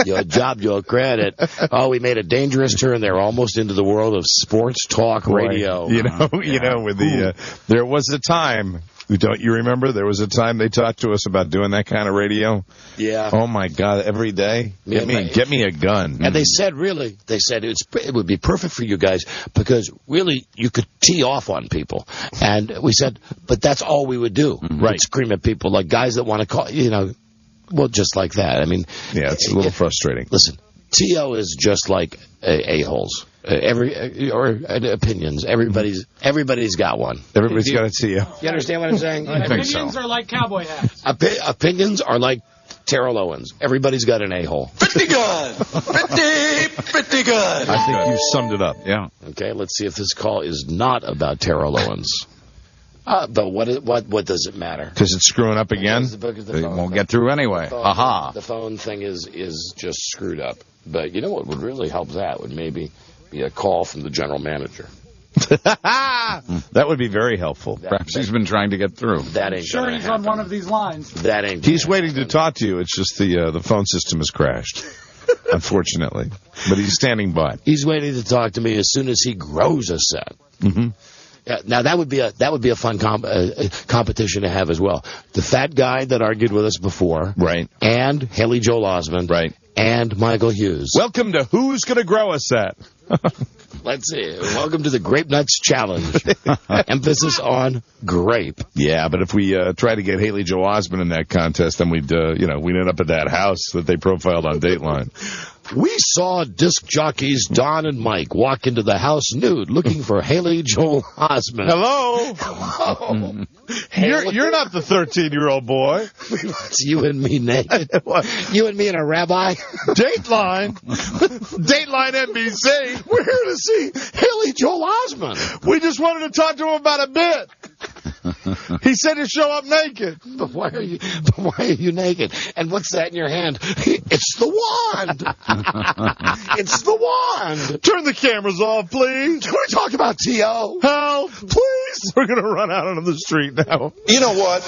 Speaker 4: Your job, your credit. Oh, we made a dangerous turn there, almost into the world of sports talk radio.
Speaker 6: You know, with there was a time. Don't you remember? There was a time they talked to us about doing that kind of radio.
Speaker 4: Yeah.
Speaker 6: Oh my God! Every day, get me a gun.
Speaker 4: And they said it would be perfect for you guys because really you could tee off on people. And we said, but that's all we would do.
Speaker 6: Right.
Speaker 4: We'd scream at people like guys that want to call. Well, just like that. I mean,
Speaker 6: yeah, it's a little frustrating.
Speaker 4: Listen, T.O. is just like a-holes. Opinions. Everybody's got one.
Speaker 6: Everybody's got a T.O.
Speaker 4: You understand what I'm saying?
Speaker 7: Opinions are like cowboy hats.
Speaker 4: Opinions are like Terrell Owens. Everybody's got an a-hole.
Speaker 3: Pretty good. Pretty good.
Speaker 6: I think you summed it up.
Speaker 5: Yeah.
Speaker 4: Okay, let's see if this call is not about Terrell Owens. But what does it matter?
Speaker 6: Because it's screwing up again?
Speaker 5: It won't get through anyway. Aha.
Speaker 4: The phone thing is just screwed up. But you know what would really help that would maybe be a call from the general manager.
Speaker 6: That would be very helpful.
Speaker 5: Perhaps he's been trying to get through.
Speaker 4: That ain't
Speaker 7: sure he's on one of these lines.
Speaker 4: That ain't.
Speaker 6: He's waiting to talk to you. It's just the phone system has crashed, unfortunately. But he's standing by.
Speaker 4: He's waiting to talk to me as soon as he grows a set.
Speaker 6: Mm-hmm.
Speaker 4: Yeah, now that would be a fun competition to have as well. The fat guy that argued with us before,
Speaker 6: right? And
Speaker 4: Haley Joel Osment,
Speaker 6: right?
Speaker 4: And Michael Hughes.
Speaker 6: Welcome to Who's Gonna Grow a Set.
Speaker 4: Let's see. Welcome to the Grape Nuts Challenge. Emphasis on grape.
Speaker 6: Yeah, but if we try to get Haley Joel Osment in that contest, then we'd end up at that house that they profiled on Dateline.
Speaker 4: We saw disc jockeys Don and Mike walk into the house nude looking for Haley Joel Osment.
Speaker 6: Hello?
Speaker 4: Hello?
Speaker 6: You're not the 13-year-old boy.
Speaker 4: It's you and me naked. You and me and a rabbi.
Speaker 6: Dateline. Dateline NBC.
Speaker 4: We're here to see Haley Joel Osment.
Speaker 6: We just wanted to talk to him about a bit. He said to show up naked.
Speaker 4: But why are you naked? And what's that in your hand? It's the wand. It's the wand.
Speaker 6: Turn the cameras off, please.
Speaker 4: Can we talk about T.O.?
Speaker 6: Help, please. We're going to run out onto the street now.
Speaker 3: You know what?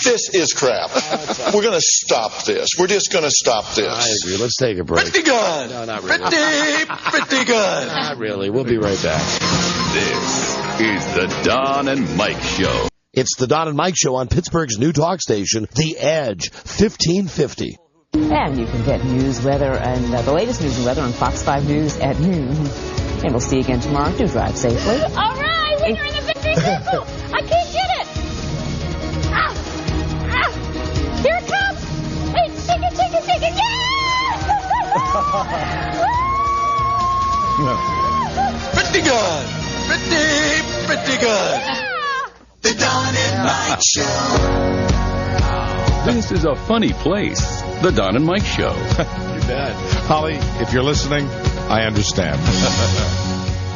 Speaker 3: This is crap. We're going to stop this. We're just going to stop this.
Speaker 4: I agree. Let's take a break.
Speaker 3: Pretty good.
Speaker 4: No, not really.
Speaker 3: Pretty good.
Speaker 4: Not really. We'll be right back.
Speaker 1: This is the Don and Mike Show.
Speaker 4: It's the Don and Mike Show on Pittsburgh's new talk station, The Edge, 1550.
Speaker 19: And you can get news, weather, and the latest news and weather on Fox 5 News at noon. And we'll see you again tomorrow. Do drive safely.
Speaker 20: All right, winner in the victory circle. I can't get it. Here it comes. Hey, take it. Yeah!
Speaker 3: Pretty good. Pretty good. The Don and Mike Show.
Speaker 1: This is a funny place. The Don and Mike Show.
Speaker 6: You bet. Holly, if you're listening, I understand.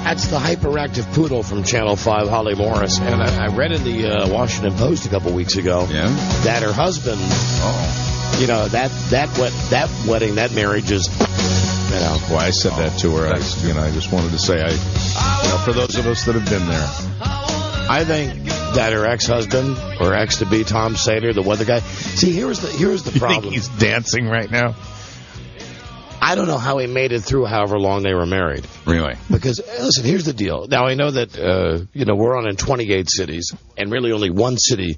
Speaker 4: That's the hyperactive poodle from Channel 5, Holly Morris. And I read in the Washington Post a couple weeks ago that her husband, that wedding, that marriage is,
Speaker 6: Well, I said that to her. I just wanted to say, for those of us that have been there.
Speaker 4: I think that her ex-husband or ex-to-be Tom Sater, the weather guy. See, here's the problem.
Speaker 6: You think he's dancing right now?
Speaker 4: I don't know how he made it through however long they were married.
Speaker 5: Really?
Speaker 4: Because, listen, here's the deal. Now, I know that, we're on in 28 cities, and really only one city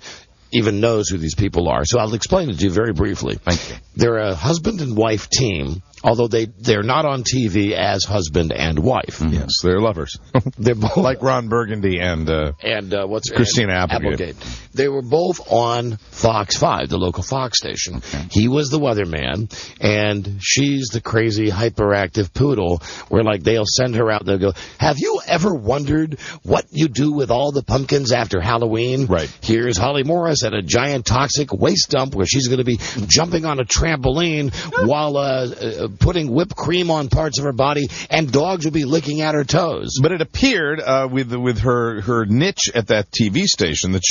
Speaker 4: even knows who these people are. So I'll explain it to you very briefly.
Speaker 5: Thank you.
Speaker 4: They're a husband and wife team, although they're not on TV as husband and wife.
Speaker 6: Mm-hmm. Yes, they're lovers.
Speaker 4: They're both
Speaker 6: like Ron Burgundy and Christina Applegate.
Speaker 4: They were both on Fox 5, the local Fox station. Okay. He was the weatherman, and she's the crazy, hyperactive poodle, where, they'll send her out and they'll go, have you ever wondered what you do with all the pumpkins after Halloween?
Speaker 6: Right.
Speaker 4: Here's Holly Morris at a giant toxic waste dump where she's going to be jumping on a trampoline while putting whipped cream on parts of her body, and dogs will be licking at her toes.
Speaker 6: But it appeared with her niche at that TV station that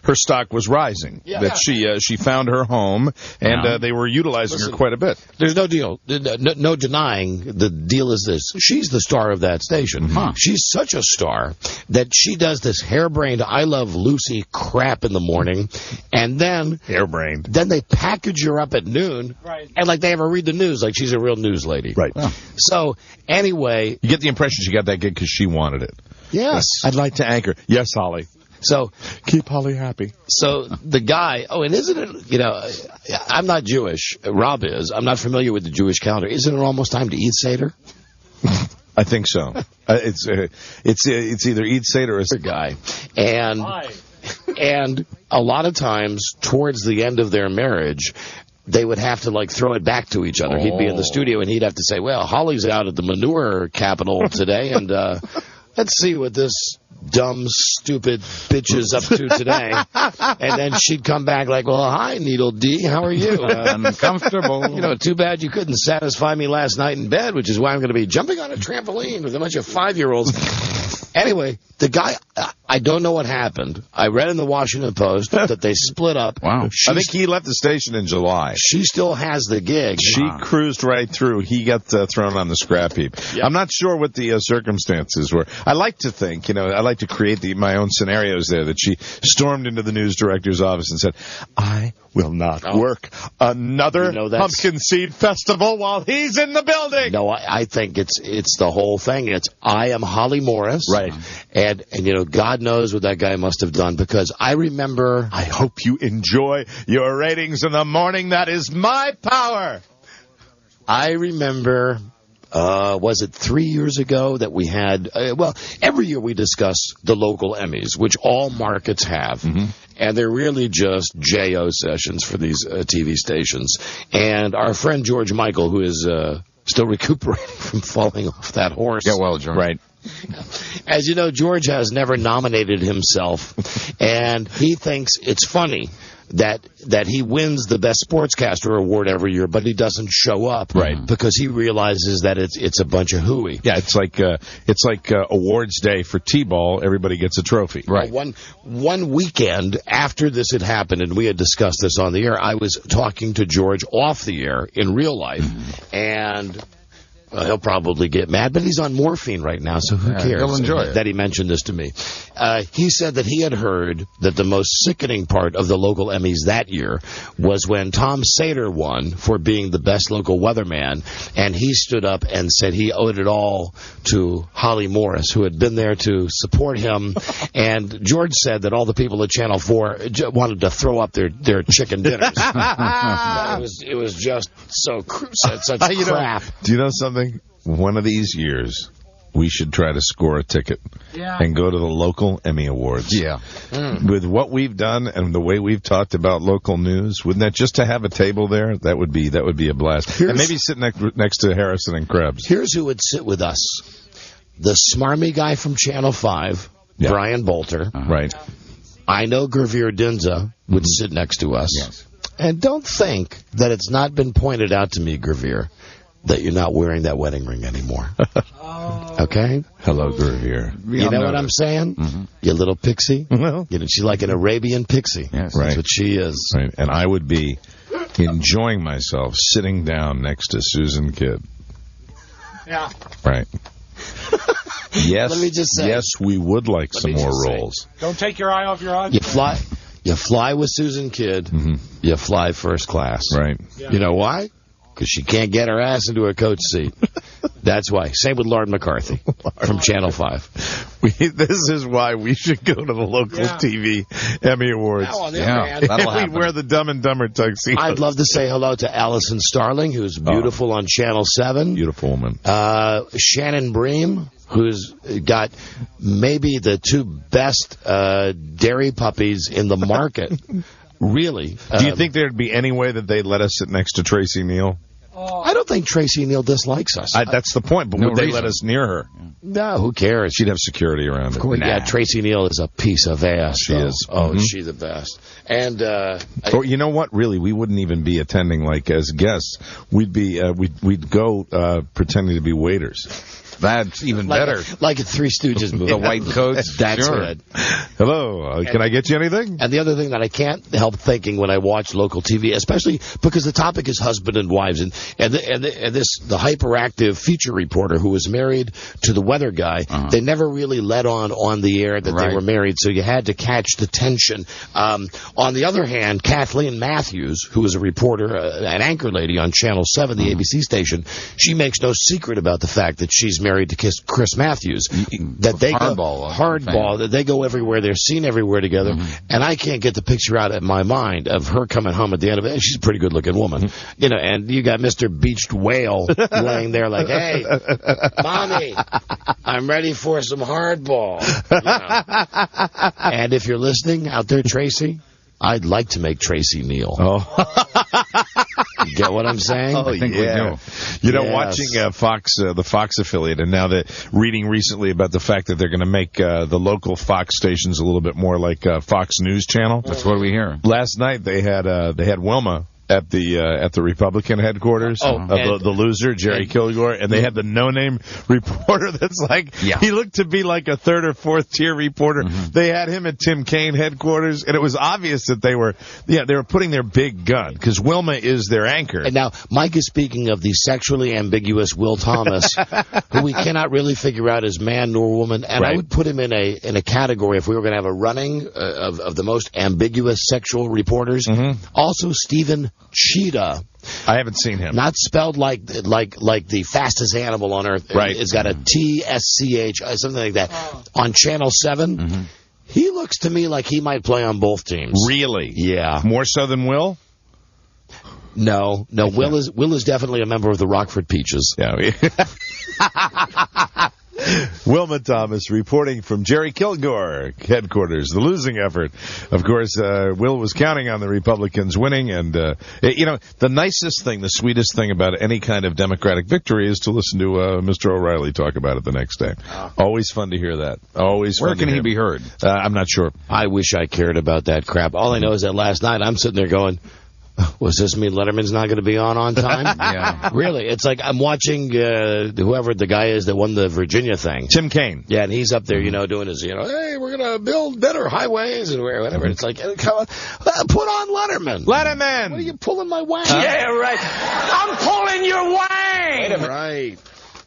Speaker 6: her stock was rising. Yeah. That she found her home, and they were utilizing her quite a bit.
Speaker 4: There's no deal, no denying. The deal is this: she's the star of that station.
Speaker 5: Huh.
Speaker 4: She's such a star that she does this harebrained "I Love Lucy" crap in the morning, and then
Speaker 6: harebrained.
Speaker 4: Then they package her up at noon, right? And they have her read the news like she's a real news lady,
Speaker 6: right? Oh.
Speaker 4: So anyway,
Speaker 6: you get the impression she got that gig because she wanted it.
Speaker 4: Yes,
Speaker 6: I'd like to anchor. Yes, Holly.
Speaker 4: So
Speaker 6: keep Holly happy.
Speaker 4: So the guy, and isn't it, I'm not Jewish. Rob is. I'm not familiar with the Jewish calendar. Isn't it almost time to eat Seder?
Speaker 6: I think so. It's either eat Seder or a
Speaker 4: guy. And a lot of times towards the end of their marriage, they would have to throw it back to each other. He'd be in the studio and he'd have to say, well, Holly's out at the manure capital today, and let's see what this dumb, stupid bitch is up to today. And then she'd come back well, hi, Needle D, how are you?
Speaker 5: Uncomfortable.
Speaker 4: Too bad you couldn't satisfy me last night in bed, which is why I'm going to be jumping on a trampoline with a bunch of 5-year-olds. Anyway, the guy, I don't know what happened. I read in the Washington Post that they split up.
Speaker 6: Wow. I think he left the station in July.
Speaker 4: She still has the gig.
Speaker 6: She cruised right through. He got thrown on the scrap heap. Yep. I'm not sure what the circumstances were. I like to think, I like to create my own scenarios there, that she stormed into the news director's office and said, I will not work another pumpkin seed festival while he's in the building.
Speaker 4: No, I think it's the whole thing. It's, I am Holly Morris.
Speaker 6: Right.
Speaker 4: And God knows what that guy must have done, because I remember.
Speaker 6: I hope you enjoy your ratings in the morning. That is my power.
Speaker 4: I remember, was it 3 years ago that we had, every year we discuss the local Emmys, which all markets have. Mm-hmm. And they're really just J.O. sessions for these TV stations. And our friend George Michael, who is Still recuperating from falling off that horse.
Speaker 5: Get well, George.
Speaker 6: Right.
Speaker 4: As you know, George has never nominated himself, and he thinks it's funny that he wins the Best Sportscaster Award every year, but he doesn't show up,
Speaker 6: right?
Speaker 4: Because he realizes that it's a bunch of hooey.
Speaker 6: Yeah, it's like awards day for T-ball. Everybody gets a trophy,
Speaker 4: right? One weekend after this had happened, and we had discussed this on the air, I was talking to George off the air in real life, and he'll probably get mad, but he's on morphine right now, so who cares?
Speaker 5: He'll enjoy it.
Speaker 4: That he mentioned this to me. He said that he had heard that the most sickening part of the local Emmys that year was when Tom Sater won for being the best local weatherman, and he stood up and said he owed it all to Holly Morris, who had been there to support him. And George said that all the people at Channel 4 wanted to throw up their chicken dinners. It was just such crap.
Speaker 6: Do you know something? One of these years, we should try to score a ticket and go to the local Emmy Awards.
Speaker 5: Yeah.
Speaker 6: With what we've done and the way we've talked about local news, wouldn't that just to have a table there? That would be a blast. And maybe sit next to Harrison and Krebs.
Speaker 4: Here's who would sit with us: the smarmy guy from Channel 5, Brian Bolter.
Speaker 6: Right.
Speaker 4: I know Gurveer Dinza would sit next to us.
Speaker 5: Yes.
Speaker 4: And don't think that it's not been pointed out to me, Gurveer, that you're not wearing that wedding ring anymore. Okay?
Speaker 6: Hello, Gurveer.
Speaker 4: You know what I'm saying?
Speaker 5: Mm-hmm.
Speaker 4: You little pixie?
Speaker 6: Well,
Speaker 4: she's like an Arabian pixie.
Speaker 5: Yes.
Speaker 6: Right.
Speaker 4: That's what she is.
Speaker 6: Right. And I would be enjoying myself sitting down next to Susan Kidd.
Speaker 7: Yeah.
Speaker 6: Right. Yes.
Speaker 4: Let me just say.
Speaker 6: Yes, we would like some more rolls.
Speaker 7: Don't take your eye off your audience.
Speaker 4: You fly with Susan Kidd. Mm-hmm. You fly first class.
Speaker 6: Right.
Speaker 7: Yeah.
Speaker 4: You know why? Because she can't get her ass into a coach seat. That's why. Same with Lord McCarthy from Channel 5.
Speaker 6: This is why we should go to the local TV Emmy Awards.
Speaker 4: Now, on the other hand,
Speaker 6: we'd wear the Dumb and Dumber tuxedos.
Speaker 4: I'd love to say hello to Allison Starling, who's beautiful on Channel 7.
Speaker 6: Beautiful woman.
Speaker 4: Shannon Bream, who's got maybe the two best dairy puppies in the market. Really.
Speaker 6: Do you think there'd be any way that they'd let us sit next to Tracy Neal?
Speaker 4: I don't think Tracy Neal dislikes us.
Speaker 6: That's the point, but would they let us near her?
Speaker 4: No, who cares?
Speaker 6: She'd have security around her.
Speaker 4: Yeah, Tracy Neal is a piece of ass.
Speaker 6: She is.
Speaker 4: Oh, she's the best. And
Speaker 6: or you know what? Really, we wouldn't even be attending like as guests. We'd be we'd go pretending to be waiters.
Speaker 5: That's even better.
Speaker 4: Like a Three Stooges movie.
Speaker 5: The white coats.
Speaker 4: That's good.
Speaker 6: Hello, can I get you anything?
Speaker 4: And the other thing that I can't help thinking when I watch local TV, especially because the topic is husband and wives, and the hyperactive feature reporter who was married to the weather guy, they never really let on the air that they were married, so you had to catch the tension. On the other hand, Kathleen Matthews, who is a reporter, an anchor lady on Channel 7, the ABC station, she makes no secret about the fact that she's married to Chris Matthews, that they hardball, that they go everywhere, they're seen everywhere together, and I can't get the picture out of my mind of her coming home at the end of it. And she's a pretty good looking woman, and you got Mr. Beached Whale laying there like, hey, mommy, I'm ready for some hardball. And if you're listening out there, Tracy, I'd like to make Tracy Neal. You get what I'm saying?
Speaker 5: I think we do.
Speaker 6: You know, watching Fox, the Fox affiliate, and now reading recently about the fact that they're going to make the local Fox stations a little bit more like Fox News Channel.
Speaker 5: That's what we hear.
Speaker 6: Last night they had Wilma at the Republican headquarters, the loser, Jerry Kilgore, and they had the no-name reporter that's like, he looked to be like a third or fourth tier reporter. They had him at Tim Kaine headquarters, and it was obvious that they were putting their big gun, because Wilma is their anchor.
Speaker 4: And now, Mike is speaking of the sexually ambiguous Will Thomas, who we cannot really figure out as man nor woman, and I would put him in a category, if we were going to have a running of the most ambiguous sexual reporters. Also, Stephen Cheetah.
Speaker 6: I haven't seen him.
Speaker 4: Not spelled like the fastest animal on earth.
Speaker 6: Right.
Speaker 4: It's got a TSCH, something like that. On Channel 7, he looks to me like he might play on both teams.
Speaker 6: Really?
Speaker 4: Yeah.
Speaker 6: More so than Will?
Speaker 4: No. Will is definitely a member of the Rockford Peaches.
Speaker 6: Yeah. Wilma Thomas reporting from Jerry Kilgore headquarters, the losing effort. Of course, Will was counting on the Republicans winning, and, the nicest thing, the sweetest thing about any kind of Democratic victory is to listen to Mr. O'Reilly talk about it the next day. Always fun to hear that. Always
Speaker 5: Where
Speaker 6: fun to
Speaker 5: can
Speaker 6: hear.
Speaker 5: he be heard?
Speaker 6: I'm not sure.
Speaker 4: I wish I cared about that crap. All I know is that last night I'm sitting there going, was this mean Letterman's not going to be on time?
Speaker 5: Yeah.
Speaker 4: Really, it's like I'm watching whoever the guy is that won the Virginia thing.
Speaker 6: Tim Kaine.
Speaker 4: Yeah, and he's up there, doing his, hey, we're going to build better highways and whatever. And it's like, put on Letterman.
Speaker 6: Letterman!
Speaker 4: What are you pulling my wang?
Speaker 3: Yeah, right. I'm pulling your wang!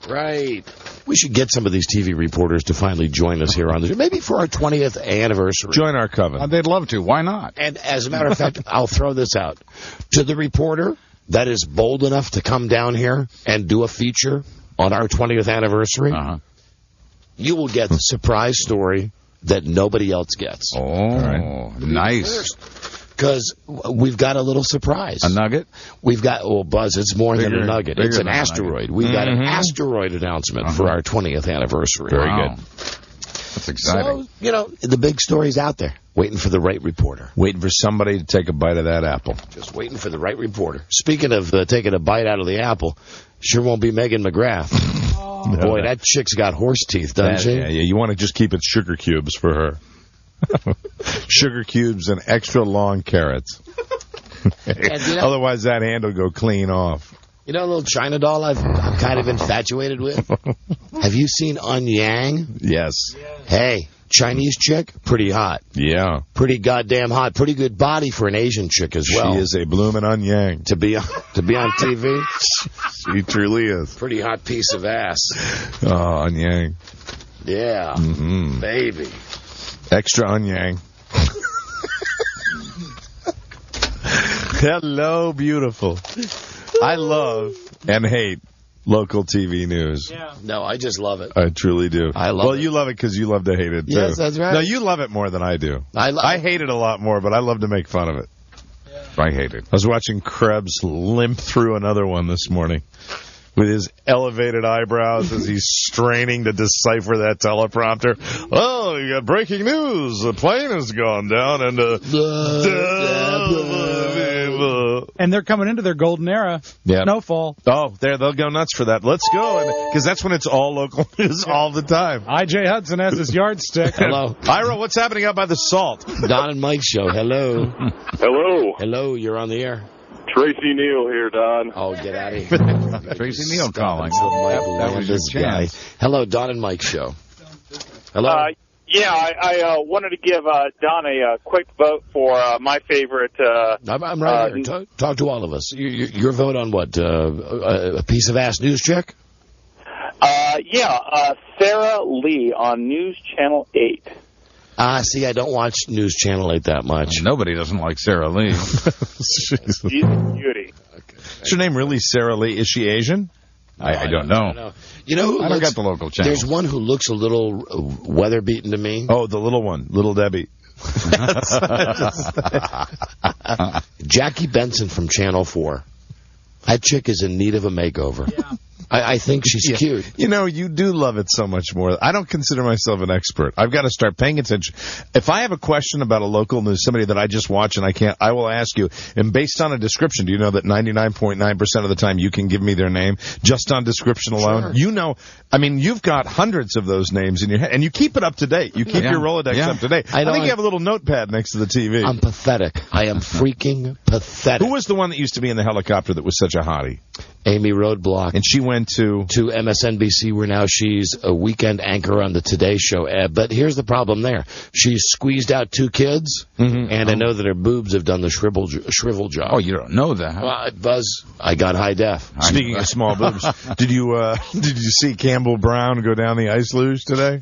Speaker 4: Right. We should get some of these TV reporters to finally join us here on the show. Maybe for our 20th anniversary.
Speaker 6: Join our coven.
Speaker 5: They'd love to. Why not?
Speaker 4: And as a matter of fact, I'll throw this out. To the reporter that is bold enough to come down here and do a feature on our 20th anniversary, you will get the surprise story that nobody else gets.
Speaker 5: Oh, nice.
Speaker 4: Because we've got a little surprise.
Speaker 5: A nugget?
Speaker 4: We've got, Buzz, it's more than a nugget. It's an
Speaker 5: than a
Speaker 4: asteroid. We've got an asteroid announcement for our 20th anniversary.
Speaker 5: Very good. That's exciting.
Speaker 4: So, the big story's out there, waiting for the right reporter.
Speaker 6: Waiting for somebody to take a bite of that apple.
Speaker 4: Just waiting for the right reporter. Speaking of taking a bite out of the apple, sure won't be Megan McGrath. Boy, that chick's got horse teeth, doesn't she?
Speaker 6: Yeah, you want to just keep it sugar cubes for her. Sugar cubes and extra long carrots. Otherwise, that hand will go clean off.
Speaker 4: You know a little China doll I'm kind of infatuated with? Have you seen Un Yang?
Speaker 6: Yes.
Speaker 4: Hey, Chinese chick, pretty hot.
Speaker 6: Yeah.
Speaker 4: Pretty goddamn hot. Pretty good body for an Asian chick as well.
Speaker 6: She is a bloomin' Un Yang.
Speaker 4: To be on TV?
Speaker 6: She truly is.
Speaker 4: Pretty hot piece of ass.
Speaker 6: Oh, Un Yang.
Speaker 4: Yeah. Baby.
Speaker 6: Extra Un Yang. Hello, beautiful. I love and hate local TV news.
Speaker 4: Yeah. No, I just love it.
Speaker 6: I truly do.
Speaker 4: I love it.
Speaker 6: Well, you love it because you love to hate it, too.
Speaker 4: Yes, that's right.
Speaker 6: No, you love it more than I do. I hate it a lot more, but I love to make fun of it.
Speaker 5: Yeah. I hate it.
Speaker 6: I was watching Krebs limp through another one this morning with his elevated eyebrows as he's straining to decipher that teleprompter. Oh, you got breaking news. A plane has gone down and
Speaker 7: and they're coming into their golden era.
Speaker 6: Yep.
Speaker 7: Snowfall.
Speaker 6: Oh, they'll go nuts for that. Let's go. Because that's when it's all local news all the time.
Speaker 7: I.J. Hudson has his yardstick.
Speaker 4: Hello.
Speaker 6: Ira, what's happening out by the salt?
Speaker 4: Don and Mike show. Hello.
Speaker 21: Hello.
Speaker 4: Hello, you're on the air.
Speaker 21: Tracy Neal here, Don.
Speaker 4: Oh, get out of here.
Speaker 5: Tracy Neal calling.
Speaker 4: That was this guy. Hello, Don and Mike show. Hello.
Speaker 18: I wanted to give Don a quick vote for my favorite.
Speaker 4: I'm right here. Talk to all of us. Your vote on what? A piece of ass news chick?
Speaker 18: Sarah Lee on News Channel 8.
Speaker 4: See, I don't watch News Channel 8 that much.
Speaker 5: Nobody doesn't like Sarah Lee.
Speaker 18: She's a beauty.
Speaker 6: Okay. Is her name really Sarah Lee? Is she Asian?
Speaker 5: I don't know.
Speaker 4: You know who
Speaker 5: I don't got the local channel.
Speaker 4: There's one who looks a little weather-beaten to me.
Speaker 6: Oh, the little one. Little Debbie.
Speaker 4: Jackie Benson from Channel 4. That chick is in need of a makeover. Yeah. I think she's cute.
Speaker 6: You know, you do love it so much more. I don't consider myself an expert. I've got to start paying attention. If I have a question about a local news, somebody that I just watch and I will ask you, and based on a description, do you know that 99.9% of the time you can give me their name just on description alone? Sure. You know, I mean, you've got hundreds of those names in your head, and you keep it up to date. You keep your Rolodex up to date. I think you have a little notepad next to the TV.
Speaker 4: I'm pathetic. I am freaking pathetic.
Speaker 6: Who was the one that used to be in the helicopter that was such a hottie?
Speaker 4: Amy Roadblock.
Speaker 6: And she went to
Speaker 4: MSNBC, where now she's a weekend anchor on the Today Show. But here's the problem there. She's squeezed out 2 kids, and I know that her boobs have done the shrivel job.
Speaker 5: Oh, you don't know that.
Speaker 4: Well, Buzz, I got high def.
Speaker 6: Speaking of small boobs, did you see Campbell Brown go down the ice luge today?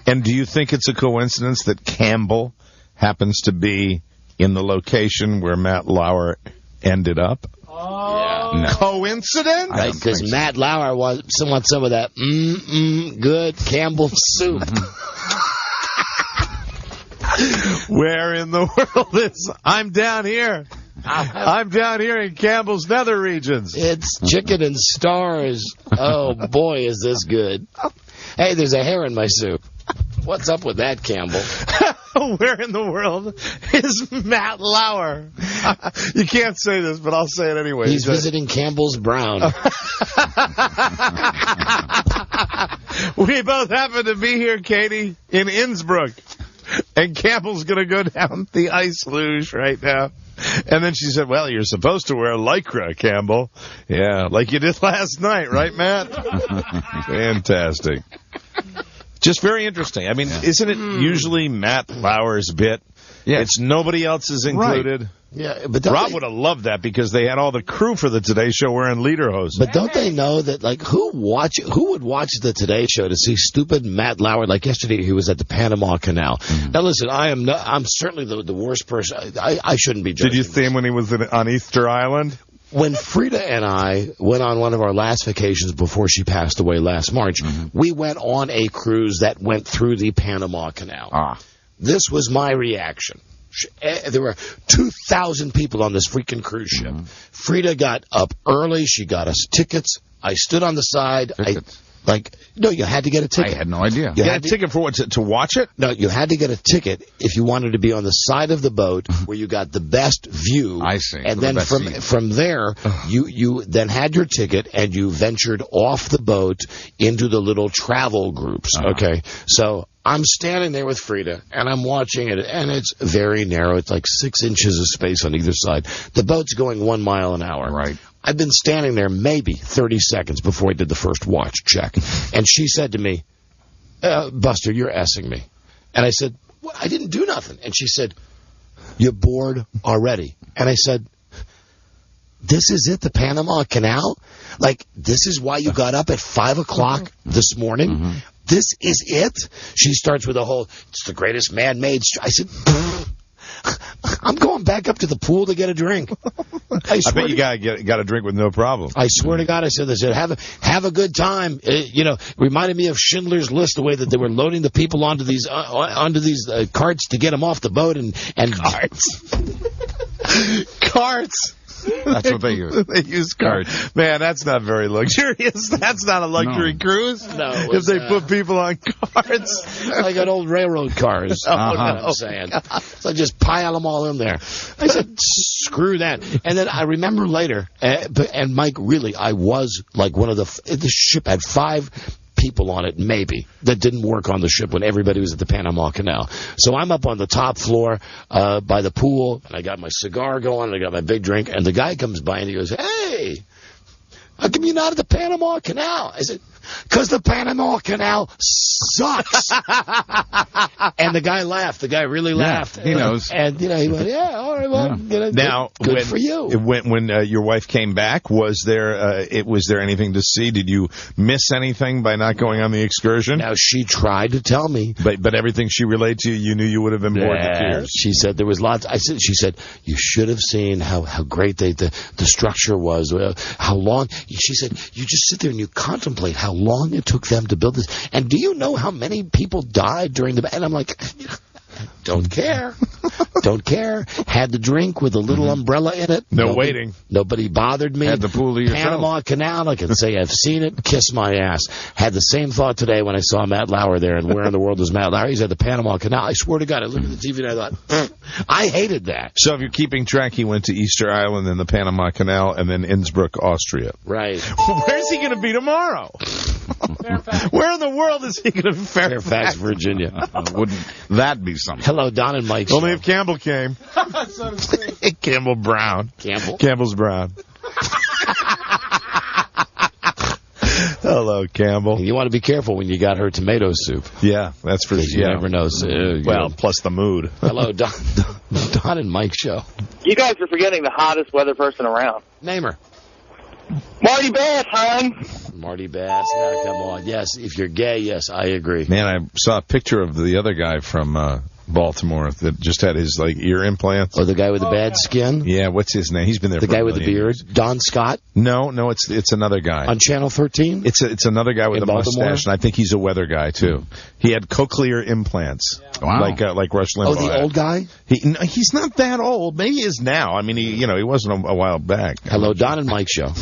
Speaker 6: And do you think it's a coincidence that Campbell happens to be in the location where Matt Lauer ended up?
Speaker 4: Yeah.
Speaker 6: No. Coincidence?
Speaker 4: Right, because Matt Lauer wants some of that good Campbell soup.
Speaker 6: Where in the world is... I'm down here. I'm down here in Campbell's nether regions.
Speaker 4: It's chicken and stars. Oh, boy, is this good. Hey, there's a hair in my soup. What's up with that, Campbell?
Speaker 6: Where in the world is Matt Lauer? You can't say this, but I'll say it anyway.
Speaker 4: He's visiting Campbell's Brown.
Speaker 6: We both happen to be here, Katie, in Innsbruck. And Campbell's going to go down the ice luge right now. And then she said, well, you're supposed to wear Lycra, Campbell. Yeah, like you did last night, right, Matt? Fantastic. Just very interesting. I mean, isn't it usually Matt Lauer's bit? Yeah. It's nobody else's included.
Speaker 4: Right. Yeah, but
Speaker 6: Rob would have loved that because they had all the crew for the Today Show wearing lederhosen.
Speaker 4: But don't they know that, like, who would watch the Today Show to see stupid Matt Lauer? Like yesterday, he was at the Panama Canal. Mm-hmm. Now, listen, I'm certainly the worst person. I shouldn't be judging.
Speaker 6: Did you see him when he was on Easter Island?
Speaker 4: When Frida and I went on one of our last vacations before she passed away last March, we went on a cruise that went through the Panama Canal. This was my reaction. There were 2,000 people on this freaking cruise ship. Frida got up early. She got us tickets. I stood on the side. No, you had to get a ticket.
Speaker 5: I had no idea.
Speaker 6: You had a ticket for what? To watch it?
Speaker 4: No, you had to get a ticket if you wanted to be on the side of the boat where you got the best view.
Speaker 5: I see.
Speaker 4: And then from there, you then had your ticket and you ventured off the boat into the little travel groups. Okay, so I'm standing there with Frida, and I'm watching it, and it's very narrow. It's like 6 inches of space on either side. The boat's going 1 mile an hour.
Speaker 5: Right.
Speaker 4: I've been standing there maybe 30 seconds before I did the first watch check. And she said to me, Buster, you're S-ing me. And I said, well, I didn't do nothing. And she said, you're bored already. And I said, this is it, the Panama Canal? Like, this is why you got up at 5 o'clock this morning? This is it? She starts with a whole, it's the greatest man-made... I said, I'm going back up to the pool to get a drink.
Speaker 5: I bet you got a drink with no problem.
Speaker 4: I swear to God, I said this. Have a good time. Reminded me of Schindler's List, the way that they were loading the people onto these carts to get them off the boat and carts. Carts.
Speaker 5: That's what they use.
Speaker 6: They use carts. Man, that's not very luxurious. That's not a luxury cruise.
Speaker 4: No.
Speaker 6: If they put people on carts.
Speaker 4: Like on old railroad cars. You know what I'm saying? So just pile them all in there. I said, screw that. And then I remember later, and Mike, really, I was like one of the ship had 5 people on it, maybe, that didn't work on the ship when everybody was at the Panama Canal. So I'm up on the top floor by the pool, and I got my cigar going, and I got my big drink, and the guy comes by and he goes, hey, how come you're not at the Panama Canal? I said, because the Panama Canal sucks. And the guy laughed. The guy really laughed.
Speaker 5: He knows.
Speaker 4: And, he went, yeah, all right, well,
Speaker 6: now,
Speaker 4: good for you.
Speaker 6: When your wife came back, was there anything to see? Did you miss anything by not going on the excursion?
Speaker 4: Now, she tried to tell me.
Speaker 6: But everything she relayed to you knew you would have been bored to tears.
Speaker 4: She said there was lots. She said, you should have seen how great the structure was, how long. She said, you just sit there and you contemplate how long it took them to build this. And do you know how many people died during the... And I'm like, don't care. Don't care. Had the drink with a little umbrella in it.
Speaker 6: Waiting.
Speaker 4: Nobody bothered me.
Speaker 5: Had the pool to yourself.
Speaker 4: Panama Canal, I can say I've seen it. Kiss my ass. Had the same thought today when I saw Matt Lauer there. And where in the world is Matt Lauer? He's at the Panama Canal. I swear to God, I looked at the TV and I thought, I hated that.
Speaker 6: So if you're keeping track, he went to Easter Island, then the Panama Canal, and then Innsbruck, Austria.
Speaker 4: Right.
Speaker 6: Where's he going to be tomorrow? Where in the world is he going to be?
Speaker 4: Fairfax, Virginia.
Speaker 5: Wouldn't that be something?
Speaker 4: Hello, Don and Mike.
Speaker 6: Only if Campbell came. Campbell Brown. Campbell's Brown. Hello, Campbell.
Speaker 4: You want to be careful when you got her tomato soup.
Speaker 6: Yeah, that's for
Speaker 4: you never know.
Speaker 6: Plus the mood.
Speaker 4: Hello, Don and Mike show.
Speaker 18: You guys are forgetting the hottest weather person around.
Speaker 4: Name her.
Speaker 18: Marty Bass, hon.
Speaker 4: Marty Bass. Now, come on. Yes, if you're gay, yes, I agree.
Speaker 6: Man, I saw a picture of the other guy from Baltimore that just had his ear implants.
Speaker 4: Oh, the guy with the bad skin?
Speaker 6: Yeah, what's his name? He's been there
Speaker 4: the
Speaker 6: for
Speaker 4: guy with the beard?
Speaker 6: Years.
Speaker 4: Don Scott?
Speaker 6: No, it's another guy.
Speaker 4: On Channel 13?
Speaker 6: It's another guy with a mustache, and I think he's a weather guy, too. He had cochlear implants.
Speaker 5: Wow.
Speaker 6: Like Rush Limbaugh.
Speaker 4: Oh, the old guy?
Speaker 6: He's not that old. Maybe he is now. I mean, he wasn't a while back.
Speaker 4: Hello, Don and Mike show.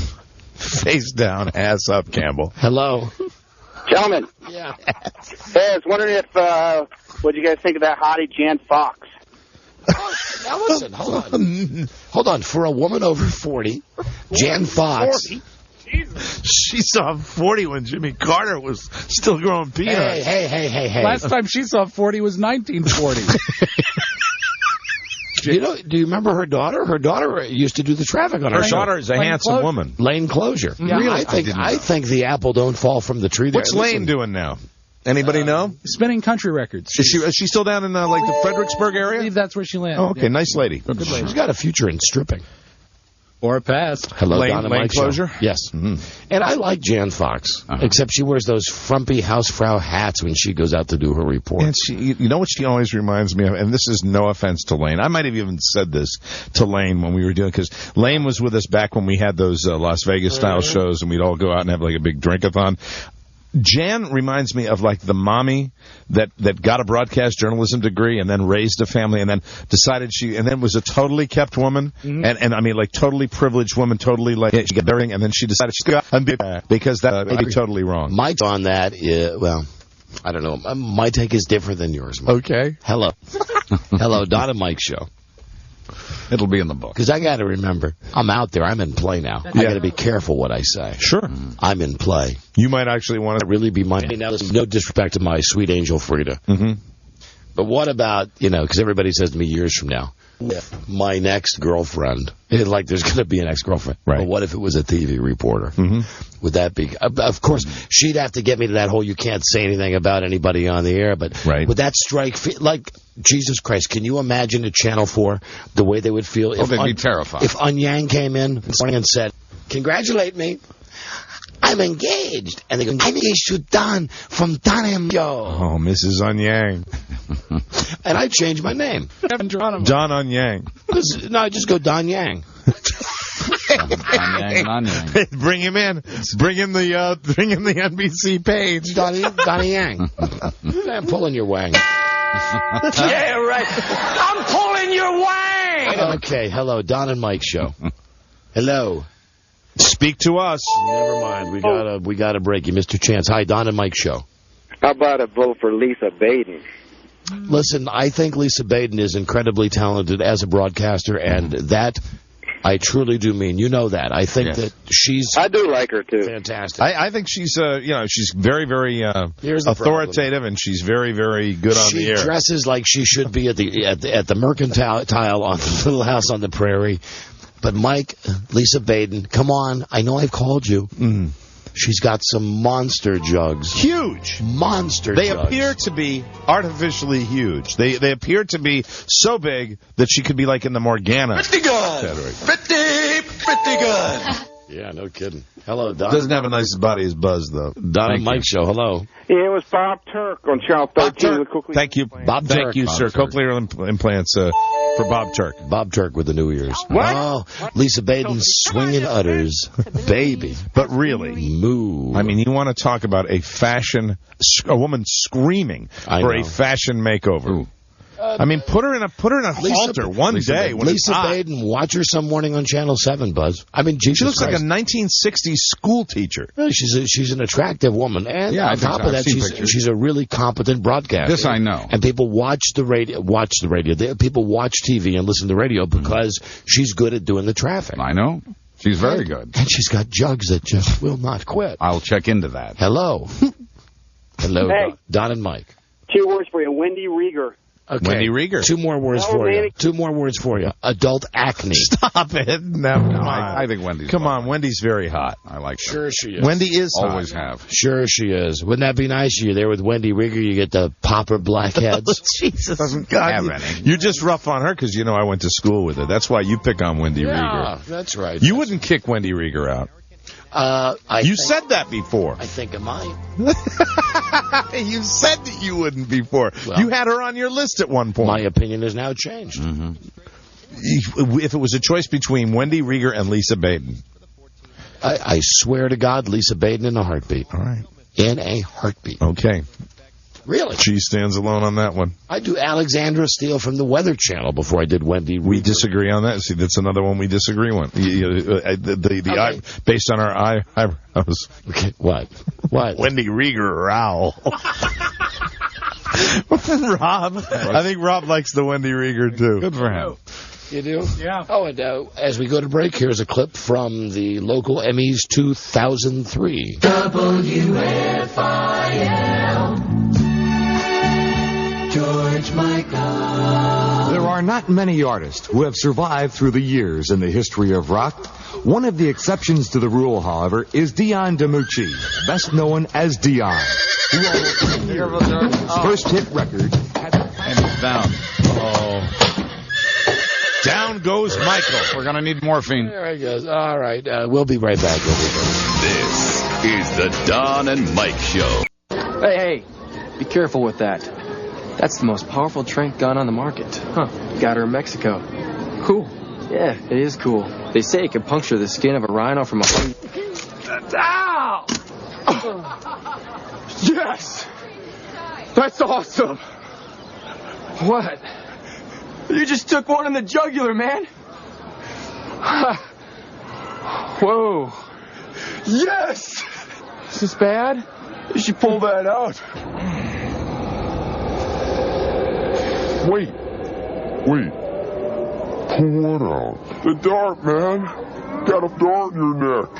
Speaker 6: Face down, ass up, Campbell.
Speaker 4: Hello.
Speaker 9: Gentlemen.
Speaker 4: Yeah.
Speaker 9: Hey, I was wondering if, what do you guys think of that hottie Jan Fox?
Speaker 4: Now listen, hold on. For a woman over 40, Jan Fox.
Speaker 6: 40? She saw 40 when Jimmy Carter was still growing peanuts.
Speaker 4: Hey.
Speaker 7: Last time she saw 40 was 1940.
Speaker 4: Do you remember her daughter? Her daughter used to do the traffic on her show.
Speaker 6: Her daughter is a handsome woman.
Speaker 4: Lane Closure.
Speaker 7: Yeah, really?
Speaker 4: I think the apple don't fall from the tree there.
Speaker 6: What's Lane doing now? Anybody know?
Speaker 7: Spinning country records.
Speaker 6: Is she still down in the Fredericksburg area?
Speaker 7: I believe that's where she landed.
Speaker 6: Oh, okay.
Speaker 7: Yeah.
Speaker 6: Nice lady.
Speaker 7: Good lady.
Speaker 4: She's got a future in stripping.
Speaker 7: Or a past.
Speaker 4: Hello,
Speaker 6: Lane
Speaker 4: Donna Mike
Speaker 6: Closure?
Speaker 4: Show. Yes. And I like Jan Fox, except she wears those frumpy housefrau hats when she goes out to do her report.
Speaker 6: And you know what she always reminds me of? And this is no offense to Lane. I might have even said this to Lane when we were doing, because Lane was with us back when we had those Las Vegas-style shows, and we'd all go out and have like a big drink-a-thon. Jan reminds me of like the mommy that got a broadcast journalism degree and then raised a family and then decided and then was a totally kept woman and I mean like totally privileged woman, totally like she got everything, and then she decided she's going to be because that would be totally wrong.
Speaker 4: My take on that is, well, I don't know. My take is different than yours, Mike.
Speaker 6: Okay.
Speaker 4: Hello, Donna Mike Show.
Speaker 5: It'll be in the book.
Speaker 4: Because I got to remember, I'm out there. I'm in play now. I got to be careful what I say.
Speaker 6: Sure.
Speaker 4: I'm in play.
Speaker 6: You might actually want to
Speaker 4: really be my... Now, there's no disrespect to my sweet angel Frida. But what about, because everybody says to me years from now, my next girlfriend, like there's going to be an ex-girlfriend. Right. But what if it was a TV reporter? Would that be... Of course, she'd have to get me to that whole you can't say anything about anybody on the air, but would that strike... Like, Jesus Christ, can you imagine at Channel 4 the way they would feel if...
Speaker 5: they'd be terrified.
Speaker 4: If Anyang came in this morning and said, congratulate me, I'm engaged. And they go, I'm engaged to Don from Don M. Show.
Speaker 6: Oh, Mrs. Anyang.
Speaker 4: And I changed my name.
Speaker 6: Don Anyang.
Speaker 4: No, I just go Don Yang.
Speaker 6: Bring him in. Bring in the NBC page.
Speaker 4: Donnie Yang. I'm pulling your wang.
Speaker 3: Yeah, right. I'm pulling your wang.
Speaker 4: Okay, hello, Don and Mike Show. Hello.
Speaker 6: Speak to us.
Speaker 4: Never mind. We gotta break you, Mr. Chance. Hi, Don and Mike Show.
Speaker 9: How about a vote for Lisa Baden?
Speaker 4: Listen, I think Lisa Baden is incredibly talented as a broadcaster, and that I truly do mean. You know that. I think that she's...
Speaker 9: I do like her, too.
Speaker 4: Fantastic.
Speaker 6: I think she's, she's very, very authoritative, and she's very, very good on the air.
Speaker 4: She dresses like she should be at the Mercantile on the Little House on the Prairie. But, Mike, Lisa Baden, come on. I know I've called you. She's got some monster jugs.
Speaker 6: Huge.
Speaker 4: Monster
Speaker 6: jugs. They
Speaker 4: jugs.
Speaker 6: appear to be artificially huge. They appear to be so big that she could be like in the Morgana.
Speaker 3: Pretty good. Pretty good.
Speaker 4: Yeah, no kidding. Hello, Don.
Speaker 6: Doesn't have a nice body as Buzz, though.
Speaker 4: Don and Mike Show, hello.
Speaker 9: Yeah, it was Bob Turk on Channel 13.
Speaker 6: Thank you,
Speaker 4: Bob Turk.
Speaker 6: Thank you, sir. Cochlear implants for Bob Turk.
Speaker 4: Bob Turk with the new ears.
Speaker 9: What?
Speaker 4: Oh, Lisa Baden swinging udders. Baby.
Speaker 6: But really,
Speaker 4: moo.
Speaker 6: I mean, you want to talk about a woman screaming for a fashion makeover.
Speaker 5: Ooh.
Speaker 6: I mean, put her in a halter one day.
Speaker 4: Lisa Baden, watch her some morning on Channel 7, Buzz. I mean, Jesus
Speaker 6: she looks
Speaker 4: Christ.
Speaker 6: like a 1960s school teacher.
Speaker 4: Really, she's an attractive woman, and on top of that, she's a really competent broadcaster.
Speaker 5: This I know.
Speaker 4: And people watch the radio. People watch TV and listen to radio because she's good at doing the traffic.
Speaker 5: I know. She's very good.
Speaker 4: And she's got jugs that just will not quit.
Speaker 5: I'll check into that.
Speaker 4: Hello. Hello,
Speaker 9: Hey.
Speaker 4: Don and Mike.
Speaker 9: 2 words for you. Wendy Rieger.
Speaker 4: Okay.
Speaker 6: Wendy Rieger.
Speaker 4: 2 more words for you. 2 more words for you. Adult acne.
Speaker 6: Stop it. No,
Speaker 5: I think Wendy's
Speaker 6: Come on, Wendy's very hot.
Speaker 5: I like her.
Speaker 4: Sure she is.
Speaker 6: Wendy is
Speaker 5: Always
Speaker 6: hot.
Speaker 5: have.
Speaker 4: Sure she is. Wouldn't that be nice? You're there with Wendy Rieger. You get the popper blackheads.
Speaker 6: Jesus. Doesn't have any. You're just rough on her because, I went to school with her. That's why you pick on Wendy Rieger.
Speaker 4: That's right.
Speaker 6: You wouldn't kick Wendy Rieger out. You said that before.
Speaker 4: I think I might.
Speaker 6: You said that you wouldn't before.
Speaker 4: Well,
Speaker 6: you had her on your list at one point.
Speaker 4: My opinion has now changed.
Speaker 6: If it was a choice between Wendy Rieger and Lisa Baden.
Speaker 4: I swear to God, Lisa Baden in a heartbeat.
Speaker 6: All right.
Speaker 4: In a heartbeat.
Speaker 6: Okay.
Speaker 4: Really?
Speaker 6: She stands alone on that one.
Speaker 4: I do Alexandra Steele from the Weather Channel before I did Wendy Rieger.
Speaker 6: We disagree on that. See, that's another one we disagree on. Okay. Based on our eyebrows.
Speaker 4: Okay, what?
Speaker 6: Wendy Rieger or Owl. Rob. I think Rob likes the Wendy Rieger, too.
Speaker 5: Good for him.
Speaker 4: You do?
Speaker 7: Yeah.
Speaker 4: Oh, and as we go to break, here's a clip from the local Emmys 2003.
Speaker 3: WFIL. George Michael.
Speaker 2: There are not many artists who have survived through the years in the history of rock. One of the exceptions to the rule, however, is Dion DiMucci, best known as Dion. His first hit record.
Speaker 5: And it's down.
Speaker 6: Down goes Michael.
Speaker 5: We're going to need morphine.
Speaker 4: There he goes. All right. We'll be right back.
Speaker 1: This is the Don and Mike Show.
Speaker 12: Hey, be careful with that. That's the most powerful trank gun on the market. Huh. Got her in Mexico. Cool. Yeah, it is cool. They say it can puncture the skin of a rhino from 100... Ow! Yes! That's awesome! What? You just took one in the jugular, man! Whoa. Yes! Is this bad? You should pull that out.
Speaker 21: Wait. Pull what out? The dart, man. Got a dart in your neck.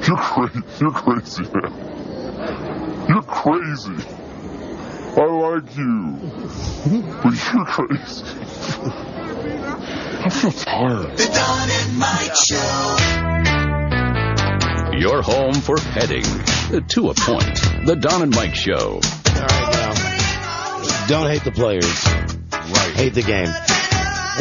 Speaker 21: You're crazy, man. You're crazy. I like you. But you're crazy. I'm so tired.
Speaker 3: The Don and Mike Show.
Speaker 1: Your home for petting. To a point. The Don and Mike Show.
Speaker 4: All right, now. Don't hate the players. Right. Hate the game.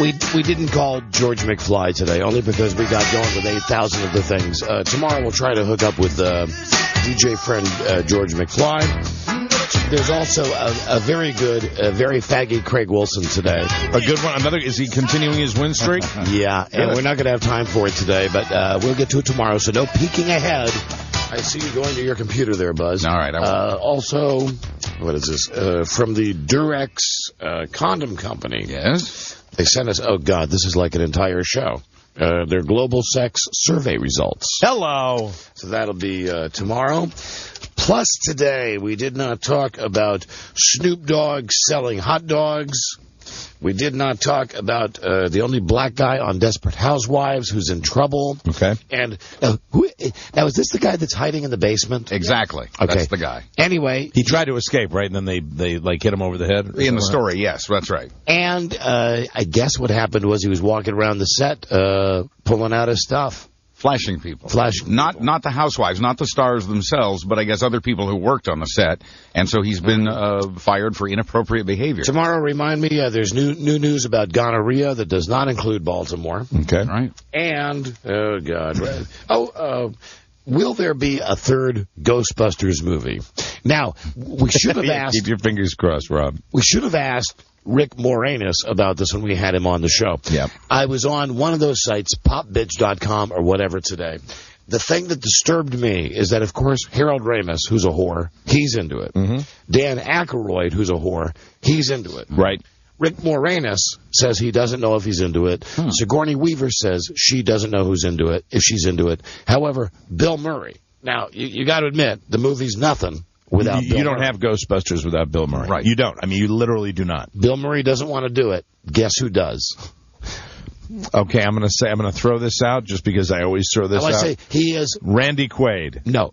Speaker 4: We didn't call George McFly today, only because we got going with 8,000 of the things. Tomorrow we'll try to hook up with DJ friend George McFly. There's also a very good, very faggy Craig Wilson today.
Speaker 6: A good one. Another. Is he continuing his win streak?
Speaker 4: Yeah, and we're not going to have time for it today, but we'll get to it tomorrow, so no peeking ahead. I see you going to your computer there, Buzz.
Speaker 5: All right.
Speaker 4: Also, what is this? From the Durex Condom Company.
Speaker 5: Yes.
Speaker 4: They sent us, oh, God, this is like an entire show. Their global sex survey results.
Speaker 6: Hello.
Speaker 4: So that'll be tomorrow. Plus, today, we did not talk about Snoop Dogg selling hot dogs. We did not talk about the only black guy on Desperate Housewives who's in trouble.
Speaker 6: Okay.
Speaker 4: And now, is this the guy that's hiding in the basement?
Speaker 5: Exactly.
Speaker 4: Okay.
Speaker 5: That's the guy.
Speaker 4: Anyway.
Speaker 6: He tried to escape, right? And then they like hit him over the head?
Speaker 5: In the story, yes. That's right.
Speaker 4: And I guess what happened was he was walking around the set pulling out his stuff.
Speaker 5: Flashing people.
Speaker 4: Not
Speaker 5: the housewives, not the stars themselves, but I guess other people who worked on the set. And so he's been fired for inappropriate behavior.
Speaker 4: Tomorrow, remind me, there's new news about gonorrhea that does not include Baltimore.
Speaker 6: Okay.
Speaker 5: Right.
Speaker 4: And, oh, God. Will there be a third Ghostbusters movie? Now, we should have asked...
Speaker 6: Keep your fingers crossed, Rob.
Speaker 4: We should have asked Rick Moranis about this when we had him on the show.
Speaker 6: Yeah.
Speaker 4: I was on one of those sites, popbitch.com or whatever today. The thing that disturbed me is that, of course, Harold Ramis, who's a whore, he's into it.
Speaker 6: Mm-hmm.
Speaker 4: Dan Aykroyd, who's a whore, he's into it.
Speaker 6: Right.
Speaker 4: Rick Moranis says he doesn't know if he's into it. Sigourney Weaver says she doesn't know who's into it, if she's into it. However, Bill Murray. Now, you got to admit, the movie's nothing without Bill Murray.
Speaker 6: You don't have Ghostbusters without Bill Murray.
Speaker 4: Right.
Speaker 6: You don't. I mean, you literally do not.
Speaker 4: Bill Murray doesn't want to do it. Guess who does?
Speaker 6: Okay, I'm going to throw this out just because I always throw this out.
Speaker 4: I say he is
Speaker 6: Randy Quaid.
Speaker 4: No,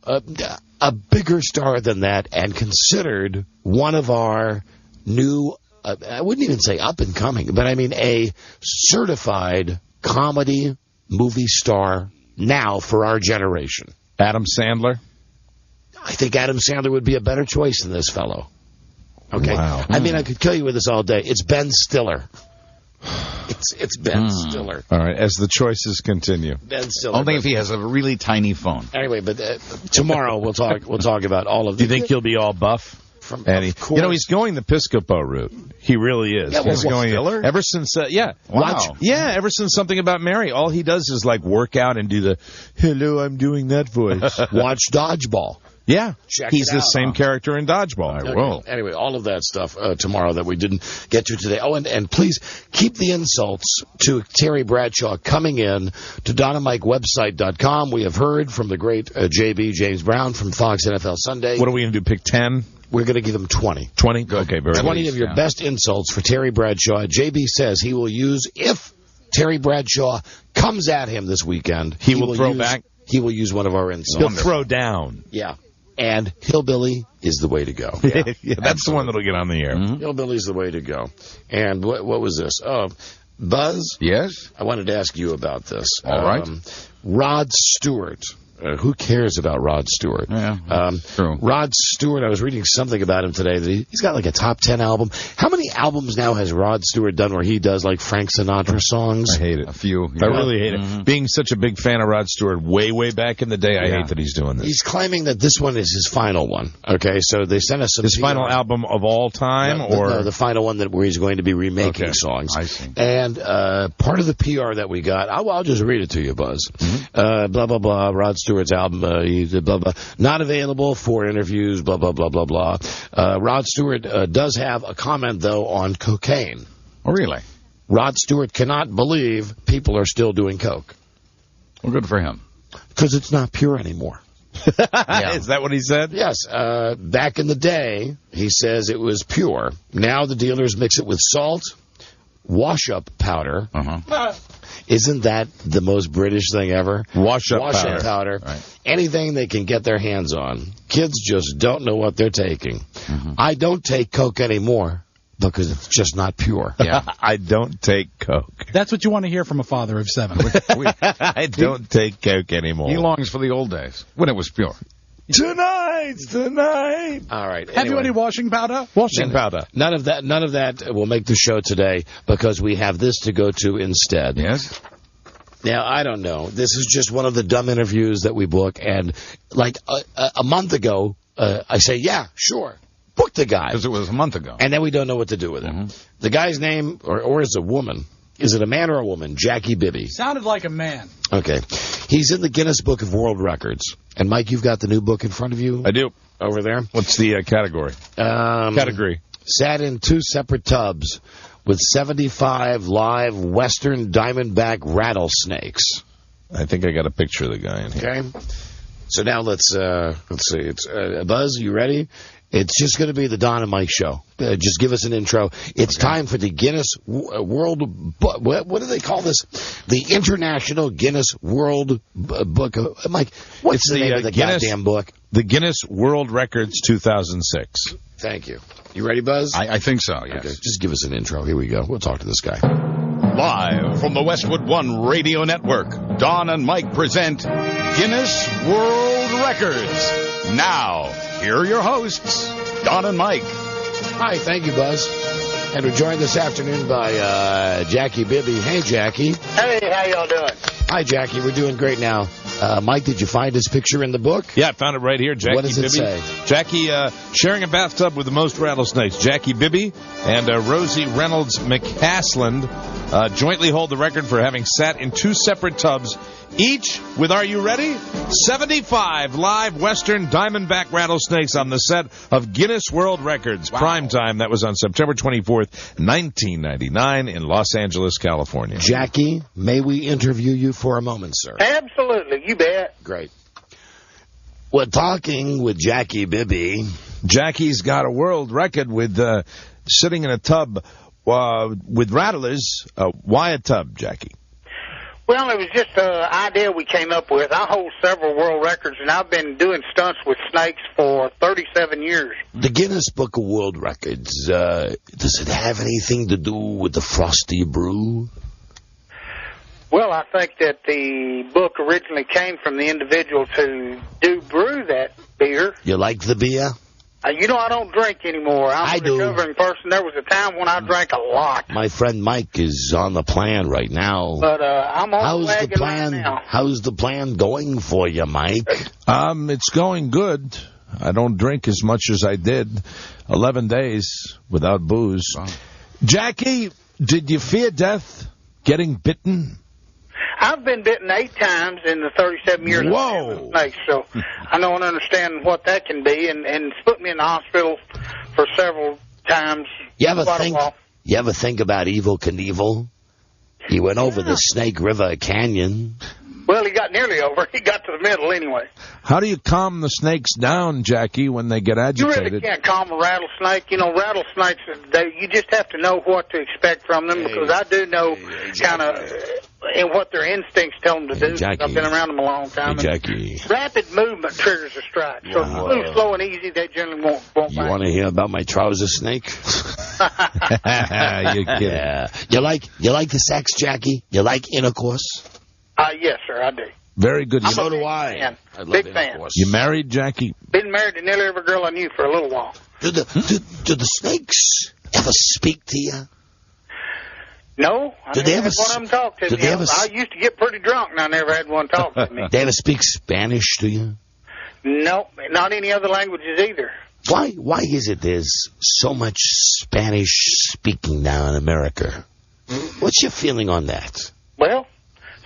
Speaker 4: a bigger star than that, and considered one of our new. I wouldn't even say up and coming, but I mean a certified comedy movie star now for our generation.
Speaker 6: Adam Sandler.
Speaker 4: I think Adam Sandler would be a better choice than this fellow. Okay.
Speaker 6: Wow.
Speaker 4: I mean, I could kill you with this all day. It's Ben Stiller. It's Ben Stiller.
Speaker 6: All right, as the choices continue.
Speaker 4: Ben Stiller.
Speaker 5: Only if he has a really tiny phone.
Speaker 4: Anyway, but tomorrow we'll talk about all of
Speaker 6: Do
Speaker 4: this.
Speaker 6: you think he'll be all buff? He's going the Piscopo route. He really is.
Speaker 4: Yeah,
Speaker 6: he's going
Speaker 4: Stiller?
Speaker 6: Ever since
Speaker 5: Wow.
Speaker 6: ever since Something About Mary, all he does is like work out and do the hello, I'm doing that voice.
Speaker 4: Watch Dodgeball.
Speaker 6: Yeah,
Speaker 4: Check
Speaker 6: he's
Speaker 4: it
Speaker 6: the
Speaker 4: out.
Speaker 6: same character in Dodgeball.
Speaker 5: I will.
Speaker 4: Anyway, all of that stuff tomorrow that we didn't get to today. Oh, and please keep the insults to Terry Bradshaw coming in to DonnaMikeWebsite.com. We have heard from the great JB, James Brown, from Fox NFL Sunday.
Speaker 6: What are we going to do, pick 10?
Speaker 4: We're going to give him 20.
Speaker 6: 20? Okay, very good.
Speaker 4: 20 of your best insults for Terry Bradshaw. JB says he will use, if Terry Bradshaw comes at him this weekend,
Speaker 6: he will throw back?
Speaker 4: He will use one of our insults.
Speaker 6: He'll throw down.
Speaker 4: Yeah. And Hillbilly is the way to go.
Speaker 6: Yeah, that's the one that'll get on the air.
Speaker 4: Hillbilly's the way to go. And what was this? Oh, Buzz?
Speaker 5: Yes?
Speaker 4: I wanted to ask you about this.
Speaker 5: All right.
Speaker 4: Rod Stewart. Who cares about Rod Stewart?
Speaker 5: Yeah, true.
Speaker 4: Rod Stewart, I was reading something about him today, that he's got like a top 10 album. How many albums now has Rod Stewart done where he does like Frank Sinatra songs?
Speaker 6: I hate it.
Speaker 5: A few.
Speaker 6: I really hate it. Being such a big fan of Rod Stewart way back in the day, I hate that he's doing this.
Speaker 4: He's claiming that this one is his final one. Okay, so they sent us some
Speaker 6: his final album of all time?
Speaker 4: No, the final one where he's going to be remaking songs.
Speaker 5: I see.
Speaker 4: And part of the PR that we got, I'll just read it to you, Buzz. Blah, blah, blah, Rod Stewart's album, blah, blah, not available for interviews, blah, blah, blah, blah, blah. Rod Stewart does have a comment, though, on cocaine.
Speaker 5: Oh, really?
Speaker 4: Rod Stewart cannot believe people are still doing coke.
Speaker 5: Well, good for him.
Speaker 4: Because it's not pure anymore. Yeah.
Speaker 6: Is that what he said?
Speaker 4: Yes. Back in the day, he says it was pure. Now the dealers mix it with salt, wash-up powder. Isn't that the most British thing ever?
Speaker 6: Wash-up
Speaker 4: powder.
Speaker 5: Right.
Speaker 4: Anything they can get their hands on. Kids just don't know what they're taking. I don't take Coke anymore because it's just not pure.
Speaker 5: Yeah.
Speaker 6: I don't take Coke.
Speaker 7: That's what you want to hear from a father of 7.
Speaker 6: I don't take Coke anymore.
Speaker 5: He longs for the old days when it was pure.
Speaker 6: Tonight.
Speaker 4: All right.
Speaker 7: Have you any washing powder?
Speaker 6: Washing powder.
Speaker 4: None of that will make the show today because we have this to go to instead.
Speaker 5: Yes?
Speaker 4: Now, I don't know. This is just one of the dumb interviews that we book. And like a month ago, I say, yeah, sure. Book the guy.
Speaker 5: Because it was a month ago.
Speaker 4: And then we don't know what to do with him. The guy's name, or is it a woman? Is it a man or a woman? Jackie Bibby.
Speaker 7: Sounded like a man.
Speaker 4: Okay. He's in the Guinness Book of World Records. And, Mike, you've got the new book in front of you?
Speaker 6: I do.
Speaker 4: Over there?
Speaker 6: What's the category? Category.
Speaker 4: Sat in 2 separate tubs with 75 live western diamondback rattlesnakes.
Speaker 6: I think I got a picture of the guy in here.
Speaker 4: Okay. So now let's see. It's Buzz, you ready? It's just going to be the Don and Mike show. Just give us an intro. It's time for the Guinness World Book. What do they call this? The International Guinness World Book. Mike, what's the name of the goddamn book?
Speaker 6: The Guinness World Records 2006.
Speaker 4: Thank you. You ready, Buzz?
Speaker 5: I think so, yes.
Speaker 4: Okay, just give us an intro. Here we go. We'll talk to this guy.
Speaker 5: Live from the Westwood One Radio Network, Don and Mike present Guinness World Records. Now, here are your hosts, Don and Mike.
Speaker 4: Hi, thank you, Buzz. And we're joined this afternoon by Jackie Bibby. Hey, Jackie.
Speaker 9: Hey, how y'all doing?
Speaker 4: Hi, Jackie. We're doing great now. Mike, did you find his picture in the book?
Speaker 6: Yeah, I found it right here. Jackie
Speaker 4: What does it
Speaker 6: Bibby.
Speaker 4: say?
Speaker 6: Jackie sharing a bathtub with the most rattlesnakes. Jackie Bibby and Rosie Reynolds McCasland jointly hold the record for having sat in 2 separate tubs, each with, are you ready? 75 live western diamondback rattlesnakes on the set of Guinness World Records. Wow. Prime time. That was on September 24th, 1999 in Los Angeles, California.
Speaker 4: Jackie, may we interview you for a moment, sir?
Speaker 9: Absolutely, you bet.
Speaker 4: Great. We're talking with Jackie Bibby.
Speaker 6: Jackie's got a world record with sitting in a tub with rattlers. Why a tub, Jackie?
Speaker 9: Well, it was just an idea we came up with. I hold several world records, and I've been doing stunts with snakes for 37 years.
Speaker 4: The Guinness Book of World Records, does it have anything to do with the Frosty Brew?
Speaker 9: Well, I think that the book originally came from the individuals who do brew that beer.
Speaker 4: You like the beer?
Speaker 9: You know, I don't drink anymore. I'm a recovering person. There was a time when I drank a lot.
Speaker 4: My friend Mike is on the plan right now.
Speaker 9: But I'm on the wagon right now.
Speaker 4: How's the plan going for you, Mike?
Speaker 6: It's going good. I don't drink as much as I did. 11 days without booze. Wow. Jackie, did you fear death? Getting bitten?
Speaker 9: I've been bitten 8 times in the 37 years I've been with snakes, so I know and understand what that can be, and it's put me in the hospital for several times.
Speaker 4: You ever think about Evel Knievel? He went over the Snake River Canyon.
Speaker 9: Well, he got nearly over. He got to the middle anyway.
Speaker 6: How do you calm the snakes down, Jackie, when they get agitated?
Speaker 9: You really can't calm a rattlesnake. You know, rattlesnakes, you just have to know what to expect from them, because I do know kind of and what their instincts tell them to do.
Speaker 4: Jackie.
Speaker 9: I've been around them a long time.
Speaker 4: Jackie.
Speaker 9: Rapid movement triggers a strike. So if you move slow and easy, they generally won't bite.
Speaker 4: You want to hear about my trouser snake?
Speaker 6: You're kidding.
Speaker 4: Yeah. You like the sex, Jackie? You like intercourse?
Speaker 9: Yes, sir, I do.
Speaker 6: Very good.
Speaker 4: So do I.
Speaker 9: Big fan.
Speaker 6: You married, Jackie?
Speaker 9: Been married to nearly every girl I knew for a little while.
Speaker 4: Do the snakes ever speak to you?
Speaker 9: No, I never had one of them talk to me. I used to get pretty drunk, and I never had one talk to me.
Speaker 4: They ever speak Spanish to you?
Speaker 9: No, not any other languages either.
Speaker 4: Why is it there's so much Spanish speaking now in America? What's your feeling on that?
Speaker 9: Well,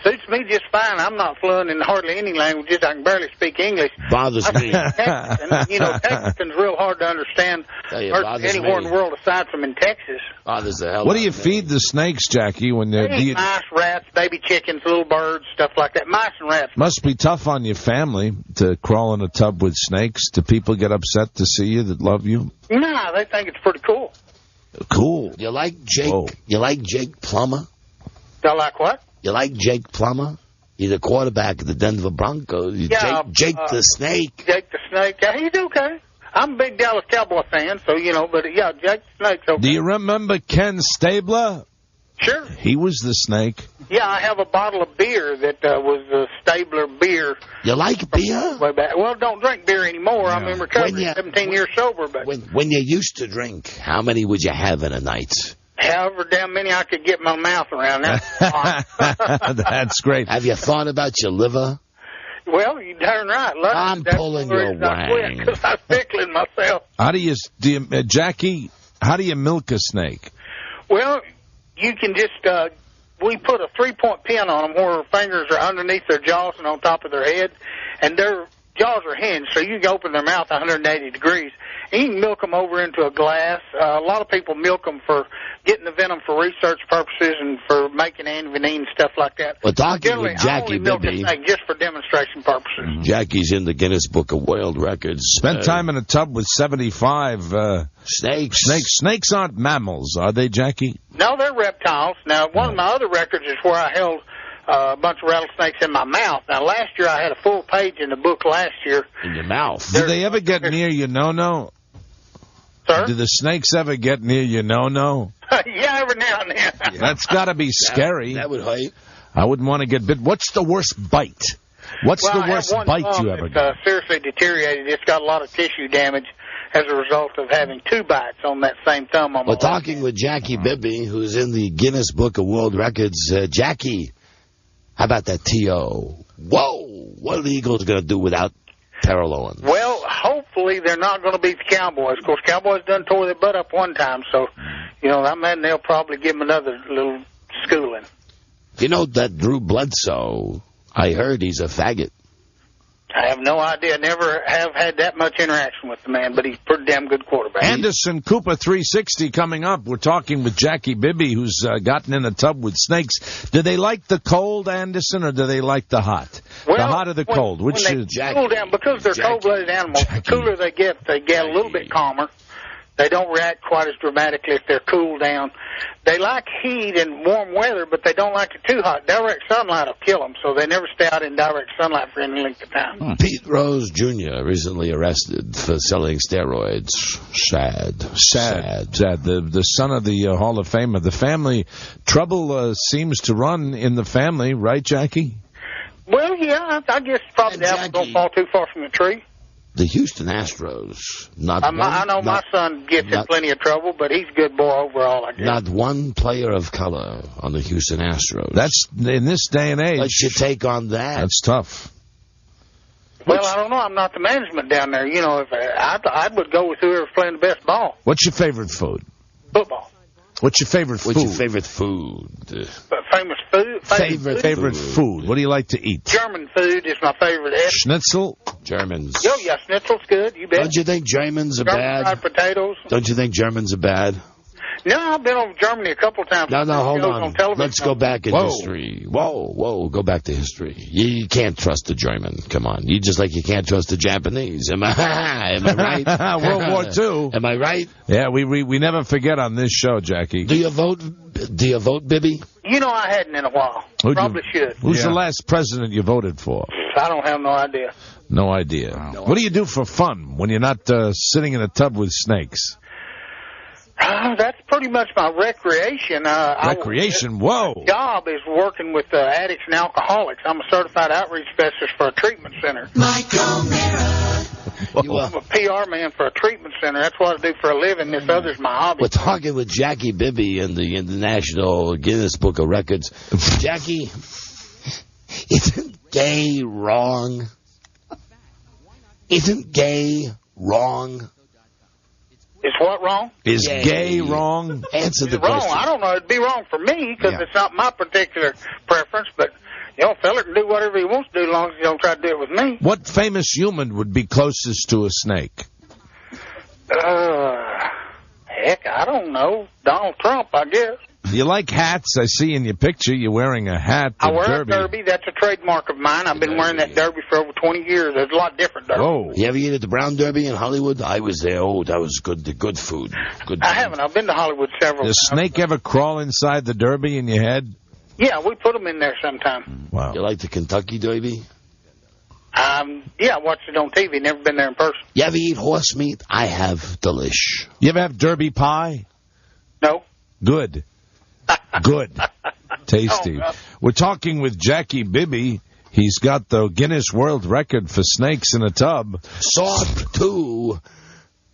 Speaker 9: suits me just fine. I'm not fluent in hardly any languages. I can barely speak English.
Speaker 4: Bothers me.
Speaker 9: Texas, and, you know, Texan's real hard to understand anywhere in the world aside from in Texas.
Speaker 4: Bothers the hell
Speaker 6: What do you feed the snakes, Jackie, when they're...
Speaker 9: Mice, rats, baby chickens, little birds, stuff like that. Mice and rats.
Speaker 6: Must be tough on your family to crawl in a tub with snakes. Do people get upset to see you that love you?
Speaker 9: No, they think it's pretty cool.
Speaker 6: Cool.
Speaker 4: You like Jake? Whoa. You like Jake Plummer?
Speaker 9: I like what?
Speaker 4: You like Jake Plummer? He's the quarterback of the Denver Broncos.
Speaker 9: Yeah,
Speaker 4: Jake the Snake.
Speaker 9: Jake the Snake. Yeah, he's okay. I'm a big Dallas Cowboy fan, so, you know, but, yeah, Jake the Snake's okay.
Speaker 6: Do you remember Ken Stabler?
Speaker 9: Sure.
Speaker 6: He was the snake.
Speaker 9: Yeah, I have a bottle of beer that was the Stabler beer.
Speaker 4: You like beer?
Speaker 9: Way back. Well, don't drink beer anymore. I'm in recovery, 17 years sober. But
Speaker 4: when you used to drink, how many would you have in a night?
Speaker 9: However damn many I could get my mouth around.
Speaker 6: That's great.
Speaker 4: Have you thought about your liver?
Speaker 9: Well, you darn right.
Speaker 4: I'm pulling your wang.
Speaker 9: Because I'm tickling myself.
Speaker 6: How do you, Jackie, how do you milk a snake?
Speaker 9: Well, you can just, we put a 3-point pin on them where their fingers are underneath their jaws and on top of their head, and their jaws are hinged, so you can open their mouth 180 degrees. And you can milk them over into a glass. A lot of people milk them for getting the venom for research purposes and for making antivenin and stuff like that.
Speaker 4: Well, talking with Jackie Bibby,
Speaker 9: just for demonstration purposes.
Speaker 4: Jackie's in the Guinness Book of World Records.
Speaker 6: Spent time in a tub with 75
Speaker 4: snakes.
Speaker 6: Snakes aren't mammals, are they, Jackie?
Speaker 9: No, they're reptiles. Now, one of my other records is where I held a bunch of rattlesnakes in my mouth. Now, last year I had a full page in the book last year.
Speaker 4: In your mouth?
Speaker 6: Did they ever get near your no-no?
Speaker 9: Sir?
Speaker 6: Do the snakes ever get near your no-no?
Speaker 9: Yeah, every now and then.
Speaker 6: Yeah. That's got to be scary.
Speaker 4: That would hurt.
Speaker 6: I wouldn't want to get bit. What's the worst bite? What's the worst bite you ever got?
Speaker 9: Seriously deteriorated. It's got a lot of tissue damage as a result of having 2 bites on that same thumb.
Speaker 4: We're talking with Jackie Bibby, who's in the Guinness Book of World Records. Jackie, how about that T.O.? Whoa! What are the Eagles going to do without Terrell Owens?
Speaker 9: Well, hopefully they're not going to beat the Cowboys. Of course, Cowboys done tore their butt up one time, so, you know, I imagine they'll probably give them another little schooling.
Speaker 4: You know that Drew Bledsoe, I heard he's a faggot.
Speaker 9: I have no idea. Never have had that much interaction with the man, but he's a pretty damn good quarterback.
Speaker 6: Anderson Cooper 360 coming up. We're talking with Jackie Bibby, who's gotten in a tub with snakes. Do they like the cold, Anderson, or do they like the hot?
Speaker 9: Well,
Speaker 6: the hot or the cold?
Speaker 9: When they cool down, because they're cold-blooded animals, the cooler they get a little bit calmer. They don't react quite as dramatically if they're cooled down. They like heat and warm weather, but they don't like it too hot. Direct sunlight will kill them, so they never stay out in direct sunlight for any length of time.
Speaker 4: Pete Rose Jr. recently arrested for selling steroids. Sad.
Speaker 6: The son of the Hall of Famer. The family trouble seems to run in the family, right, Jackie?
Speaker 9: Well, yeah, I guess probably the apple don't fall too far from the tree.
Speaker 4: The Houston Astros,
Speaker 9: I know my son gets in plenty of trouble, but he's a good boy overall, I guess.
Speaker 4: Not one player of color on the Houston Astros.
Speaker 6: That's, in this day and age.
Speaker 4: What's your take on that?
Speaker 6: That's tough.
Speaker 9: Well, I don't know. I'm not the management down there. You know, if I would go with whoever's playing the best ball.
Speaker 6: What's your favorite food?
Speaker 9: Football.
Speaker 6: What's your favorite food?
Speaker 4: What's your favorite food?
Speaker 9: Famous food?
Speaker 6: Favorite food. What do you like to eat?
Speaker 9: German food is my favorite.
Speaker 6: Schnitzel?
Speaker 4: Germans.
Speaker 9: Oh, yeah, schnitzel's good. You bet.
Speaker 4: Don't you think Germans are bad?
Speaker 9: Fried potatoes.
Speaker 4: Don't you think Germans are bad?
Speaker 9: No, I've been over Germany a couple of times.
Speaker 4: No, hold on. Let's go back in
Speaker 9: Whoa.
Speaker 4: history. Whoa, go back to history. You can't trust the German. Come on. You just like you can't trust the Japanese. Am I right?
Speaker 6: World War II.
Speaker 4: Am I right?
Speaker 6: Yeah, we never forget on this show, Jackie.
Speaker 4: Do you vote, Bibby?
Speaker 9: You know, I hadn't in a while. Probably should.
Speaker 6: Who's the last president you voted for?
Speaker 9: I don't have no idea.
Speaker 6: No idea. What do you do for fun when you're not sitting in a tub with snakes?
Speaker 9: That's pretty much my recreation.
Speaker 6: Recreation? Whoa.
Speaker 9: My job is working with addicts and alcoholics. I'm a certified outreach specialist for a treatment center. I'm a PR man for a treatment center. That's what I do for a living. This other's my hobby.
Speaker 4: We're talking with Jackie Bibby in the International Guinness Book of Records. Jackie, isn't gay wrong? Isn't gay wrong?
Speaker 9: Is what wrong?
Speaker 6: Is gay wrong?
Speaker 4: Answer the
Speaker 9: wrong.
Speaker 4: question.
Speaker 9: I don't know. It'd be wrong for me because it's not my particular preference. But, a fella can do whatever he wants to do as long as he don't try to do it with me.
Speaker 6: What famous human would be closest to a snake?
Speaker 9: Heck, I don't know. Donald Trump, I guess.
Speaker 6: You like hats? I see in your picture you're wearing a hat.
Speaker 9: I wear a derby. That's a trademark of mine. I've been wearing that derby for over 20 years. There's a lot different derby.
Speaker 6: Whoa.
Speaker 4: You ever eat at the Brown Derby in Hollywood? I was there. Oh, that was good. The good food.
Speaker 9: I haven't. I've been to Hollywood several times.
Speaker 6: Does a snake ever crawl inside the derby in your head?
Speaker 9: Yeah, we put them in there sometime.
Speaker 6: Wow.
Speaker 4: You like the Kentucky Derby?
Speaker 9: Yeah, I watched it on TV. Never been there in person.
Speaker 4: You ever eat horse meat? I have. Delish.
Speaker 6: You ever have derby pie?
Speaker 9: No.
Speaker 6: Good. Good. Tasty.
Speaker 9: Oh,
Speaker 6: We're talking with Jackie Bibby. He's got the Guinness World Record for snakes in a tub.
Speaker 4: Saw 2,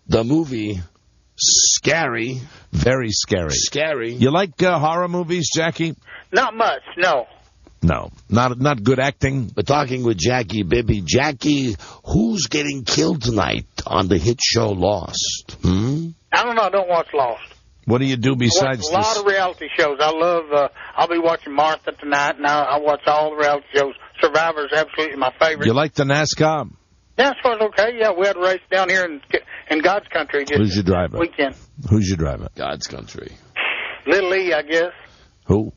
Speaker 4: the movie. Scary.
Speaker 6: Very scary.
Speaker 4: Scary.
Speaker 6: You like horror movies, Jackie?
Speaker 9: Not much, no.
Speaker 6: No. Not good acting?
Speaker 4: We're talking with Jackie Bibby. Jackie, who's getting killed tonight on the hit show Lost?
Speaker 9: I don't know. I don't watch Lost.
Speaker 6: What do you do besides
Speaker 9: I watch a lot of reality shows. I love, I'll be watching Martha tonight, and I watch all the reality shows. Survivor's absolutely my favorite.
Speaker 6: You like the NASCAR?
Speaker 9: Yeah, as far as okay. Yeah, we had a race down here in God's country just
Speaker 6: Who's your driver?
Speaker 9: weekend.
Speaker 6: Who's your driver?
Speaker 4: God's country.
Speaker 9: Little E, I guess.
Speaker 6: Who?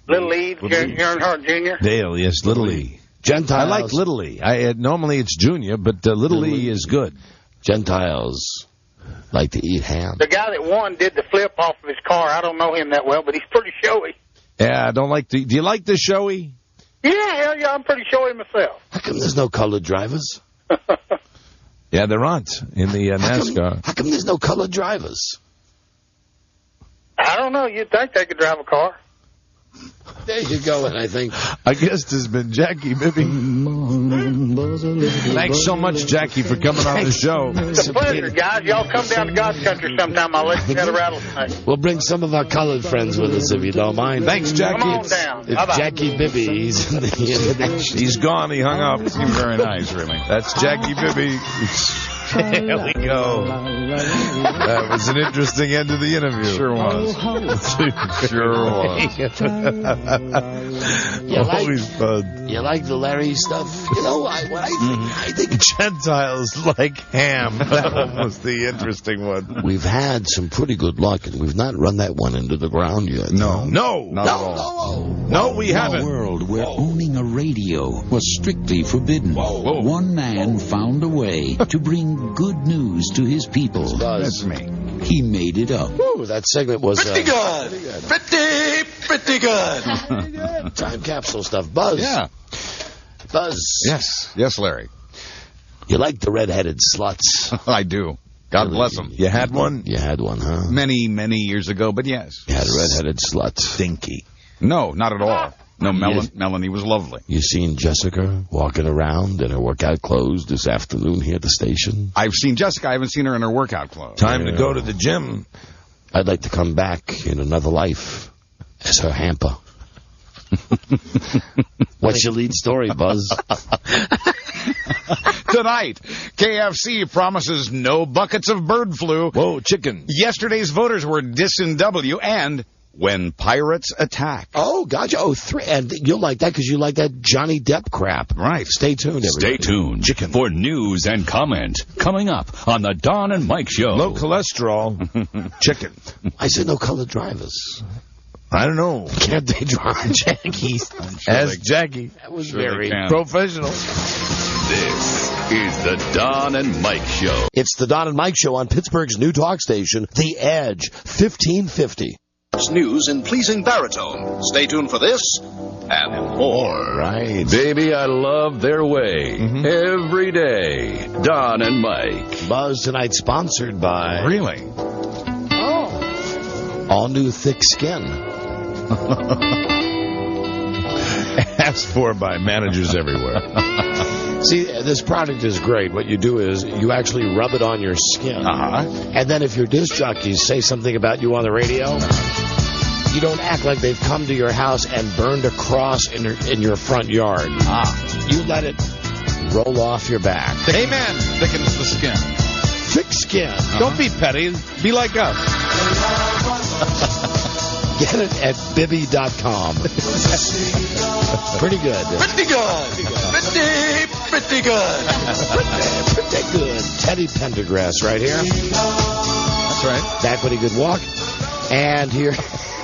Speaker 9: Little E, Earnhardt Jr.
Speaker 6: Dale, yes, Little E.
Speaker 4: Gentiles.
Speaker 6: I like Little E. Normally it's Junior, but Little E is good.
Speaker 4: Gentiles like to eat ham.
Speaker 9: The guy that won did the flip off of his car. I don't know him that well, but he's pretty showy.
Speaker 6: Yeah, I don't like the... Do you like the showy?
Speaker 9: Yeah, I'm pretty showy myself.
Speaker 4: How come there's no colored drivers?
Speaker 6: Yeah, there aren't in the NASCAR.
Speaker 4: How come there's no colored drivers?
Speaker 9: I don't know. You'd think they could drive a car.
Speaker 4: There you go, and I think...
Speaker 6: Our guest has been Jackie Bibby. Thanks so much, Jackie, for coming on the show.
Speaker 9: It's a pleasure, guys. Y'all come down to God's country sometime. I'll let you get a rattlesnake.
Speaker 4: We'll bring some of our colored friends with us, if you don't mind.
Speaker 6: Thanks, Jackie.
Speaker 9: Come on down.
Speaker 4: It's
Speaker 9: Bye-bye.
Speaker 4: Jackie Bibby. He's in the international.
Speaker 6: He's gone. He hung up.
Speaker 5: Seemed very nice, really.
Speaker 6: That's Jackie Bibby. There we go. That was an interesting end to the interview.
Speaker 5: Sure was. Sure was.
Speaker 6: Always fun.
Speaker 4: You like the Larry stuff? You know, I think
Speaker 6: Gentiles like ham. That one was the interesting one.
Speaker 4: we've had some pretty good luck, and we've not run that one into the ground yet.
Speaker 6: No,
Speaker 5: Not at all.
Speaker 6: no, we
Speaker 11: In a
Speaker 6: haven't.
Speaker 11: world where owning a radio was strictly forbidden, one man found a way to bring good news to his people.
Speaker 5: That's me.
Speaker 11: He made it up.
Speaker 4: Woo, that segment was
Speaker 3: Pretty good. Pretty good.
Speaker 4: time capsule stuff. Buzz.
Speaker 5: Yeah.
Speaker 4: Buzz.
Speaker 5: Yes, Larry.
Speaker 4: You like the red-headed sluts?
Speaker 5: I do. God bless them.
Speaker 6: You had one?
Speaker 4: You had one, huh?
Speaker 5: Many, many years ago, but yes.
Speaker 4: You had a red-headed slut.
Speaker 6: Stinky.
Speaker 5: No, not at all. No, Melanie was lovely.
Speaker 4: You seen Jessica walking around in her workout clothes this afternoon here at the station?
Speaker 5: I've seen Jessica. I haven't seen her in her workout clothes.
Speaker 6: Time to go to the gym.
Speaker 4: I'd like to come back in another life as her hamper. What's your lead story, Buzz?
Speaker 5: Tonight, KFC promises no buckets of bird flu.
Speaker 6: Whoa, chicken.
Speaker 5: Yesterday's voters were dissing W, and When Pirates Attack.
Speaker 4: Oh, gotcha. Oh, 3. And you'll like that because you like that Johnny Depp crap.
Speaker 5: Right.
Speaker 4: Stay tuned, everybody.
Speaker 1: Stay tuned for news and comment coming up on the Don and Mike Show.
Speaker 6: Low cholesterol. Chicken.
Speaker 4: I said no colored drivers.
Speaker 6: I don't know.
Speaker 4: Can't they drive Jackies?
Speaker 6: As Jackie.
Speaker 4: That was very
Speaker 6: professional.
Speaker 1: This is the Don and Mike Show.
Speaker 4: It's the Don and Mike Show on Pittsburgh's new talk station, The Edge, 1550.
Speaker 10: News in pleasing baritone. Stay tuned for this and more.
Speaker 4: Right.
Speaker 1: Baby, I love their way. Every day. Don and Mike.
Speaker 4: Buzz tonight sponsored by...
Speaker 5: Really?
Speaker 4: Oh. All new thick skin.
Speaker 6: Asked for by managers everywhere.
Speaker 4: See, this product is great. What you do is you actually rub it on your skin. And then if your disc jockeys say something about you on the radio, you don't act like they've come to your house and burned a cross in your front yard. You let it roll off your back.
Speaker 5: Amen. Thickens the skin.
Speaker 4: Thick skin.
Speaker 6: Don't be petty. Be like us.
Speaker 4: Get it at Bibby.com. Pretty good.
Speaker 3: Pretty good. Pretty good.
Speaker 4: Pretty good. Teddy Pendergrass right here.
Speaker 5: That's right.
Speaker 4: Back when he could walk. And here.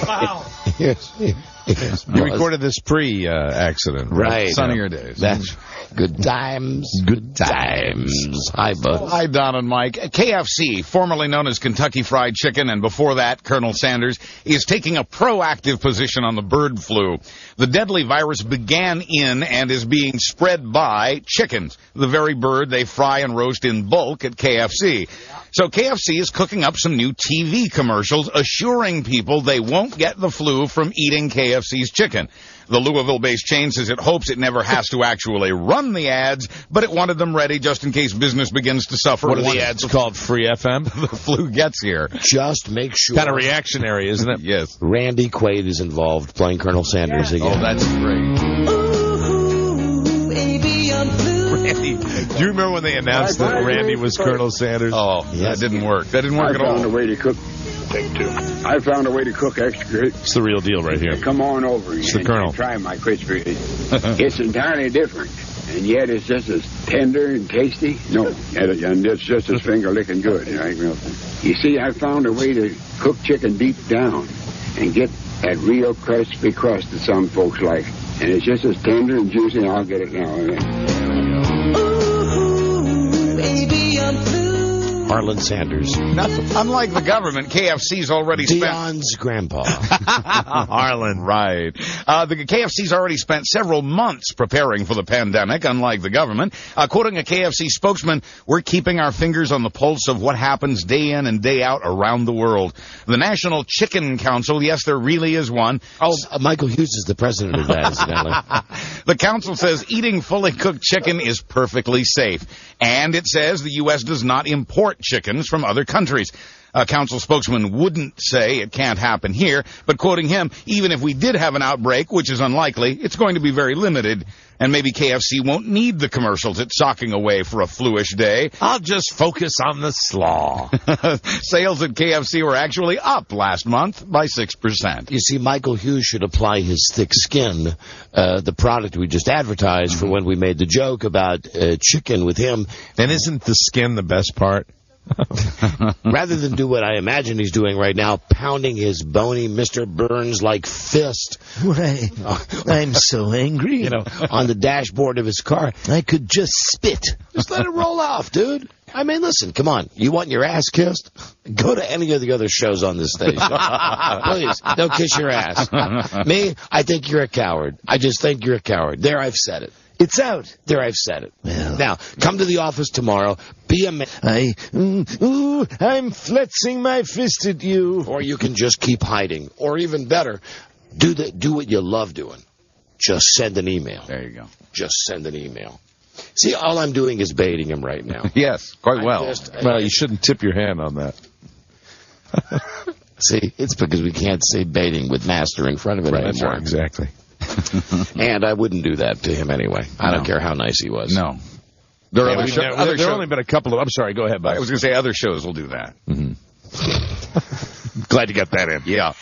Speaker 7: Wow.
Speaker 4: Here's
Speaker 6: You recorded this pre-accident.
Speaker 5: Right. Sunnier days.
Speaker 4: That's good times. Good times. Hi, Buzz.
Speaker 5: Hi, Don and Mike. KFC, formerly known as Kentucky Fried Chicken, and before that, Colonel Sanders, is taking a proactive position on the bird flu. The deadly virus began in and is being spread by chickens, the very bird they fry and roast in bulk at KFC. So KFC is cooking up some new TV commercials assuring people they won't get the flu from eating KFC's chicken. The Louisville-based chain says it hopes it never has to actually run the ads, but it wanted them ready just in case business begins to suffer.
Speaker 6: What are the ads called? Free FM?
Speaker 5: The flu gets here.
Speaker 4: Just make sure.
Speaker 6: Kind of reactionary, isn't it?
Speaker 5: Yes.
Speaker 4: Randy Quaid is involved playing Colonel Sanders again.
Speaker 5: Oh, that's great.
Speaker 6: Randy, do you remember when they announced that Randy was Colonel Sanders?
Speaker 5: Oh, that didn't work. That didn't work at all.
Speaker 21: I found a way to cook. Take two. I found a way to cook extra great.
Speaker 6: It's the real deal right here.
Speaker 21: Come on over.
Speaker 6: It's the Colonel.
Speaker 21: Try my crispy. It's entirely different, and yet it's just as tender and tasty. No, and it's just as finger-licking good. You see, I found a way to cook chicken deep down and get that real crispy crust that some folks like. And it's just as tender and juicy. I'll get it now.
Speaker 4: Harlan Sanders.
Speaker 5: Unlike the government, KFC's already spent...
Speaker 4: Dion's grandpa.
Speaker 5: Harlan. Right. The KFC's already spent several months preparing for the pandemic, unlike the government. Quoting a KFC spokesman, we're keeping our fingers on the pulse of what happens day in and day out around the world. The National Chicken Council, yes, there really is one.
Speaker 4: Oh, Michael Hughes is the president of that, incidentally.
Speaker 5: The council says eating fully cooked chicken is perfectly safe. And it says the U.S. does not import chickens from other countries. A council spokesman wouldn't say it can't happen here, but quoting him, even if we did have an outbreak, which is unlikely, it's going to be very limited, and maybe KFC won't need the commercials it's socking away for a fluish day.
Speaker 6: I'll just focus on the slaw.
Speaker 5: Sales at KFC were actually up last month by 6%.
Speaker 4: You see, Michael Hughes should apply his thick skin, the product we just advertised for when we made the joke about chicken with him.
Speaker 6: And isn't the skin the best part?
Speaker 4: Rather than do what I imagine he's doing right now, pounding his bony Mr. Burns-like fist.
Speaker 22: I'm so angry.
Speaker 4: You know, on the dashboard of his car.
Speaker 22: I could just spit.
Speaker 4: Just let it roll off, dude. I mean, listen, come on. You want your ass kissed? Go to any of the other shows on this station. Please, don't kiss your ass. Me, I think you're a coward. I just think you're a coward. There, I've said it.
Speaker 22: It's out.
Speaker 4: There, I've said it.
Speaker 22: Well,
Speaker 4: now, come to the office tomorrow. Be a man.
Speaker 22: I'm flexing my fist at you.
Speaker 4: Or you can just keep hiding. Or even better, do what you love doing. Just send an email.
Speaker 5: There you go.
Speaker 4: Just send an email. See, all I'm doing is baiting him right now.
Speaker 5: Yes, quite well.
Speaker 6: Well, you shouldn't tip your hand on that.
Speaker 4: See, it's because we can't say baiting with master in front of it anymore.
Speaker 6: Right, exactly.
Speaker 4: And I wouldn't do that to him anyway. I don't care how nice he was.
Speaker 5: No. There are
Speaker 6: there only been a couple of... I'm sorry, go ahead, Buzz.
Speaker 5: I was going to say other shows will do that.
Speaker 6: Glad you got that in.
Speaker 5: Yeah.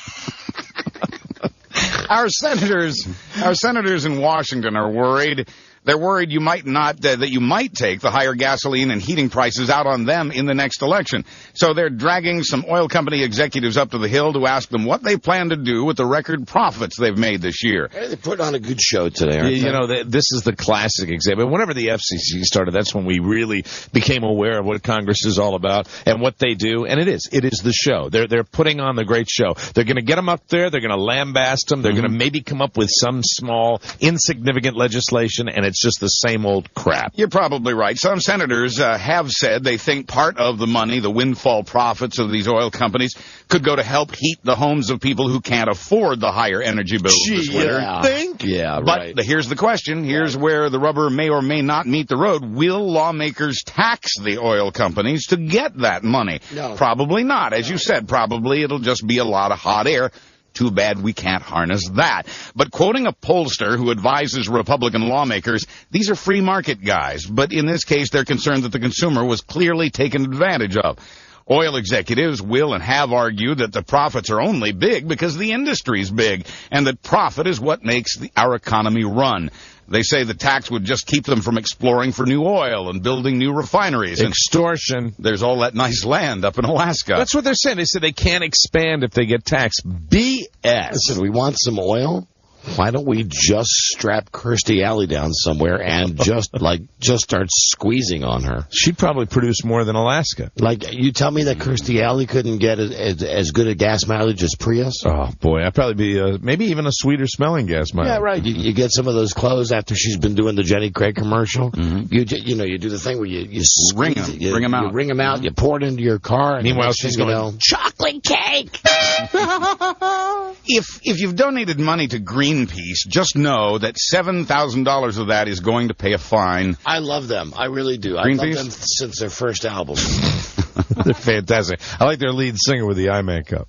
Speaker 5: Our senators in Washington are worried. They're worried you might not, that you might take the higher gasoline and heating prices out on them in the next election. So they're dragging some oil company executives up to the Hill to ask them what they plan to do with the record profits they've made this year.
Speaker 4: Hey, they put on a good show today, aren't they?
Speaker 6: You know, this is the classic example. Whenever the FCC started, that's when we really became aware of what Congress is all about and what they do. And it is the show. They're putting on the great show. They're going to get them up there. They're going to lambast them. They're going to maybe come up with some small, insignificant legislation, and it's just the same old crap.
Speaker 5: You're probably right. Some senators have said they think part of the money, the windfall profits of these oil companies, could go to help heat the homes of people who can't afford the higher energy bills this winter.
Speaker 4: Yeah.
Speaker 6: Think?
Speaker 4: Yeah, right.
Speaker 5: But here's the question. Here's where the rubber may or may not meet the road. Will lawmakers tax the oil companies to get that money?
Speaker 4: No.
Speaker 5: Probably not. As you said, probably it'll just be a lot of hot air. Too bad we can't harness that. But quoting a pollster who advises Republican lawmakers, these are free market guys. But in this case, they're concerned that the consumer was clearly taken advantage of. Oil executives will and have argued that the profits are only big because the industry's big, and that profit is what makes our economy run. They say the tax would just keep them from exploring for new oil and building new refineries.
Speaker 6: Extortion.
Speaker 5: There's all that nice land up in Alaska.
Speaker 6: That's what they're saying. They said they can't expand if they get taxed. BS.
Speaker 4: Listen, we want some oil? Why don't we just strap Kirstie Alley down somewhere and just start squeezing on her?
Speaker 6: She'd probably produce more than Alaska.
Speaker 4: Like, you tell me that Kirstie Alley couldn't get as good a gas mileage as Prius?
Speaker 6: Oh, boy. I'd probably be maybe even a sweeter smelling gas mileage.
Speaker 4: Yeah, right. You get some of those clothes after she's been doing the Jenny Craig commercial. You do the thing where you
Speaker 5: ring them, bring them out.
Speaker 4: You ring them out, you pour it into your car. And
Speaker 6: meanwhile, she's going,
Speaker 4: chocolate cake!
Speaker 5: If you've donated money to Greenpeace, just know that $7,000 of that is going to pay a fine.
Speaker 4: I love them. I really do. I love them since their first album.
Speaker 6: They're fantastic. I like their lead singer with the eye makeup.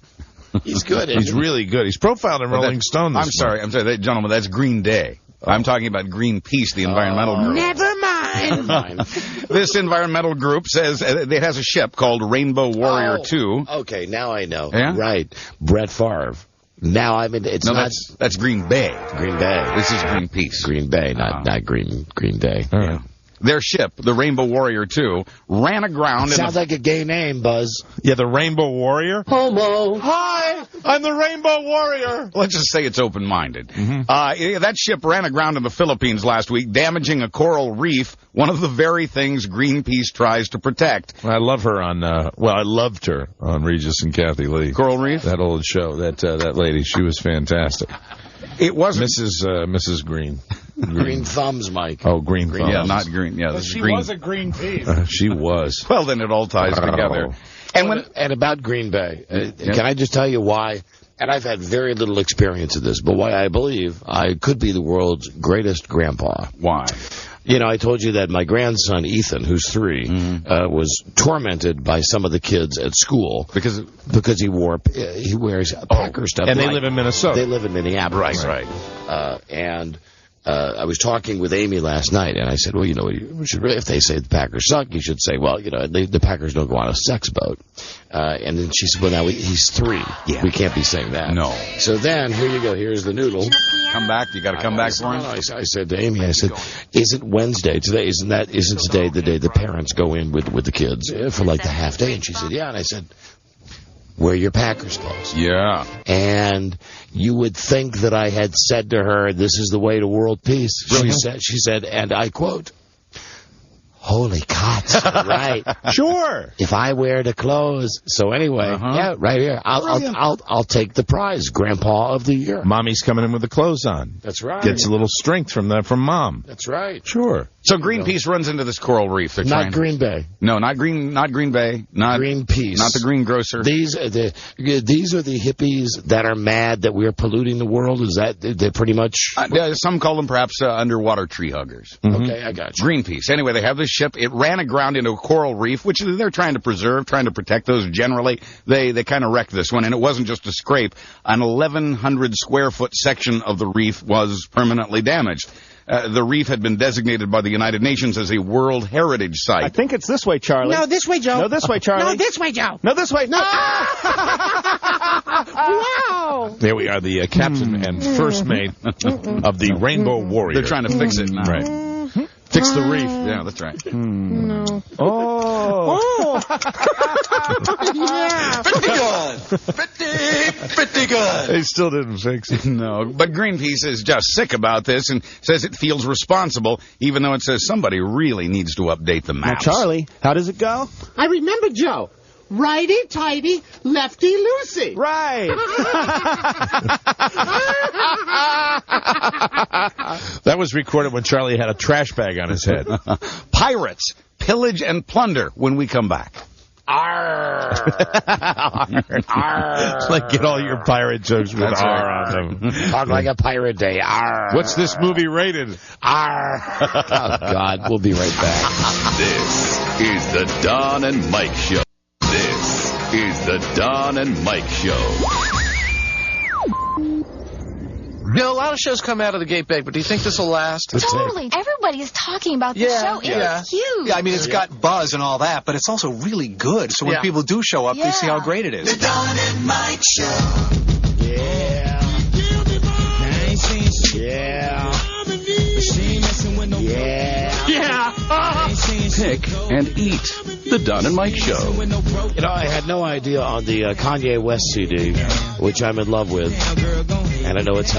Speaker 4: He's good.
Speaker 6: He's really good. He's profiled in Rolling Stone this
Speaker 5: I'm sorry, gentlemen, that's Green Day. I'm talking about Greenpeace, the environmental group.
Speaker 4: Never mind.
Speaker 5: This environmental group says it has a ship called Rainbow Warrior 2.
Speaker 4: Okay, now I know.
Speaker 5: Yeah?
Speaker 4: Right. Brett Favre. Now I mean it's not.
Speaker 5: That's Green Bay.
Speaker 4: Green Bay.
Speaker 5: This is Greenpeace.
Speaker 4: Green Bay, not Green Day.
Speaker 5: All right. Their ship, the Rainbow Warrior 2, ran aground.
Speaker 4: Sounds like a gay name, Buzz.
Speaker 6: Yeah, the Rainbow Warrior.
Speaker 4: Homo.
Speaker 6: Hi, I'm the Rainbow Warrior.
Speaker 5: Let's just say it's open-minded. That ship ran aground in the Philippines last week, damaging a coral reef, one of the very things Greenpeace tries to protect.
Speaker 6: I love her on. I loved her on Regis and Kathy Lee.
Speaker 5: Coral Reef.
Speaker 6: That old show. That lady. She was fantastic.
Speaker 5: It wasn't
Speaker 6: Mrs. Green.
Speaker 4: Green thumbs, Mike.
Speaker 6: Oh, green thumbs.
Speaker 5: Yeah, not green. Yeah, this
Speaker 7: she
Speaker 5: is green.
Speaker 7: was a green piece.
Speaker 6: She was.
Speaker 5: Well, then it all ties together.
Speaker 4: And about Green Bay, can I just tell you why? And I've had very little experience of this, but why I believe I could be the world's greatest grandpa.
Speaker 5: Why?
Speaker 4: You know, I told you that my grandson, Ethan, who's 3, was tormented by some of the kids at school because he wears Packer stuff.
Speaker 6: And they live in Minnesota.
Speaker 4: They live in Minneapolis.
Speaker 5: Right.
Speaker 4: And I was talking with Amy last night, and I said, well, we should really, if they say the Packers suck, you should say, well, the Packers don't go on a sex boat. And then she said, well, now he's 3. Yeah. We can't be saying that.
Speaker 5: No.
Speaker 4: So then, here you go. Here's the noodle.
Speaker 5: Come back. You got to come back for him.
Speaker 4: I said to Amy, isn't Wednesday today? Isn't today the day the parents go in with the kids for like the half day? And she said, yeah. And I said, wear your Packers clothes.
Speaker 5: Yeah.
Speaker 4: And you would think that I had said to her, this is the way to world peace. She said, and I quote, holy cots, right.
Speaker 6: Sure.
Speaker 4: If I wear the clothes. So anyway, yeah, right here. I'll take the prize, Grandpa of the Year.
Speaker 6: Mommy's coming in with the clothes on.
Speaker 4: That's right.
Speaker 6: Gets a little strength from Mom.
Speaker 4: That's right.
Speaker 6: Sure.
Speaker 5: So Greenpeace runs into this coral reef. They're
Speaker 4: not Green Bay.
Speaker 5: No, not Green Bay. Not
Speaker 4: Greenpeace.
Speaker 5: Not the greengrocer.
Speaker 4: These are the hippies that are mad that we're polluting the world. Is that they're pretty much?
Speaker 5: Some call them perhaps underwater tree huggers.
Speaker 4: Okay, I got you.
Speaker 5: Greenpeace. Anyway, they have this ship. It ran aground into a coral reef, which they're trying to preserve, trying to protect those generally. They kind of wrecked this one, and it wasn't just a scrape. An 1,100 square foot section of the reef was permanently damaged. The reef had been designated by the United Nations as a World Heritage Site.
Speaker 8: I think it's this way, Charlie.
Speaker 13: No, this way, Joe.
Speaker 8: No, this way, Charlie.
Speaker 13: No, this way, Joe.
Speaker 8: No, this way. No.
Speaker 13: Wow.
Speaker 6: There we are, the captain and first mate of the Rainbow Warrior.
Speaker 5: They're trying to fix it now.
Speaker 6: Right. Fix the reef.
Speaker 5: Yeah, that's right.
Speaker 13: No.
Speaker 8: Oh.
Speaker 13: Yeah.
Speaker 3: Pretty good.
Speaker 6: They still didn't fix it.
Speaker 5: No, but Greenpeace is just sick about this and says it feels responsible, even though it says somebody really needs to update the
Speaker 8: Now,
Speaker 5: maps.
Speaker 8: Charlie, how does it go?
Speaker 13: I remember, Joe. Righty-tighty, lefty-loosey.
Speaker 8: Right.
Speaker 6: That was recorded when Charlie had a trash bag on his head.
Speaker 5: Pirates, pillage and plunder when we come back.
Speaker 6: Arr. Arr. Like, get all your pirate jokes with R on them.
Speaker 4: Talk like a pirate day. Arr.
Speaker 6: What's this movie rated?
Speaker 4: Arr. Oh, God. We'll be right back.
Speaker 1: This is the Don and Mike Show. This is the Don and Mike Show.
Speaker 23: You know, a lot of shows come out of the gate bag, but do you think this will last?
Speaker 20: Totally. Everybody is talking about this show. It is huge.
Speaker 24: Yeah, I mean, it's got buzz and all that, but it's also really good. So when people do show up, they see how great it is.
Speaker 3: The Don and Mike Show.
Speaker 4: Yeah. Yeah. Yeah.
Speaker 1: Pick and eat. The Don and Mike Show.
Speaker 4: You know, I had no idea on the Kanye West CD, which I'm in love with. And I know it's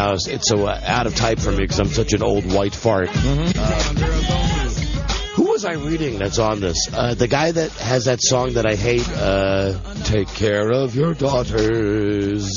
Speaker 4: so out of type for me because I'm such an old white fart. Who was I reading that's on this? The guy that has that song that I hate, Take Care of Your Daughters.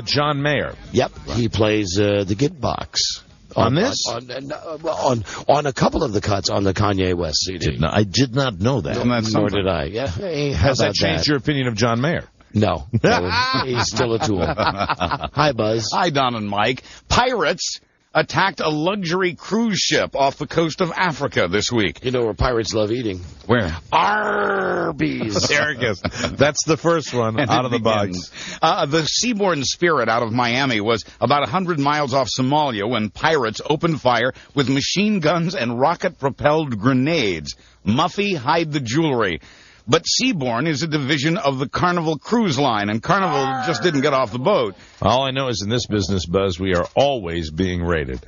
Speaker 6: John Mayer.
Speaker 4: Yep, he plays the Gitbox.
Speaker 6: On this?
Speaker 4: On a couple of the cuts on the Kanye West CD.
Speaker 6: I did not know that.
Speaker 4: Nor did I. Yeah. Hey,
Speaker 6: has that changed your opinion of John Mayer?
Speaker 4: No. He's still a tool. Hi, Buzz.
Speaker 5: Hi, Don and Mike. Pirates attacked a luxury cruise ship off the coast of Africa this week.
Speaker 4: You know where pirates love eating?
Speaker 5: Where?
Speaker 4: Arby's.
Speaker 6: There it goes. That's the first one out of the box.
Speaker 5: The Seaborn Spirit out of Miami was about 100 miles off Somalia when pirates opened fire with machine guns and rocket-propelled grenades. Muffy, hide the jewelry. But Seaborn is a division of the Carnival Cruise Line, and Carnival just didn't get off the boat.
Speaker 6: All I know is in this business, Buzz, we are always being raided.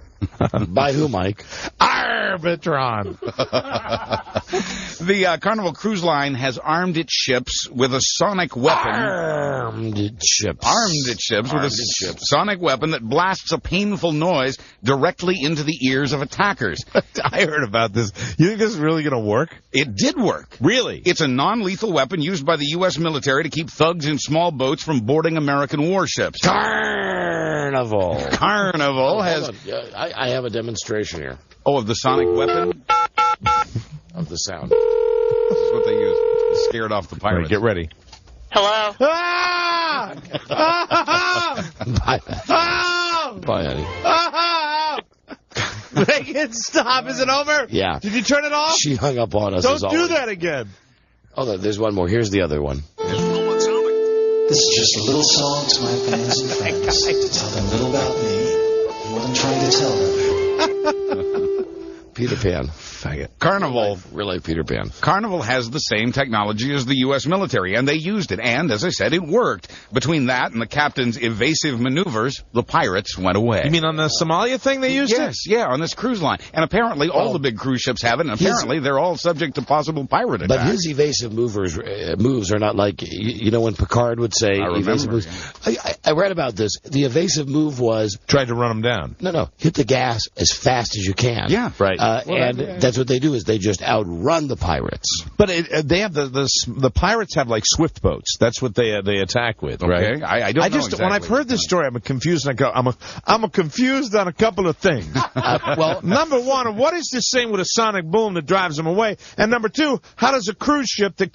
Speaker 4: By who, Mike?
Speaker 6: Arbitron.
Speaker 5: The Carnival Cruise Line has armed its ships with a sonic weapon.
Speaker 4: Armed its ships
Speaker 5: with a sonic weapon that blasts a painful noise directly into the ears of attackers.
Speaker 6: I heard about this. You think this is really going to work?
Speaker 5: It did work.
Speaker 6: Really?
Speaker 5: It's a non-lethal weapon used by the U.S. military to keep thugs in small boats from boarding American warships.
Speaker 4: Carnival
Speaker 5: has...
Speaker 4: I have a demonstration here.
Speaker 5: Oh, of the sonic weapon?
Speaker 4: Of the sound.
Speaker 5: This is what they use. It scared off the pirates.
Speaker 6: Right, get ready.
Speaker 9: Hello?
Speaker 6: Ah!
Speaker 4: Bye. Bye, honey.
Speaker 6: Make it stop. Is it over?
Speaker 4: Yeah.
Speaker 6: Did you turn it off?
Speaker 4: She hung up on us.
Speaker 6: Don't do that again.
Speaker 4: Oh, there's one more. Here's the other one.
Speaker 3: This is just a little song to my fans and friends to tell them a little about me and what I'm trying to tell them.
Speaker 4: Peter Pan. Faggot.
Speaker 5: Carnival.
Speaker 4: Real life Peter Pan.
Speaker 5: Carnival has the same technology as the U.S. military, and they used it. And, as I said, it worked. Between that and the captain's evasive maneuvers, the pirates went away.
Speaker 6: You mean on the Somalia thing they used it?
Speaker 5: Yes, yeah, on this cruise line. And apparently all the big cruise ships have it, and apparently they're all subject to possible pirate attacks.
Speaker 4: But his evasive moves are not like, you know, when Picard would say evasive moves. I read about this. The evasive move was...
Speaker 6: Tried to run them down.
Speaker 4: No. Hit the gas as fast as you can.
Speaker 6: Yeah, right.
Speaker 4: That's what they do, is they just outrun the pirates.
Speaker 6: But they have the pirates have like swift boats. That's what they attack with, right?
Speaker 5: Okay. I don't know exactly.
Speaker 6: When I've heard this story, I'm confused. And I go, I'm confused on a couple of things. Well, number one, what is this thing with a sonic boom that drives them away? And number two, how does a cruise ship that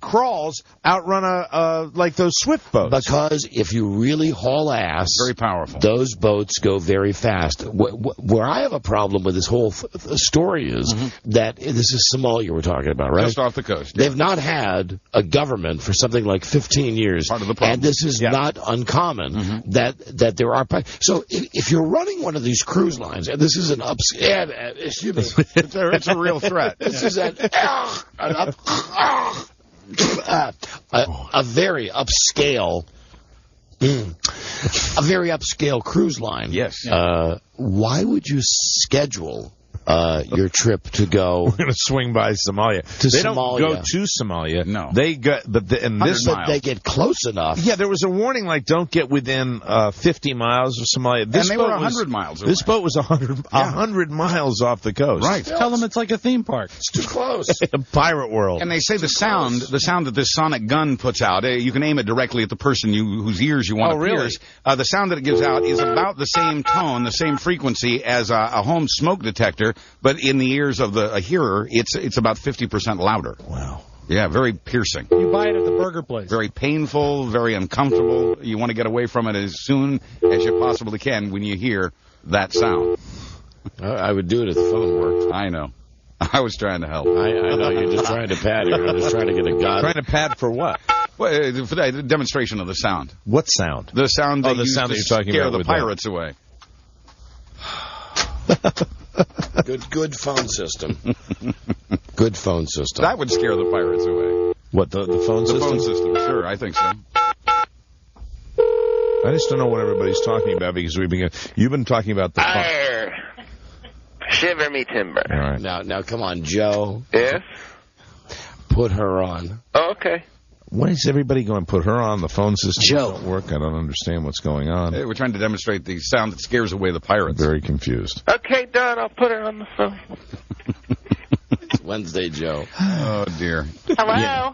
Speaker 6: crawls outrun like those swift boats?
Speaker 4: Because if you really haul ass,
Speaker 5: very powerful.
Speaker 4: Those boats go very fast. Where I have a problem with this whole the story is that this is Somalia we're talking about, right?
Speaker 5: Just off the coast.
Speaker 4: They've not had a government for something like 15 years.
Speaker 5: Part of the problem.
Speaker 4: And this is not uncommon that there are... So if you're running one of these cruise lines, and this is an excuse me.
Speaker 5: It's a real threat.
Speaker 4: This is a very upscale... a very upscale cruise line.
Speaker 5: Yes.
Speaker 4: Why would you schedule your trip to go?
Speaker 6: We're going to swing by Somalia. They don't go to Somalia.
Speaker 5: No.
Speaker 6: They go, but
Speaker 4: they get close enough.
Speaker 6: Yeah, there was a warning like don't get within 50 miles of Somalia.
Speaker 5: And they were 100 miles away.
Speaker 6: This boat was 100 miles off the coast.
Speaker 5: Right.
Speaker 7: Tell them it's like a theme park.
Speaker 4: It's too close.
Speaker 6: A pirate world.
Speaker 5: And they say the sound that this sonic gun puts out, you can aim it directly at the person whose ears you want to pierce. The sound that it gives out is about the same tone, the same frequency as a home smoke detector, but in the ears of a hearer, it's about 50% louder.
Speaker 6: Wow.
Speaker 5: Yeah, very piercing.
Speaker 7: You buy it at the burger place.
Speaker 5: Very painful, very uncomfortable. You want to get away from it as soon as you possibly can when you hear that sound.
Speaker 4: I would do it if the phone worked.
Speaker 5: I know. I was trying to help.
Speaker 4: I know. You're just trying to pad here. You're just trying to get a gun.
Speaker 6: Trying to pad for what?
Speaker 5: Well, for the demonstration of the sound.
Speaker 6: What sound?
Speaker 5: The sound that
Speaker 6: the sound that you're talking
Speaker 5: scare
Speaker 6: about
Speaker 5: the pirates away.
Speaker 4: Good phone system. Good phone system.
Speaker 5: That would scare the pirates away.
Speaker 6: What, the phone system?
Speaker 5: The phone system, sure, I think so.
Speaker 6: I just don't know what everybody's talking about because you've been talking about the phone.
Speaker 14: Shiver me timber.
Speaker 6: All right.
Speaker 4: Now, come on, Joe.
Speaker 14: Yes?
Speaker 4: Put her on.
Speaker 14: Oh, okay.
Speaker 6: Why is everybody going to put her on? The phone system
Speaker 4: Joe.
Speaker 6: Don't work. I don't understand what's going on.
Speaker 5: Hey, we're trying to demonstrate the sound that scares away the pirates.
Speaker 6: Very confused.
Speaker 14: Okay, done. I'll put her on the phone.
Speaker 4: It's Wednesday, Joe.
Speaker 5: Oh, dear.
Speaker 20: Hello?
Speaker 4: Yeah.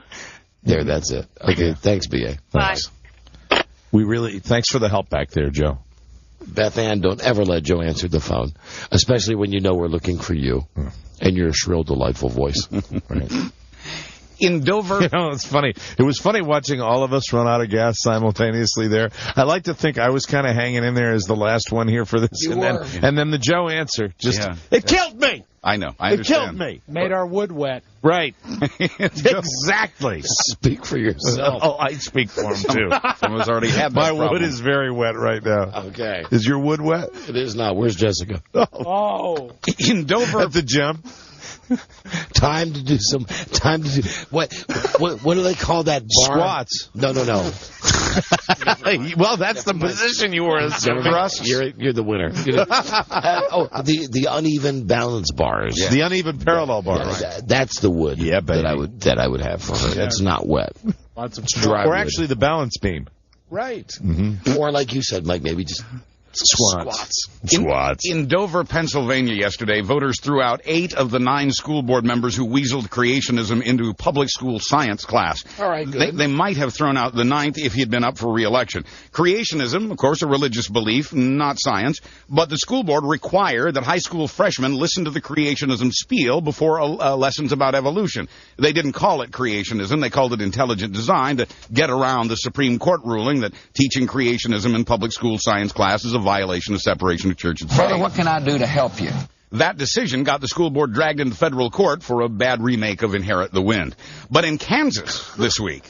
Speaker 4: There, that's it. Okay, thanks, B.A.
Speaker 6: Thanks. Thanks for the help back there, Joe.
Speaker 4: Beth Ann, don't ever let Joe answer the phone, especially when you know we're looking for you and your shrill, delightful voice.
Speaker 6: Right.
Speaker 5: In Dover.
Speaker 6: You know, it's funny. It was funny watching all of us run out of gas simultaneously there. I like to think I was kind of hanging in there as the last one here for this. And then the Joe answer it killed me.
Speaker 5: I know. I understand.
Speaker 6: It killed me.
Speaker 7: Made our wood wet.
Speaker 6: Right. Exactly.
Speaker 4: Speak for yourself.
Speaker 6: Oh, I speak for him, too.
Speaker 5: Someone's already had that
Speaker 6: My
Speaker 5: problem.
Speaker 6: wood is very wet right now.
Speaker 4: Okay.
Speaker 6: Is your wood wet?
Speaker 4: It is not. Where's Jessica?
Speaker 7: Oh.
Speaker 5: In Dover.
Speaker 6: At the gym?
Speaker 4: Time to do what do they call that bar?
Speaker 6: Squats.
Speaker 4: No.
Speaker 6: Well, that's the position you were assuming.
Speaker 4: You're the winner. The uneven balance bars.
Speaker 6: Yeah. The uneven parallel bar.
Speaker 4: Right. That's the wood that I would have for her. It's not wet.
Speaker 7: Lots of
Speaker 6: dry wood. Actually the balance beam.
Speaker 4: Right. Or like you said, Mike, maybe just
Speaker 6: Squats.
Speaker 5: In Dover, Pennsylvania yesterday, voters threw out 8 of the 9 school board members who weaseled creationism into public school science class.
Speaker 4: All right, good.
Speaker 5: They might have thrown out the 9th if he had been up for re-election. Creationism, of course, a religious belief, not science, but the school board required that high school freshmen listen to the creationism spiel before lessons about evolution. They didn't call it creationism. They called it intelligent design to get around the Supreme Court ruling that teaching creationism in public school science class is a violation of separation of church and state.
Speaker 14: Brother, what can I do to help you?
Speaker 5: That decision got the school board dragged into federal court for a bad remake of Inherit the Wind. But in Kansas this week,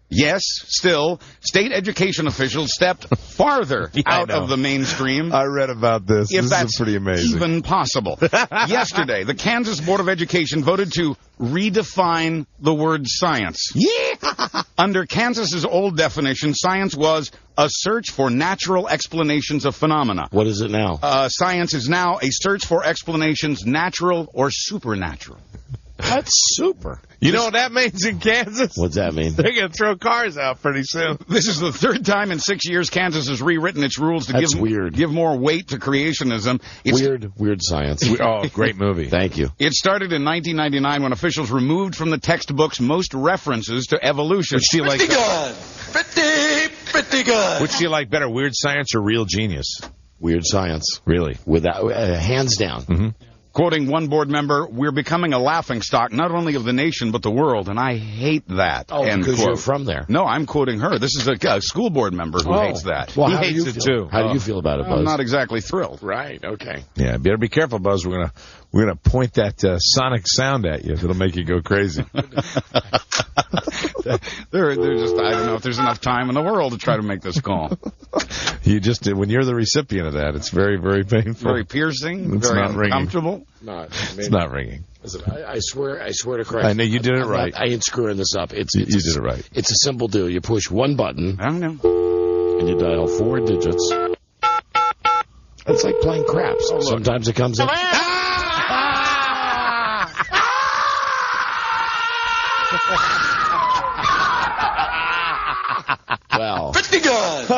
Speaker 5: yes, still, state education officials stepped farther out of the mainstream.
Speaker 6: I read about this.
Speaker 5: If
Speaker 6: this is pretty amazing.
Speaker 5: Even possible. Yesterday, the Kansas Board of Education voted to redefine the word science.
Speaker 4: Yeah!
Speaker 5: Under Kansas's old definition, science was a search for natural explanations of phenomena.
Speaker 4: What is it now?
Speaker 5: Science is now a search for explanations natural or supernatural.
Speaker 4: That's super.
Speaker 6: You know what that means in Kansas?
Speaker 4: What's that mean?
Speaker 6: They're going to throw cars out pretty soon.
Speaker 5: This is the 3rd time in 6 years Kansas has rewritten its rules to give more weight to creationism.
Speaker 4: Weird science.
Speaker 6: Oh, great movie.
Speaker 4: Thank you.
Speaker 5: It started in 1999 when officials removed from the textbooks most references to evolution.
Speaker 6: Which do you like?
Speaker 14: Pretty good.
Speaker 6: Which do you like better, Weird Science or Real Genius?
Speaker 4: Weird Science.
Speaker 6: Really?
Speaker 4: Without hands down.
Speaker 6: Mm-hmm.
Speaker 5: Quoting one board member, "We're becoming a laughingstock not only of the nation but the world, and I hate that."
Speaker 4: Oh, because you're from there.
Speaker 5: No, I'm quoting her. This is a school board member who hates that.
Speaker 4: Well,
Speaker 5: he
Speaker 4: how
Speaker 5: hates
Speaker 4: do you
Speaker 5: it
Speaker 4: feel?
Speaker 5: too.
Speaker 4: How do you feel about it, Buzz?
Speaker 5: I'm not exactly thrilled.
Speaker 4: Right. Okay.
Speaker 6: Yeah, better be careful, Buzz. We're gonna point that sonic sound at you. That'll make you go crazy.
Speaker 5: They're just, I don't know if there's enough time in the world to try to make this call.
Speaker 6: When you're the recipient of that, it's very, very painful.
Speaker 5: Very piercing.
Speaker 6: It's
Speaker 5: very
Speaker 6: not ringing.
Speaker 5: uncomfortable.
Speaker 6: It's not ringing.
Speaker 4: Listen, I swear to Christ.
Speaker 6: I know you did it right.
Speaker 4: I ain't screwing this up.
Speaker 6: You did it right.
Speaker 4: It's a simple deal. You push one button.
Speaker 5: I don't know.
Speaker 4: And you dial 4 digits. It's like playing craps. Sometimes it comes in. Well,
Speaker 24: pretty good.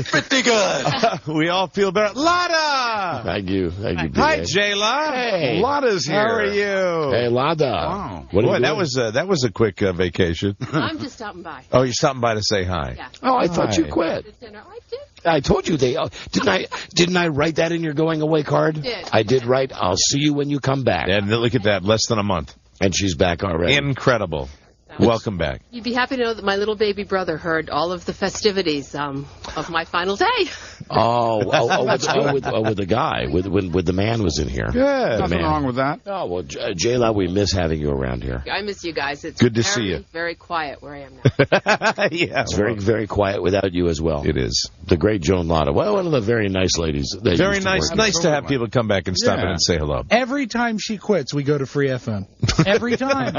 Speaker 24: Pretty good.
Speaker 6: We all feel better. Lotta!
Speaker 4: Thank you.
Speaker 6: Hi, Jayla.
Speaker 4: Hey.
Speaker 6: Lotta's here. How are you?
Speaker 4: Hey, Lotta.
Speaker 6: Wow.
Speaker 4: What
Speaker 6: Boy, that was a quick vacation.
Speaker 15: I'm just stopping by.
Speaker 6: Oh, you're stopping by to say hi.
Speaker 15: Yeah.
Speaker 4: Oh, I thought you quit.
Speaker 15: I did.
Speaker 4: I told you didn't I write that in your going away card?
Speaker 15: Did.
Speaker 4: I did write, "I'll see you when you come back."
Speaker 6: And look at that, less than a month.
Speaker 4: And she's back already.
Speaker 6: Incredible. Welcome back.
Speaker 15: You'd be happy to know that my little baby brother heard all of the festivities of my final day.
Speaker 4: With the guy, with the man was in here.
Speaker 6: Good.
Speaker 5: Nothing wrong with that.
Speaker 4: Oh, well, Jayla, we miss having you around here.
Speaker 15: I miss you guys. It's
Speaker 6: good to see you.
Speaker 15: Very quiet where I am now.
Speaker 6: Yeah,
Speaker 4: it's very, very quiet without you as well.
Speaker 6: It is.
Speaker 4: The great Joan Lotta. Well, one of the very nice ladies.
Speaker 6: Very nice. Nice to have people come back and stop in and say hello.
Speaker 7: Every time she quits, we go to Free FM. Every time.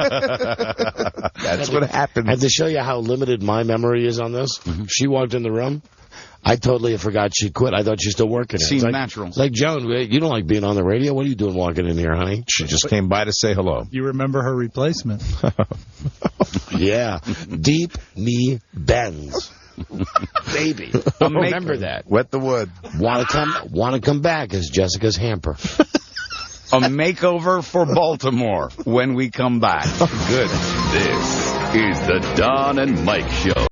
Speaker 6: That's what happens.
Speaker 4: And to show you how limited my memory is on this, she walked in the room. I totally forgot she quit. I thought she still working here.
Speaker 5: Seemed natural.
Speaker 4: It's like, Joan, you don't like being on the radio? What are you doing walking in here, honey?
Speaker 6: She just came by to say hello.
Speaker 7: You remember her replacement.
Speaker 4: Yeah. Deep knee bends. Baby. Remember that.
Speaker 6: Wet the wood.
Speaker 4: Want to come back as Jessica's hamper.
Speaker 5: A makeover for Baltimore when we come back.
Speaker 1: Good. This is the Don and Mike Show.